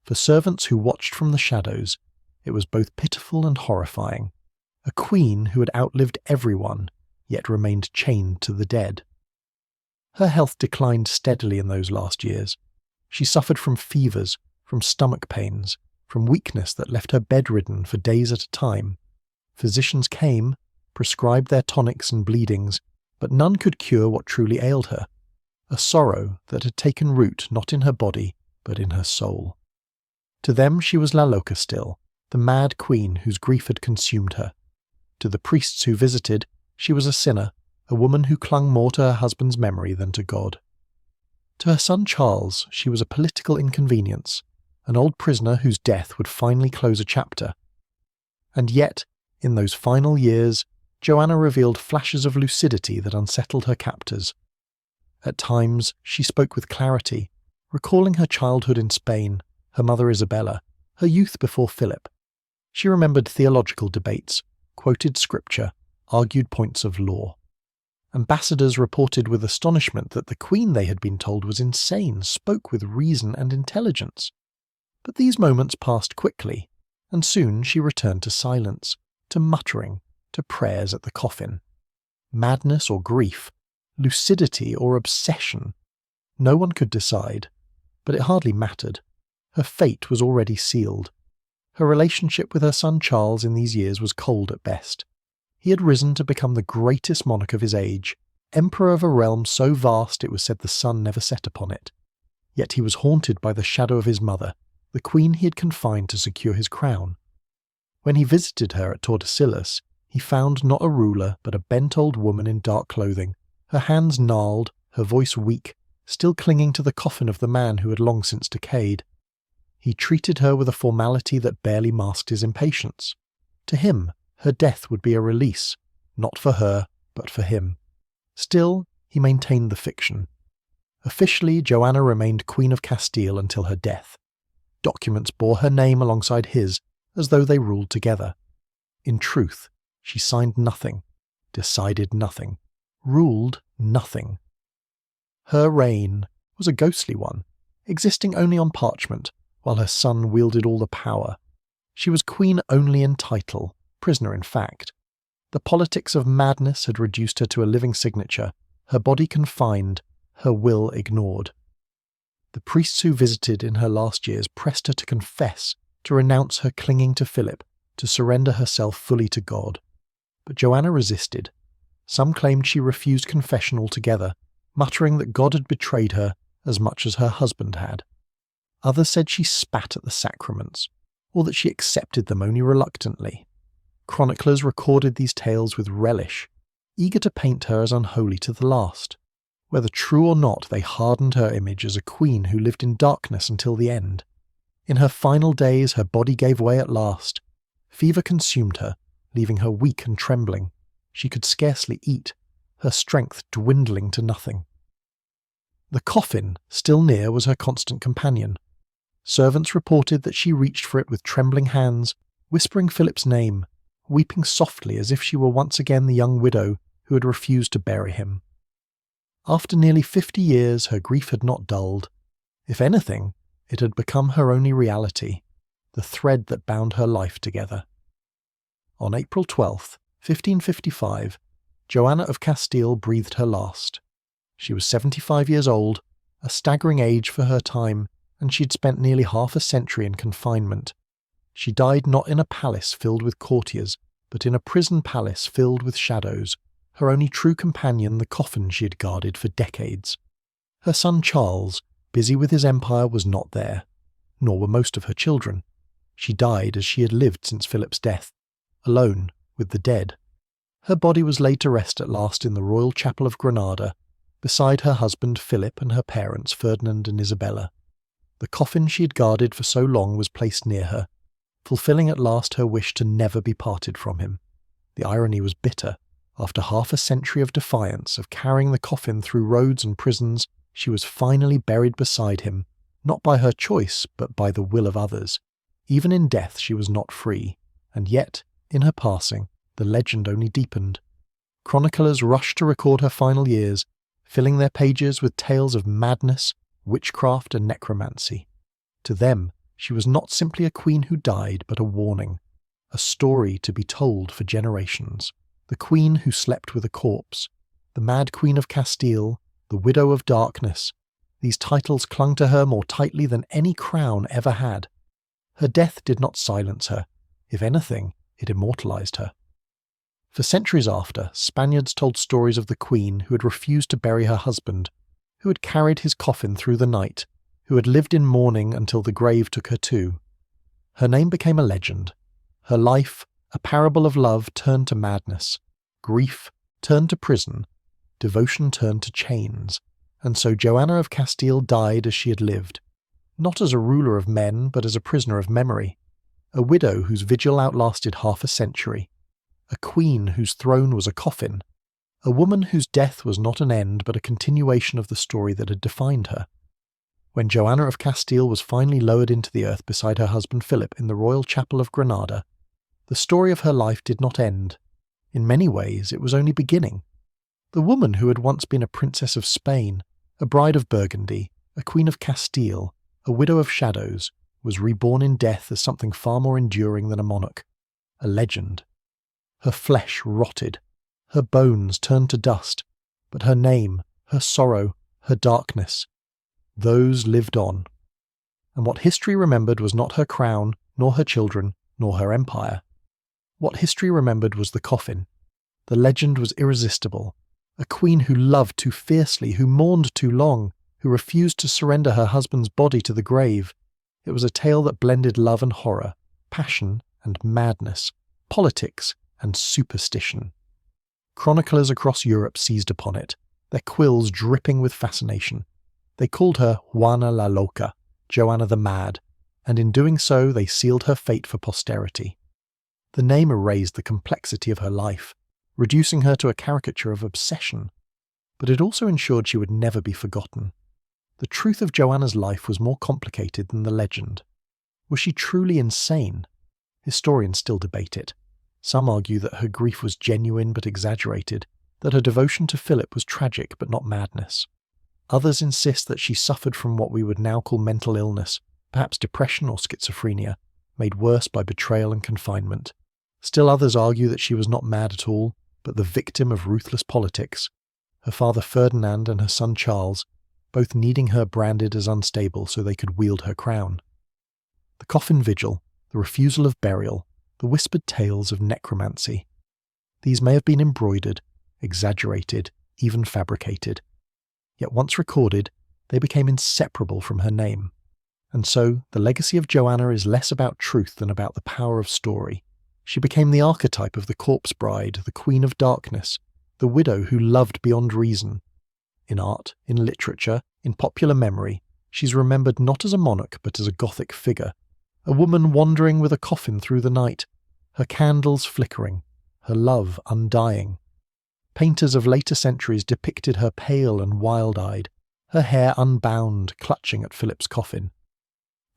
For servants who watched from the shadows, it was both pitiful and horrifying. A queen who had outlived everyone, yet remained chained to the dead. Her health declined steadily in those last years. She suffered from fevers, from stomach pains, from weakness that left her bedridden for days at a time. Physicians came, prescribed their tonics and bleedings, but none could cure what truly ailed her, a sorrow that had taken root not in her body, but in her soul. To them she was La Loca still, the mad queen whose grief had consumed her. To the priests who visited, she was a sinner, a woman who clung more to her husband's memory than to God. To her son Charles, she was a political inconvenience, an old prisoner whose death would finally close a chapter. And yet, in those final years, Joanna revealed flashes of lucidity that unsettled her captors. At times, she spoke with clarity, recalling her childhood in Spain, her mother Isabella, her youth before Philip. She remembered theological debates, quoted scripture, argued points of law. Ambassadors reported with astonishment that the queen they had been told was insane spoke with reason and intelligence. But these moments passed quickly, and soon she returned to silence, to muttering, to prayers at the coffin. Madness or grief, lucidity or obsession, no one could decide, But it hardly mattered. Her fate was already sealed. Her relationship with her son Charles in these years was cold at best. He had risen to become the greatest monarch of his age, emperor of a realm so vast it was said the sun never set upon it. Yet he was haunted by the shadow of his mother, the queen he had confined to secure his crown. When he visited her at Tordesillas, he found not a ruler but a bent old woman in dark clothing, her hands gnarled, her voice weak, still clinging to the coffin of the man who had long since decayed. He treated her with a formality that barely masked his impatience. To him, her death would be a release, not for her, but for him. Still, he maintained the fiction. Officially, Joanna remained Queen of Castile until her death. Documents bore her name alongside his, as though they ruled together. In truth, she signed nothing, decided nothing, ruled nothing. Her reign was a ghostly one, existing only on parchment, while her son wielded all the power. She was queen only in title, prisoner in fact. The politics of madness had reduced her to a living signature, her body confined, her will ignored. The priests who visited in her last years pressed her to confess, to renounce her clinging to Philip, to surrender herself fully to God. But Joanna resisted. Some claimed she refused confession altogether, muttering that God had betrayed her as much as her husband had. Others said she spat at the sacraments, or that she accepted them only reluctantly. Chroniclers recorded these tales with relish, eager to paint her as unholy to the last. Whether true or not, they hardened her image as a queen who lived in darkness until the end. In her final days, her body gave way at last. Fever consumed her, leaving her weak and trembling. She could scarcely eat, her strength dwindling to nothing. The coffin, still near, was her constant companion. Servants reported that she reached for it with trembling hands, whispering Philip's name, weeping softly as if she were once again the young widow who had refused to bury him. After nearly 50 years, her grief had not dulled. If anything, it had become her only reality, the thread that bound her life together. On April 12th, 1555, Joanna of Castile breathed her last. She was 75 years old, a staggering age for her time, and she'd spent nearly half a century in confinement. She died not in a palace filled with courtiers, but in a prison palace filled with shadows, her only true companion the coffin she had guarded for decades. Her son Charles, busy with his empire, was not there, nor were most of her children. She died as she had lived since Philip's death, alone with the dead. Her body was laid to rest at last in the royal chapel of Granada, beside her husband Philip and her parents Ferdinand and Isabella. The coffin she had guarded for so long was placed near her, fulfilling at last her wish to never be parted from him. The irony was bitter. After half a century of defiance, of carrying the coffin through roads and prisons, she was finally buried beside him, not by her choice, but by the will of others. Even in death she was not free, and yet, in her passing, the legend only deepened. Chroniclers rushed to record her final years, filling their pages with tales of madness, witchcraft and necromancy. To them, she was not simply a queen who died, but a warning, a story to be told for generations. The queen who slept with a corpse, the mad Queen of Castile, the widow of darkness. These titles clung to her more tightly than any crown ever had. Her death did not silence her. If anything, it immortalized her. For centuries after, Spaniards told stories of the queen who had refused to bury her husband, who had carried his coffin through the night, who had lived in mourning until the grave took her too. Her name became a legend. Her life, a parable of love, turned to madness. Grief turned to prison. Devotion turned to chains. And so Joanna of Castile died as she had lived, not as a ruler of men, but as a prisoner of memory. A widow whose vigil outlasted half a century. A queen whose throne was a coffin. A woman whose death was not an end, but a continuation of the story that had defined her. When Joanna of Castile was finally lowered into the earth beside her husband Philip in the royal chapel of Granada, the story of her life did not end. In many ways, it was only beginning. The woman who had once been a princess of Spain, a bride of Burgundy, a queen of Castile, a widow of shadows, was reborn in death as something far more enduring than a monarch, a legend. Her flesh rotted, her bones turned to dust, but her name, her sorrow, her darkness, those lived on, And what history remembered was not her crown, nor her children, nor her empire. What history remembered was the coffin. The legend was irresistible. A queen who loved too fiercely, who mourned too long, who refused to surrender her husband's body to the grave. It was a tale that blended love and horror, passion and madness, politics and superstition. Chroniclers across Europe seized upon it, their quills dripping with fascination. They called her Juana la Loca, Joanna the Mad, and in doing so they sealed her fate for posterity. The name erased the complexity of her life, reducing her to a caricature of obsession, but it also ensured she would never be forgotten. The truth of Joanna's life was more complicated than the legend. Was she truly insane? Historians still debate it. Some argue that her grief was genuine but exaggerated, that her devotion to Philip was tragic but not madness. Others insist that she suffered from what we would now call mental illness, perhaps depression or schizophrenia, made worse by betrayal and confinement. Still others argue that she was not mad at all, but the victim of ruthless politics, her father Ferdinand and her son Charles, both needing her branded as unstable so they could wield her crown. The coffin vigil, the refusal of burial, the whispered tales of necromancy. These may have been embroidered, exaggerated, even fabricated. Yet once recorded, they became inseparable from her name. And so, the legacy of Joanna is less about truth than about the power of story. She became the archetype of the corpse bride, the queen of darkness, the widow who loved beyond reason. In art, in literature, in popular memory, she's remembered not as a monarch but as a Gothic figure, a woman wandering with a coffin through the night, her candles flickering, her love undying. Painters of later centuries depicted her pale and wild-eyed, her hair unbound, clutching at Philip's coffin.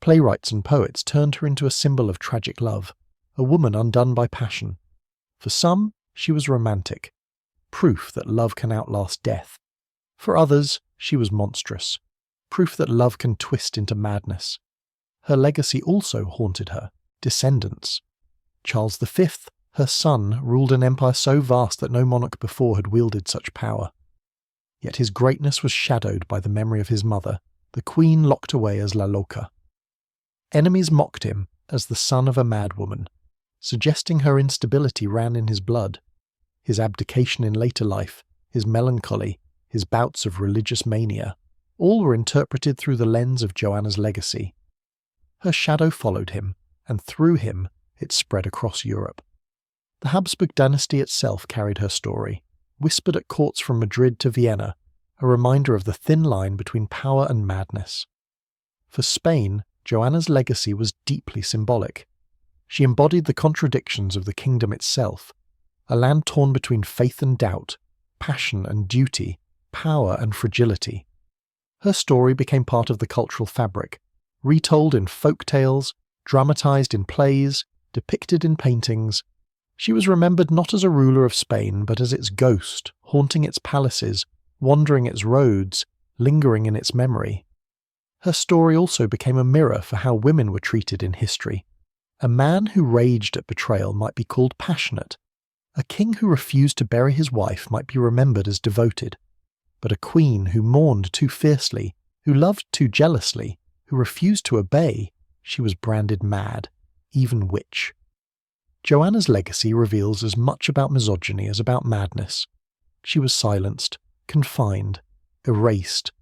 Playwrights and poets turned her into a symbol of tragic love, a woman undone by passion. For some, she was romantic, proof that love can outlast death. For others, she was monstrous, proof that love can twist into madness. Her legacy also haunted her descendants. Charles V, her son, ruled an empire so vast that no monarch before had wielded such power. Yet his greatness was shadowed by the memory of his mother, the queen locked away as La Loca. Enemies mocked him as the son of a madwoman, suggesting her instability ran in his blood. His abdication in later life, his melancholy, his bouts of religious mania, all were interpreted through the lens of Joanna's legacy. Her shadow followed him, and through him it spread across Europe. The Habsburg dynasty itself carried her story, whispered at courts from Madrid to Vienna, a reminder of the thin line between power and madness. For Spain, Joanna's legacy was deeply symbolic. She embodied the contradictions of the kingdom itself, a land torn between faith and doubt, passion and duty, power and fragility. Her story became part of the cultural fabric, retold in folk tales, dramatized in plays, depicted in paintings. She was remembered not as a ruler of Spain, but as its ghost, haunting its palaces, wandering its roads, lingering in its memory. Her story also became a mirror for how women were treated in history. A man who raged at betrayal might be called passionate. A king who refused to bury his wife might be remembered as devoted. But a queen who mourned too fiercely, who loved too jealously, who refused to obey, she was branded mad, even witch. Joanna's legacy reveals as much about misogyny as about madness. She was silenced, confined, erased,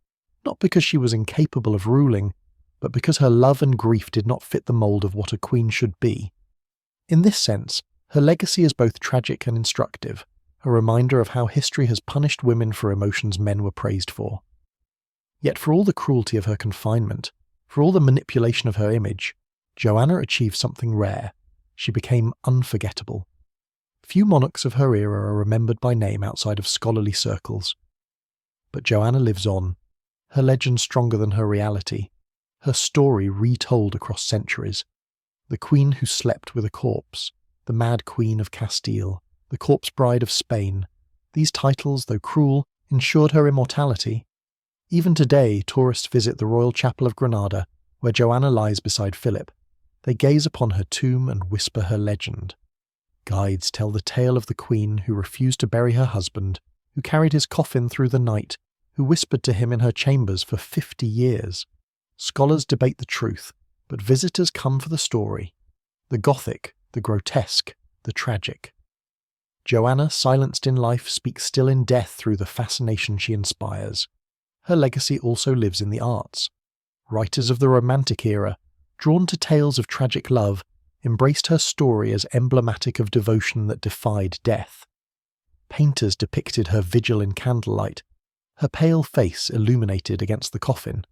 not because she was incapable of ruling, but because her love and grief did not fit the mould of what a queen should be. In this sense, her legacy is both tragic and instructive, a reminder of how history has punished women for emotions men were praised for. Yet for all the cruelty of her confinement, for all the manipulation of her image, Joanna achieved something rare. She became unforgettable. Few monarchs of her era are remembered by name outside of scholarly circles. But Joanna lives on, her legend stronger than her reality, her story retold across centuries. The queen who slept with a corpse, the mad Queen of Castile, the corpse bride of Spain. These titles, though cruel, ensured her immortality. Even today, tourists visit the Royal Chapel of Granada, where Joanna lies beside Philip. They gaze upon her tomb and whisper her legend. Guides tell the tale of the queen who refused to bury her husband, who carried his coffin through the night, who whispered to him in her chambers for 50 years. Scholars debate the truth, but visitors come for the story. The Gothic, the grotesque, the tragic. Joanna, silenced in life, speaks still in death through the fascination she inspires. Her legacy also lives in the arts. Writers of the Romantic era, drawn to tales of tragic love, embraced her story as emblematic of devotion that defied death. Painters depicted her vigil in candlelight, her pale face illuminated against the coffin.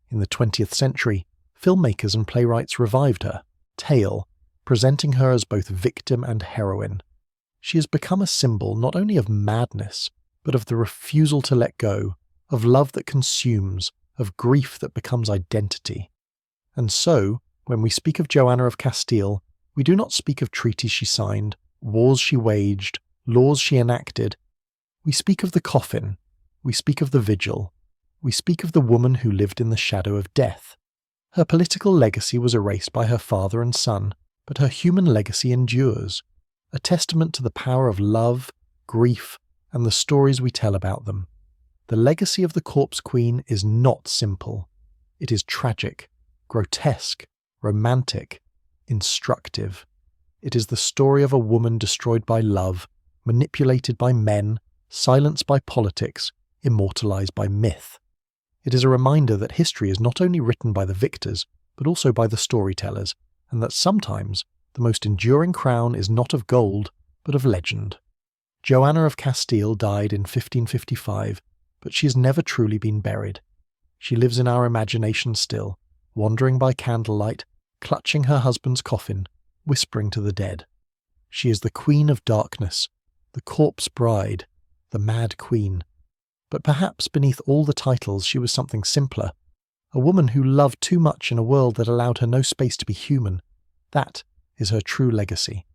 In the 20th century, filmmakers and playwrights revived her, tale, presenting her as both victim and heroine. She has become a symbol not only of madness, but of the refusal to let go, of love that consumes, of grief that becomes identity. And so, when we speak of Joanna of Castile, we do not speak of treaties she signed, wars she waged, laws she enacted. We speak of the coffin, we speak of the vigil, we speak of the woman who lived in the shadow of death. Her political legacy was erased by her father and son, but her human legacy endures, a testament to the power of love, grief, and the stories we tell about them. The legacy of the Corpse Queen is not simple. It is tragic, grotesque, romantic, instructive. It is the story of a woman destroyed by love, manipulated by men, silenced by politics, immortalized by myth. It is a reminder that history is not only written by the victors, but also by the storytellers, and that sometimes the most enduring crown is not of gold, but of legend. Joanna of Castile died in 1555, but she has never truly been buried. She lives in our imagination still, wandering by candlelight, clutching her husband's coffin, whispering to the dead. She is the Queen of Darkness, the Corpse Bride, the Mad Queen. But perhaps beneath all the titles she was something simpler, a woman who loved too much in a world that allowed her no space to be human. That is her true legacy.